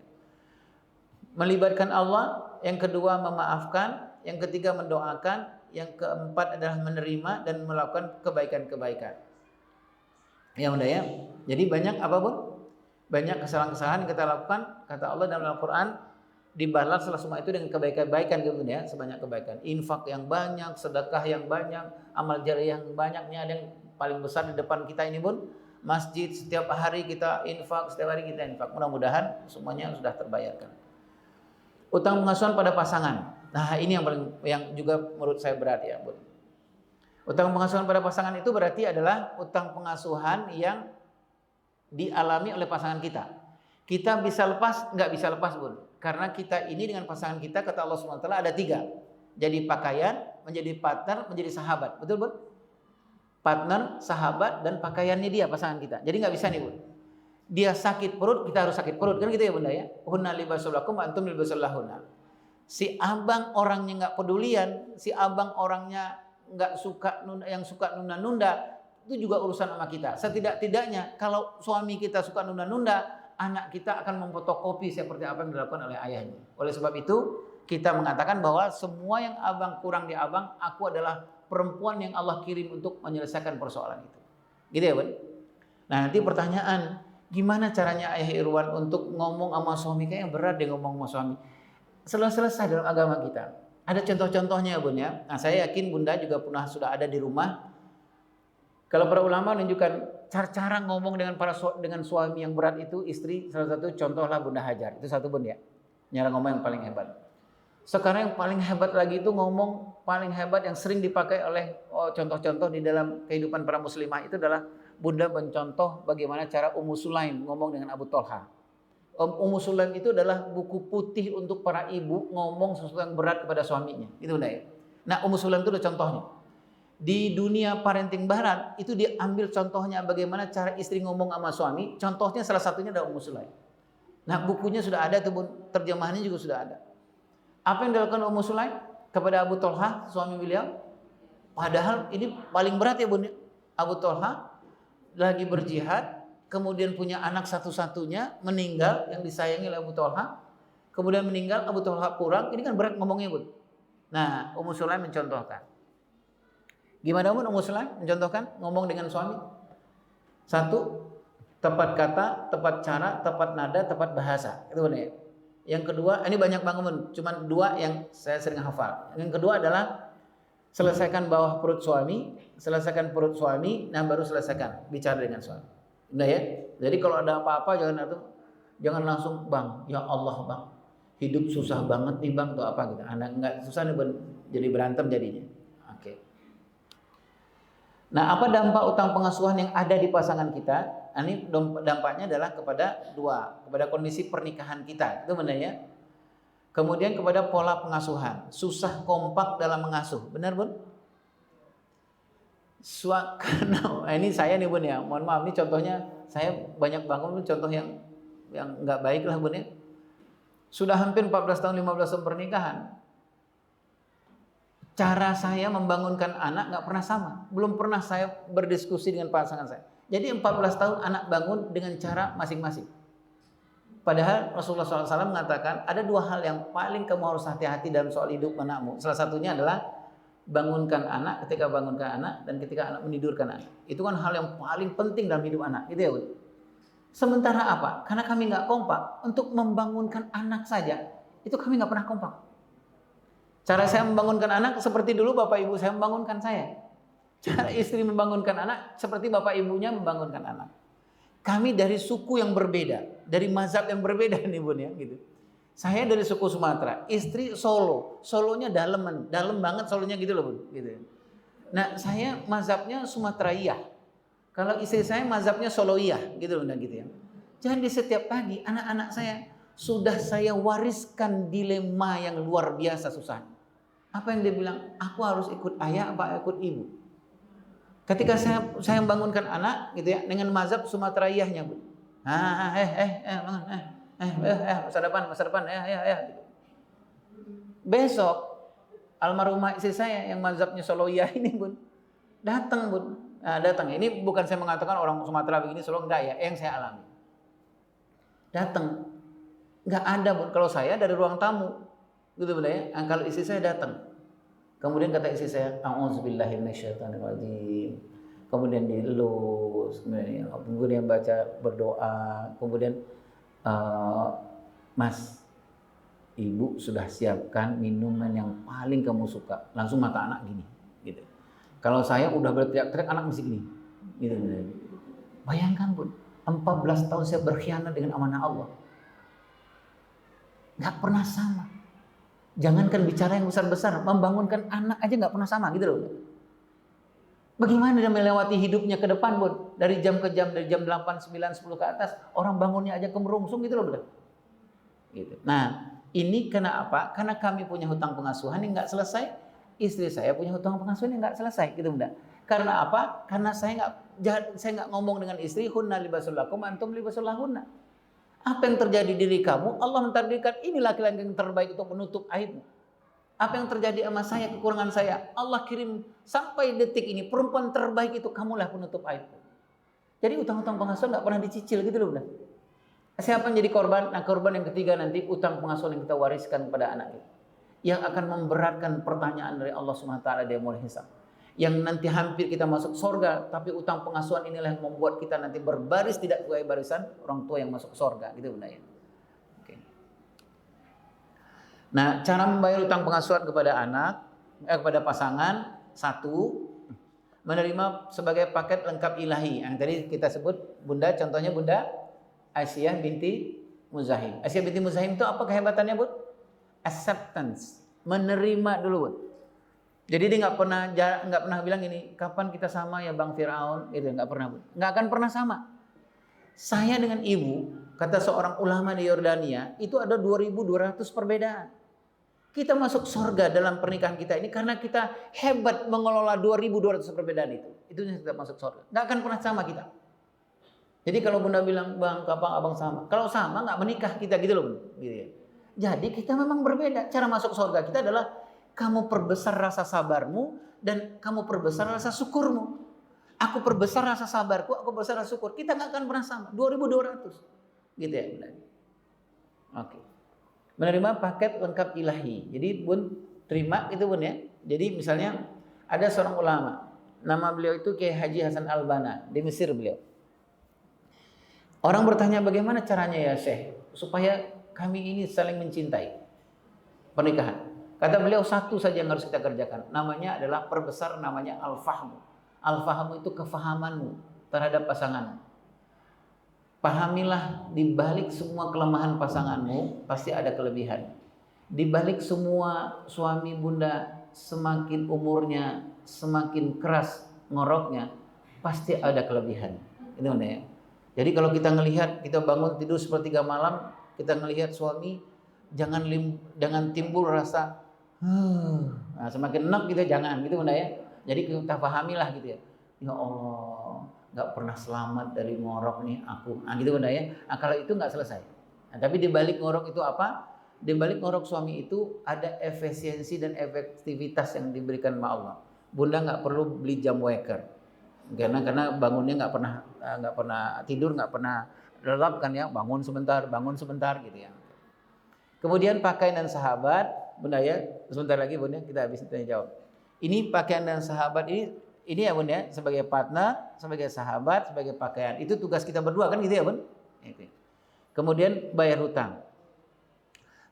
Melibatkan Allah, yang kedua memaafkan, yang ketiga mendoakan, yang keempat adalah menerima dan melakukan kebaikan-kebaikan. Ya Bunda ya. Jadi banyak apa Bun? Banyak kesalahan-kesalahan yang kita lakukan, kata Allah dalam Al-Quran, dibalas setelah semua itu dengan kebaikan-kebaikan gitu ya, sebanyak kebaikan. Infak yang banyak, sedekah yang banyak, amal jariah yang banyaknya. Ada yang paling besar di depan kita ini Bun, masjid, setiap hari kita infak, setiap hari kita infak. Mudah-mudahan semuanya sudah terbayarkan. Utang pengasuhan pada pasangan. Nah, ini yang juga menurut saya berat ya, Bun. Utang pengasuhan pada pasangan itu berarti adalah utang pengasuhan yang dialami oleh pasangan kita. Kita bisa lepas, nggak bisa lepas Bun. Karena kita ini dengan pasangan kita, kata Allah SWT ada 3. Jadi pakaian, menjadi partner, menjadi sahabat. Betul Bun? Partner, sahabat, dan pakaiannya dia, pasangan kita. Jadi nggak bisa nih Bun. Dia sakit perut, kita harus sakit perut. Kan gitu ya Bunda ya. Hunna libasul lakum wa antum libasul lahunna. Si abang orangnya nggak pedulian, si abang orangnya nggak suka yang suka nunda-nunda, itu juga urusan sama kita. Setidak-tidaknya kalau suami kita suka nunda-nunda, anak kita akan memfotokopi seperti apa yang dilakukan oleh ayahnya. Oleh sebab itu kita mengatakan bahwa semua yang abang kurang di abang, aku adalah perempuan yang Allah kirim untuk menyelesaikan persoalan itu. Gitu ya Bun? Nah nanti pertanyaan, gimana caranya Ayah Irwan untuk ngomong sama suami? Kayaknya berat dia ngomong sama suami. Selesai dalam agama kita. Ada contoh-contohnya ya Bun ya. Nah saya yakin Bunda juga sudah ada di rumah. Kalau para ulama menunjukkan cara ngomong dengan suami yang berat itu, istri, salah satu contohlah Bunda Hajar. Itu satu Bun ya. Cara ngomong yang paling hebat. Sekarang yang paling hebat lagi itu ngomong paling hebat yang sering dipakai oleh contoh-contoh di dalam kehidupan para muslimah itu adalah Bunda mencontoh bagaimana cara Ummu Sulaim ngomong dengan Abu Thalha. Ummu Sulaim itu adalah buku putih untuk para ibu ngomong sesuatu yang berat kepada suaminya. Itu Bunda ya. Nah Ummu Sulaim itu ada contohnya. Di dunia parenting barat itu diambil contohnya bagaimana cara istri ngomong sama suami. Contohnya salah satunya adalah Ummu Sulaim. Nah bukunya sudah ada tuh Bun, terjemahannya juga sudah ada. Apa yang dilakukan Ummu Sulaim kepada Abu Thalha, suami beliau? Padahal ini paling berat ya Bun. Abu Thalha lagi berjihad, kemudian punya anak satu-satunya, meninggal yang disayangi oleh Abu Thalha, kemudian meninggal, Abu Thalha pulang, ini kan berat ngomongnya Bun. Nah Ummu Sulaim mencontohkan. Gimana Bun Ummu Sulaim mencontohkan ngomong dengan suami? Satu, tepat kata, tepat cara, tepat nada, tepat bahasa. Itu Bun ya. Yang kedua, ini banyak banget Bun, cuma 2 yang saya sering hafal. Yang kedua adalah selesaikan bawah perut suami, selesaikan perut suami, nah baru selesaikan bicara dengan suami. Udah ya. Jadi kalau ada apa-apa jangan langsung Bang, ya Allah Bang, hidup susah banget nih Bang, atau apa gitu. Anak enggak susah nih Bun, jadi berantem jadinya. Oke. Nah, apa dampak utang pengasuhan yang ada di pasangan kita? Ini dampaknya adalah kepada kondisi pernikahan kita. Itu benar ya. Kemudian kepada pola pengasuhan, susah kompak dalam mengasuh. Benar Bun? Ini saya nih Bun ya. Mohon maaf nih contohnya saya banyak banget contoh yang nggak baik lah Bun ya. Sudah hampir 14 tahun 15 tahun pernikahan. Cara saya membangunkan anak nggak pernah sama. Belum pernah saya berdiskusi dengan pasangan saya. Jadi 14 tahun anak bangun dengan cara masing-masing. Padahal Rasulullah SAW mengatakan ada 2 hal yang paling kamu harus hati-hati dalam soal hidup anakmu. Salah satunya adalah bangunkan anak ketika bangunkan anak dan ketika anak menidurkan anak. Itu kan hal yang paling penting dalam hidup anak. Gitu ya Bun. Sementara apa? Karena kami nggak kompak untuk membangunkan anak saja. Itu kami nggak pernah kompak. Cara saya membangunkan anak seperti dulu bapak ibu saya membangunkan saya. Cara istri membangunkan anak seperti bapak ibunya membangunkan anak. Kami dari suku yang berbeda, dari mazhab yang berbeda nih Bun ya gitu. Saya dari suku Sumatera, istri Solo. Solonya dalam banget Solonya gitu loh Bun gitu. Nah, saya mazhabnya Sumatera'iyah. Kalau istri saya mazhabnya Soloiyah gitu Bun gitu ya. Jadi setiap pagi anak-anak saya sudah saya wariskan dilema yang luar biasa susah. Apa yang dia bilang? Aku harus ikut ayah apa ikut ibu? Ketika saya membangunkan anak gitu ya dengan mazhab Sumateriyahnya, Bu. Masa depan, Besok almarhumah istri saya yang mazhabnya Soloiyah ini, Bun, datang, Bun. Nah, datang. Ini bukan saya mengatakan orang Sumatera begini Solo, enggak ya, yang saya alami. Datang. Enggak ada, Bun. Kalau saya dari ruang tamu, gitu Bun ya. Kalau istri saya datang. Kemudian kata istri saya, "A'udzubillahi minasyaitonirrajim." Kemudian dilus, kemudian baca berdoa, kemudian Mas, ibu sudah siapkan minuman yang paling kamu suka. Langsung mata anak gini, gitu. Kalau saya udah berteriak-teriak, anak mesti gini, gitu. Bayangkan, Bun, 14 tahun saya berkhianat dengan amanah Allah. Nggak pernah sama. Jangankan bicara yang besar-besar, membangunkan anak aja nggak pernah sama, gitu loh. Bagaimana dia melewati hidupnya ke depan, Bun? Dari jam ke jam, dari jam 8, 9, 10 ke atas, orang bangunnya aja kemerungsung, gitu loh, Bun. Gitu. Nah, ini karena apa? Karena kami punya hutang pengasuhan yang nggak selesai, istri saya punya hutang pengasuhan yang nggak selesai, gitu Bunda. Karena apa? Karena saya nggak ngomong dengan istri, hunna libasul lakum antum libasul lahunna. Apa yang terjadi di diri kamu, Allah mentakdirkan ini laki-laki yang terbaik untuk menutup aibmu. Apa yang terjadi sama saya, kekurangan saya, Allah kirim sampai detik ini perempuan terbaik itu kamulah penutup aibku. Jadi utang-utang pengasuhan nggak pernah dicicil, gitu loh Bunda. Siapa yang jadi korban? Nah, korban yang ketiga nanti utang pengasuhan yang kita wariskan kepada anak kita, yang akan memberatkan pertanyaan dari Allah Subhanahu wa taala di yaumul hisab. Yang nanti hampir kita masuk surga, tapi utang pengasuhan inilah yang membuat kita nanti berbaris tidak sesuai barisan orang tua yang masuk surga, gitu Bunda ya. Oke. Nah, cara membayar utang pengasuhan kepada anak, kepada pasangan, satu, menerima sebagai paket lengkap ilahi. Yang tadi kita sebut Bunda, contohnya Bunda Aisyah binti Muzahim. Aisyah binti Muzahim itu apa kehebatannya, Bud? Acceptance, menerima dulu, Bud. Jadi dia nggak pernah bilang ini, kapan kita sama ya Bang Firaun? Itu nggak pernah, Bud. Nggak akan pernah sama. Saya dengan ibu, kata seorang ulama di Yordania, itu ada 2.200 perbedaan. Kita masuk surga dalam pernikahan kita ini karena kita hebat mengelola 2.200 perbedaan itu. Itu yang kita masuk surga. Nggak akan pernah sama kita. Jadi kalau Bunda bilang, Bang, kapan abang sama? Kalau sama nggak menikah kita, gitu loh, Bunda. Gitu ya. Jadi kita memang berbeda. Cara masuk surga kita adalah kamu perbesar rasa sabarmu dan kamu perbesar rasa syukurmu. Aku perbesar rasa sabarku, aku perbesar rasa syukur. Kita nggak akan pernah sama. 2.200. Gitu ya, Bunda. Oke. Menerima paket lengkap ilahi. Jadi Bun terima itu, Bun ya. Jadi misalnya ada seorang ulama, nama beliau itu Kiai Haji Hasan Al-Banna, di Mesir beliau. Orang bertanya bagaimana caranya ya Syekh supaya kami ini saling mencintai pernikahan. Kata beliau satu saja yang harus kita kerjakan. Namanya adalah perbesar namanya al-fahmu. Al-fahmu itu kefahamanmu terhadap pasanganmu. Pahamilah di balik semua kelemahan pasanganmu pasti ada kelebihan. Di balik semua suami Bunda semakin umurnya semakin keras ngoroknya pasti ada kelebihan. Itu Bunda ya. Jadi kalau kita ngelihat, kita bangun tidur sepertiga malam, kita ngelihat suami, jangan timbul rasa, nah, semakin enak gitu, jangan gitu Bunda ya. Jadi kita pahamilah gitu ya. Ya Allah, nggak pernah selamat dari ngorok nih aku. Nah gitu Bunda ya. Nah, kalau itu nggak selesai. Nah, tapi di balik ngorok itu apa? Di balik ngorok suami itu ada efisiensi dan efektivitas yang diberikan sama Allah. Bunda nggak perlu beli jam waker. Karena bangunnya nggak pernah tidur, nggak pernah lelap kan ya, bangun sebentar gitu ya. Kemudian pakaian dan sahabat, Bunda ya, sebentar lagi Bunda kita habis tanya jawab. Ini pakaian dan sahabat ini ya Bunda, sebagai partner, sebagai sahabat, sebagai pakaian. Itu tugas kita berdua kan gitu ya Bunda. Kemudian bayar hutang.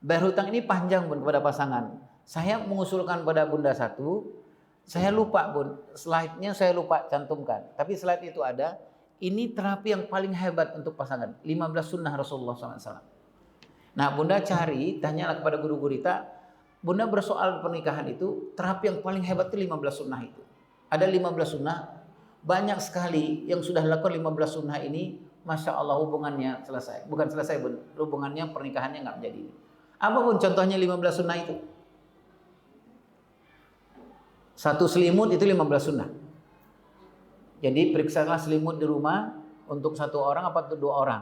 Bayar hutang ini panjang Bunda kepada pasangan. Saya mengusulkan pada Bunda satu. Saya lupa Bun, slide-nya saya lupa cantumkan. Tapi slide itu ada, ini terapi yang paling hebat untuk pasangan. 15 sunnah Rasulullah SAW. Nah Bunda cari, tanyalah kepada guru gurita, Bunda bersoal pernikahan itu, terapi yang paling hebat itu 15 sunnah itu. Ada 15 sunnah, banyak sekali yang sudah lakukan 15 sunnah ini, Masya Allah hubungannya selesai. Bukan selesai bun, hubungannya pernikahannya nggak menjadi ini. Apa pun contohnya 15 sunnah itu. Satu selimut itu 15 sunnah. Jadi periksalah selimut di rumah untuk satu orang apa untuk 2 orang.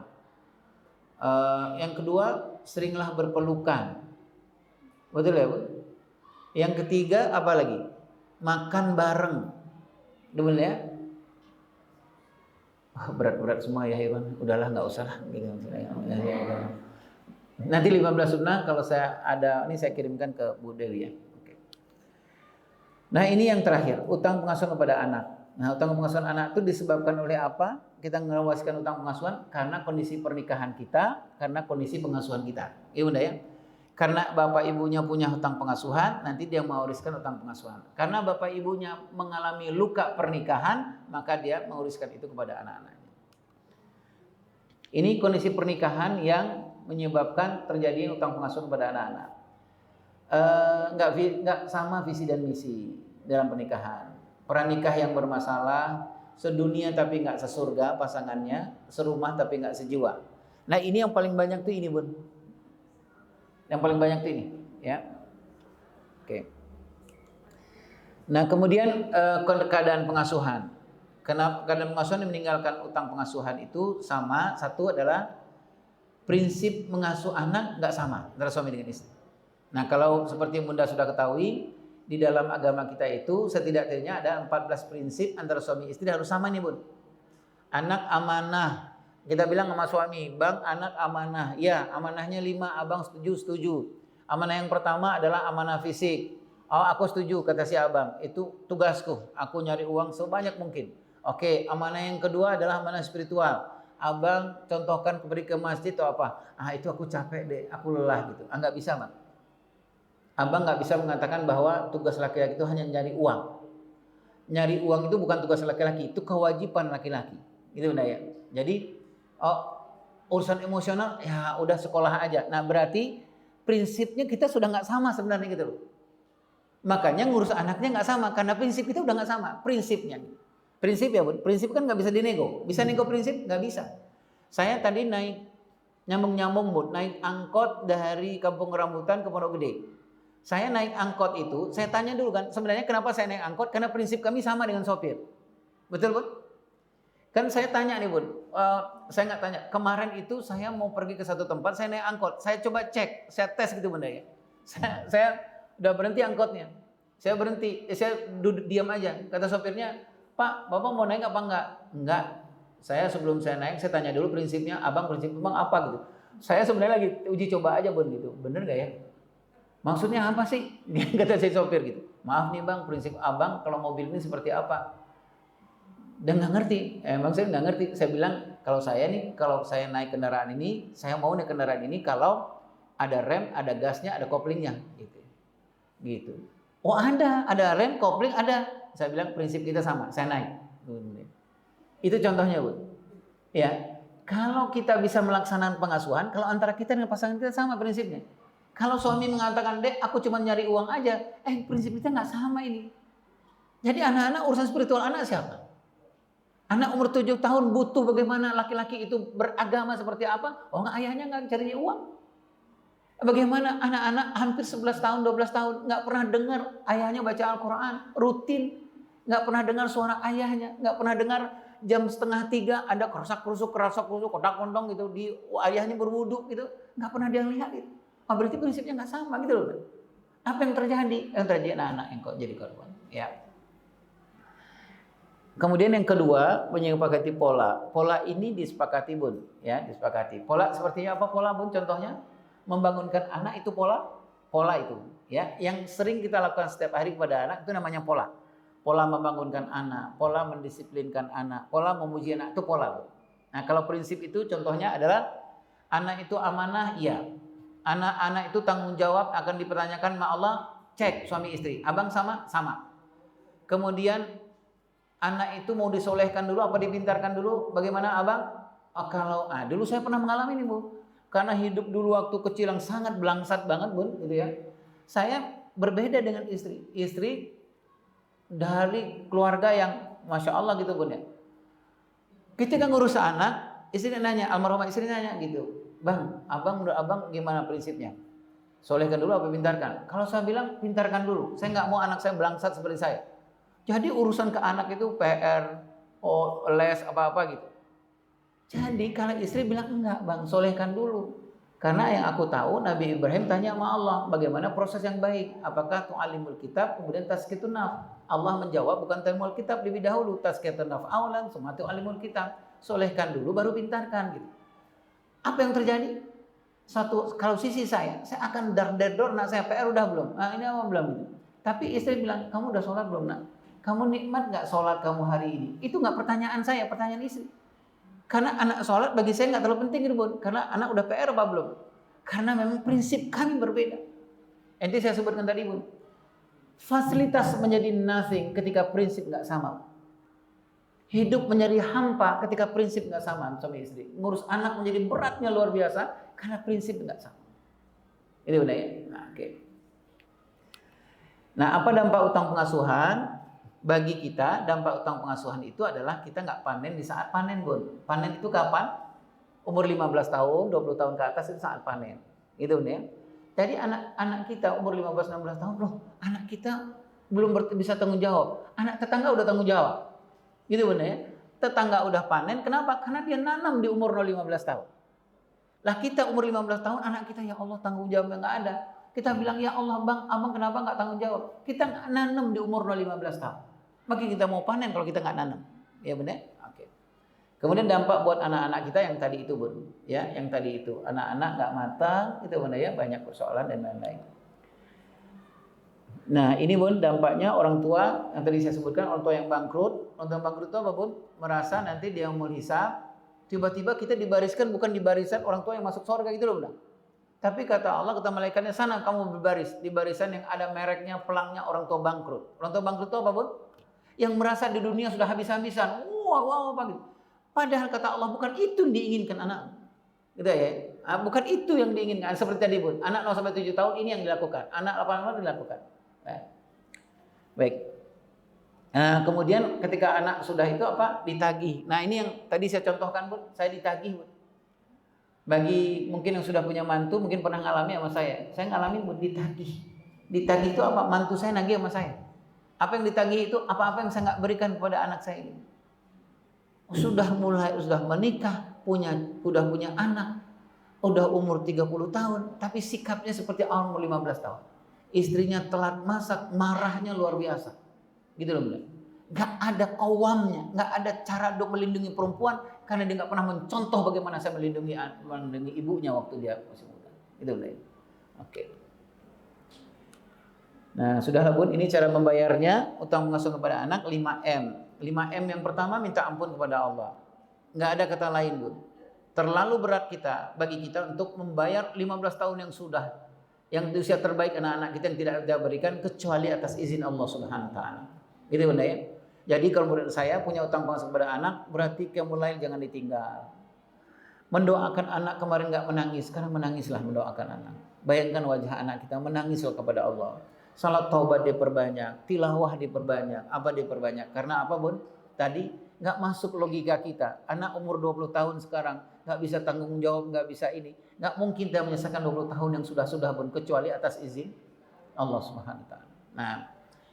Yang kedua, seringlah berpelukan. Betul ya, Bu? Yang ketiga, apa lagi? Makan bareng. Betul ya? Berat-berat semua ya, Irwan. Udahlah, nggak usah lah. Nanti 15 sunnah kalau saya ada, ini saya kirimkan ke Bu Dewi ya. Oke. Nah ini yang terakhir, utang pengasuhan kepada anak. Nah utang pengasuhan anak itu disebabkan oleh apa? Kita mengawaskan utang pengasuhan karena kondisi pernikahan kita, karena kondisi pengasuhan kita. Iya bunda ya? Karena bapak ibunya punya hutang pengasuhan, nanti dia mewariskan hutang pengasuhan. Karena bapak ibunya mengalami luka pernikahan, maka dia mewariskan itu kepada anak-anaknya. Ini kondisi pernikahan yang menyebabkan terjadi hutang pengasuhan kepada anak-anak. Nggak sama visi dan misi dalam pernikahan. Pernikah yang bermasalah, sedunia tapi nggak sesurga pasangannya, serumah tapi nggak sejiwa. Nah ini yang paling banyak tuh ini bun. Yang paling banyak tuh ini, ya. Oke. Nah kemudian keadaan pengasuhan. Kenapa keadaan pengasuhan yang meninggalkan utang pengasuhan itu sama, satu adalah prinsip mengasuh anak nggak sama antara suami dengan istri. Nah kalau seperti yang bunda sudah ketahui, di dalam agama kita itu setidaknya ada 14 prinsip antara suami istri harus sama nih bun. Anak amanah, kita bilang sama suami, bang anak amanah, ya amanahnya 5, abang setuju. Amanah yang pertama adalah amanah fisik. Oh aku setuju kata si abang, itu tugasku, aku nyari uang sebanyak mungkin. Oke, amanah yang kedua adalah amanah spiritual. Abang contohkan pergi ke masjid atau apa? Ah itu aku capek deh, aku lelah gitu. Ah nggak bisa bang. Abang nggak bisa mengatakan bahwa tugas laki-laki itu hanya nyari uang. Nyari uang itu bukan tugas laki-laki, itu kewajiban laki-laki. Gitu bunda ya. Jadi urusan emosional ya udah sekolah aja. Nah berarti prinsipnya kita sudah nggak sama sebenarnya gitu loh. Makanya ngurus anaknya nggak sama karena prinsip kita udah nggak sama prinsipnya. Prinsip ya bun, prinsip kan nggak bisa dinego. Bisa nego prinsip nggak bisa. Saya tadi naik nyambung bun, naik angkot dari Kampung Rambutan ke Pondok Gede. Saya naik angkot itu, saya tanya dulu kan, sebenarnya kenapa saya naik angkot? Karena prinsip kami sama dengan sopir. Betul bun? Kan saya tanya nih bun, saya nggak tanya. Kemarin itu saya mau pergi ke satu tempat, saya naik angkot. Saya coba cek, saya tes gitu bunda ya. Saya udah berhenti angkotnya. Saya berhenti, saya duduk diam aja. Kata sopirnya, Pak, bapak mau naik apa enggak? Enggak. Saya sebelum saya naik, saya tanya dulu prinsipnya, abang prinsip abang apa gitu. Saya sebenarnya lagi uji coba aja bun gitu. Bener nggak ya? Maksudnya apa sih? Kata si sopir gitu. Maaf nih bang, prinsip abang kalau mobil ini seperti apa? Dan nggak ngerti. Emang saya nggak ngerti. Saya bilang kalau saya naik kendaraan ini, saya mau naik kendaraan ini kalau ada rem, ada gasnya, ada koplingnya. Gitu. Oh ada rem, kopling ada. Saya bilang prinsip kita sama. Saya naik. Itu contohnya bu. Ya, kalau kita bisa melaksanakan pengasuhan, kalau antara kita dengan pasangan kita sama prinsipnya. Kalau suami mengatakan, dek aku cuma nyari uang aja, prinsip kita nggak sama ini. Jadi anak-anak urusan spiritual anak siapa? Anak umur 7 tahun butuh bagaimana laki-laki itu beragama seperti apa? Oh nggak, ayahnya nggak cari uang. Bagaimana anak-anak hampir 11 tahun, 12 tahun nggak pernah dengar ayahnya baca Al-Quran, rutin. Nggak pernah dengar suara ayahnya, nggak pernah dengar jam 2:30 ada kerasak-kerusuk, kotak-kontong gitu, di ayahnya berwudu gitu. Nggak pernah dia lihat itu. Oh, berarti prinsipnya nggak sama gitu loh. Apa yang terjadi? Yang terjadi anak-anak yang kok jadi korban. Ya. Kemudian yang kedua, menyepakati pola. Pola ini disepakati bun, ya disepakati. Pola sepertinya apa pola bun? Contohnya membangunkan anak itu pola itu, ya. Yang sering kita lakukan setiap hari kepada anak itu namanya pola. Pola membangunkan anak, pola mendisiplinkan anak, pola memuji anak itu pola. Bun. Nah kalau prinsip itu contohnya adalah anak itu amanah, iya. Anak-anak itu tanggung jawab akan dipertanyakan sama Allah, cek suami istri. Abang sama? Sama. Kemudian anak itu mau disolehkan dulu apa dipintarkan dulu? Bagaimana abang? Dulu saya pernah mengalami ini bu. Karena hidup dulu waktu kecil yang sangat belangsat banget bun, gitu ya. Saya berbeda dengan istri. Istri dari keluarga yang masya Allah gitu bun ya. Ketika ngurus anak, Istri nanya, almarhumah istri nanya gitu, bang, menurut abang gimana prinsipnya? Solehkan dulu apa pintarkan? Kalau saya bilang pintarkan dulu, saya nggak mau anak saya belangsat seperti saya. Jadi urusan ke anak itu PR, les apa-apa gitu. Jadi kalau istri bilang enggak bang, solehkan dulu. Karena yang aku tahu Nabi Ibrahim tanya sama Allah, bagaimana proses yang baik? Apakah tu'alimul kitab kemudian tazkiyatun nafs? Allah menjawab bukan tu'alimul kitab lebih dahulu, tazkiyatun nafs awalan, summa tu'alimul kitab. Solehkan dulu baru pintarkan gitu. Apa yang terjadi? Kalau sisi saya akan dar-dar nak saya PR udah belum? Nah, ini apa belum gitu. Tapi istri bilang, kamu udah sholat belum nak? Kamu nikmat nggak sholat kamu hari ini? Itu nggak pertanyaan saya, pertanyaan istri. Karena anak sholat bagi saya nggak terlalu penting gitu bun. Karena anak udah PR apa belum? Karena memang prinsip kami berbeda. Nanti saya sebutkan tadi bun. Fasilitas menjadi nothing ketika prinsip nggak sama. Hidup menjadi hampa ketika prinsip nggak sama suami istri. Ngurus anak menjadi beratnya luar biasa karena prinsip nggak sama. Ini benar ya. Nah, oke. Nah, apa dampak utang pengasuhan? Bagi kita dampak utang pengasuhan itu adalah kita nggak panen di saat panen bun. Panen itu kapan? Umur 15 tahun, 20 tahun ke atas itu saat panen. Itu ya. Jadi anak kita umur 15-16 tahun, loh anak kita belum bisa tanggung jawab. Anak tetangga udah tanggung jawab. Gitu benar ya. Tetangga udah panen, kenapa? Karena dia nanam di umur 15 tahun. Lah kita umur 15 tahun, anak kita ya Allah tanggung jawabnya nggak ada. Kita bilang ya Allah bang, abang kenapa nggak tanggung jawab? Kita nggak nanam di umur 15 tahun. Makin kita mau panen kalau kita nggak nanam, ya benar? Oke. Kemudian dampak buat anak-anak kita yang tadi itu bun, ya, yang tadi itu anak-anak nggak matang, itu benar ya, banyak persoalan dan lain-lain. Nah ini bun dampaknya orang tua yang tadi saya sebutkan, orang tua yang bangkrut. Orang tua yang bangkrut itu apa bun? Merasa nanti dia mau hisab, tiba-tiba kita dibariskan bukan di barisan orang tua yang masuk surga gitu loh bun. Tapi kata Allah, kata malaikatnya, sana kamu berbaris di barisan yang ada mereknya, pelangnya orang tua bangkrut. Orang tua bangkrut itu apa bun? Yang merasa di dunia sudah habis-habisan, apa gitu. Padahal kata Allah bukan itu yang diinginkan anak, gitu ya. Bukan itu yang diinginkan. Seperti tadi bun, anak 0 sampai 7 tahun ini yang dilakukan, anak 8 tahun dilakukan. Nah, baik. Nah, kemudian ketika anak sudah itu apa? Ditagih. Nah ini yang tadi saya contohkan bun, saya ditagih bun. Bagi mungkin yang sudah punya mantu, mungkin pernah ngalami sama saya ngalamin bun, ditagih. Ditagih itu apa? Mantu saya nagih sama saya. Apa yang ditagih itu apa-apa yang saya nggak berikan kepada anak saya ini. Sudah menikah, sudah punya anak, udah umur 30 tahun, tapi sikapnya seperti orang umur 15 tahun. Istrinya telat masak, marahnya luar biasa. Gitu loh benar. Nggak ada kawamnya, nggak ada cara untuk melindungi perempuan karena dia nggak pernah mencontoh bagaimana saya melindungi ibunya waktu dia masih muda. Gitu benar. Oke. Nah, sudahlah bun, ini cara membayarnya, utang pengasuh kepada anak 5M. 5M yang pertama minta ampun kepada Allah. Nggak ada kata lain bun. Terlalu berat bagi kita untuk membayar 15 tahun yang sudah, yang usia terbaik anak-anak kita yang tidak kita berikan kecuali atas izin Allah Subhanahu wa taala. Gitu benar ya. Jadi kalau menurut saya punya utang pengasuh kepada anak berarti kamu lain jangan ditinggal. Mendoakan anak kemarin nggak menangis, sekarang menangislah mendoakan anak. Bayangkan wajah anak kita menangislah kepada Allah. Salat taubat diperbanyak, tilawah diperbanyak, apa diperbanyak? Karena apa bun? Tadi nggak masuk logika kita. Anak umur 20 tahun sekarang nggak bisa tanggung jawab, nggak bisa ini, nggak mungkin dia menyelesaikan 20 tahun yang sudah bun kecuali atas izin Allah Subhanahu wa taala. Nah,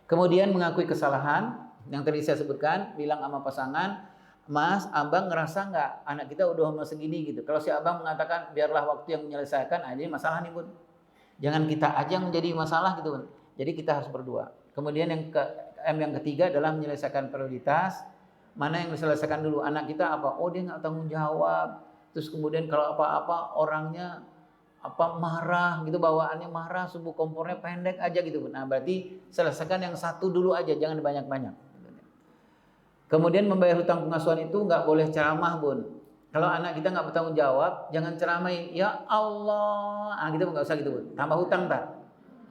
kemudian mengakui kesalahan yang tadi saya sebutkan, bilang sama pasangan, Mas, abang ngerasa nggak anak kita udah umur segini gitu. Kalau si abang mengatakan biarlah waktu yang menyelesaikan, aja masalah nih bun. Jangan kita aja yang menjadi masalah gitu bun. Jadi kita harus berdua. Kemudian yang ketiga adalah menyelesaikan prioritas. Mana yang diselesaikan dulu? Anak kita apa? Oh dia nggak tanggung jawab. Terus kemudian kalau apa-apa orangnya marah gitu, bawaannya marah, subuh kompornya pendek aja gitu. Nah berarti selesaikan yang satu dulu aja, jangan banyak-banyak. Kemudian membayar hutang pengasuhan itu nggak boleh ceramah bun. Kalau anak kita nggak bertanggung jawab, jangan ceramai. Ya Allah, gitu nggak usah gitu bun. Tambah hutang ntar.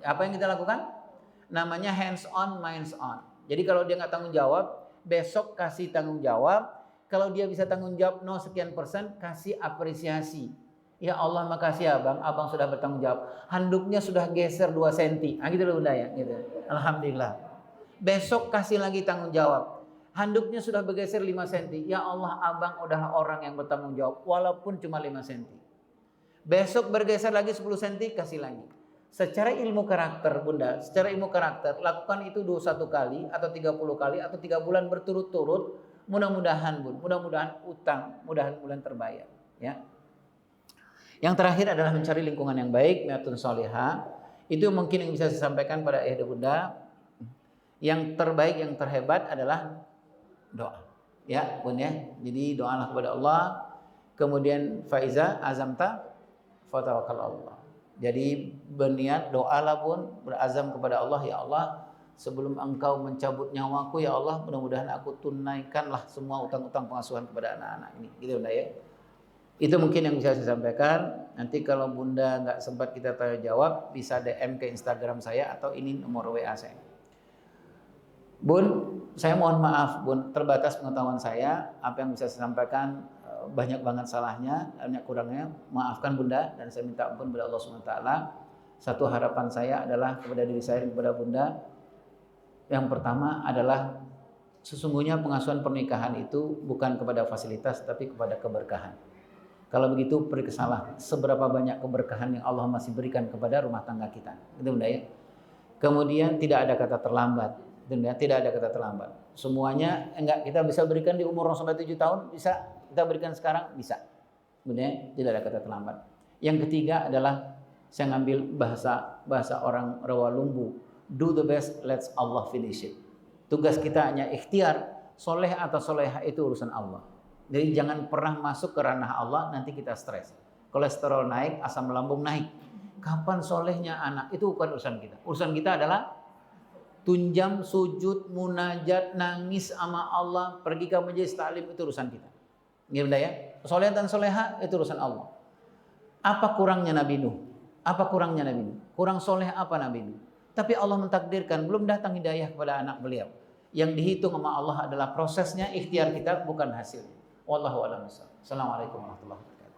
Apa yang kita lakukan? Namanya hands on, minds on. Jadi kalau dia nggak tanggung jawab, besok kasih tanggung jawab. Kalau dia bisa tanggung jawab 0 sekian %, kasih apresiasi. Ya Allah makasih abang sudah bertanggung jawab. Handuknya sudah geser 2 cm. Gitu loh bunda ya. Gitu. Alhamdulillah. Besok kasih lagi tanggung jawab. Handuknya sudah bergeser 5 cm. Ya Allah, abang udah orang yang bertanggung jawab, walaupun cuma 5 cm. Besok bergeser lagi 10 cm, kasih lagi. Secara ilmu karakter, Bunda, secara ilmu karakter, lakukan itu 21 kali atau 30 kali atau 3 bulan berturut-turut. Mudah-mudahan, Bun, mudah-mudahan utang, mudah-mudahan terbayar. Ya. Yang terakhir adalah mencari lingkungan yang baik, niatun solihah. Itu mungkin yang bisa saya sampaikan pada ayah Bunda. Yang terbaik, yang terhebat adalah doa. Ya, Bun ya. Jadi doalah kepada Allah. Kemudian faiza azamta fatawakkal Allah. Jadi berniat doalah Bun, berazam kepada Allah, ya Allah, sebelum Engkau mencabut nyawaku ya Allah, mudah-mudahan aku tunaikanlah semua utang-utang pengasuhan kepada anak-anak ini. Gitu Bunda ya. Itu mungkin yang bisa saya sampaikan. Nanti kalau Bunda nggak sempat kita tanya jawab, bisa DM ke Instagram saya atau ini nomor WA saya. Bun, saya mohon maaf Bun, terbatas pengetahuan saya. Apa yang bisa saya sampaikan banyak banget salahnya, banyak kurangnya. Maafkan Bunda dan saya minta ampun kepada Allah SWT. Satu harapan saya adalah kepada diri saya dan kepada Bunda. Yang pertama adalah sesungguhnya pengasuhan pernikahan itu bukan kepada fasilitas tapi kepada keberkahan. Kalau begitu periksalah seberapa banyak keberkahan yang Allah masih berikan kepada rumah tangga kita. Itu Bunda ya. Kemudian tidak ada kata terlambat. Tidak ada kata terlambat. Semuanya enggak kita bisa berikan di umur 0 sampai 7 tahun, bisa kita berikan sekarang, bisa. Kemudian tidak ada kata terlambat. Yang ketiga adalah saya ngambil bahasa orang Rawalumbu, do the best, let Allah finish it. Tugas kita hanya ikhtiar, soleh atau soleha itu urusan Allah. Jadi jangan pernah masuk ke ranah Allah, nanti kita stres. Kolesterol naik, asam lambung naik. Kapan solehnya anak? Itu bukan urusan kita. Urusan kita adalah tunjam, sujud, munajat, nangis sama Allah, pergi ke majelis taklim, itu urusan kita. Gimana ya? Soleh dan soleha itu urusan Allah. Apa kurangnya Nabi Nuh? Apa kurangnya Nabi Nuh? Kurang soleh apa Nabi Nuh? Tapi Allah mentakdirkan belum datang hidayah kepada anak beliau. Yang dihitung sama Allah adalah prosesnya, ikhtiar kita bukan hasil. Wallahu a'lam bishawab. Assalamualaikum warahmatullahi wabarakatuh.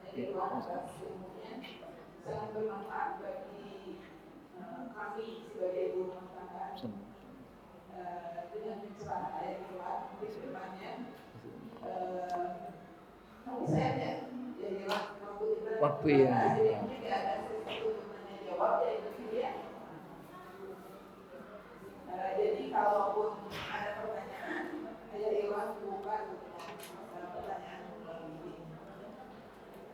Jadi atas ilmunya sangat bermanfaat bagi kami sebagai ibu rumah tangga dengan pencerahan ayat Quran di depannya. Tapi saya jadi waktu ya. Jadi tidak ada sesi untuk tanya jawab ya itu dia. Jadi kalaupun ada pertanyaan, ayat Iwan buka pertanyaan.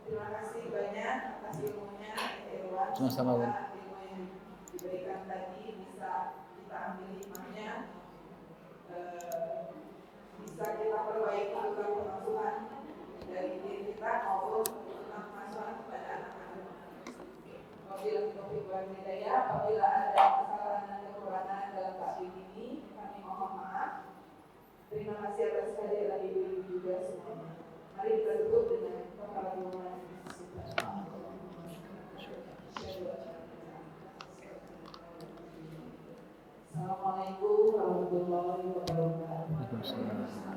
Terima kasih banyak atas ilmunya, Irwan. Sama-sama, Bu. Ilmu yang diberikan tadi bisa kita ambil hikmahnya, bisa kita perbaiki tentang pengasuhan dari diri kita maupun tentang pengasuhan kepada anak-anak. Apabila apabila ada kesalahan dan kekurangan dalam taklim ini, kami mohon maaf. Terima kasih atas kehadiran ibu-ibu juga semuanya. Mari kita tutup dengan pengalaman. Assalamualaikum warahmatullahi wabarakatuh.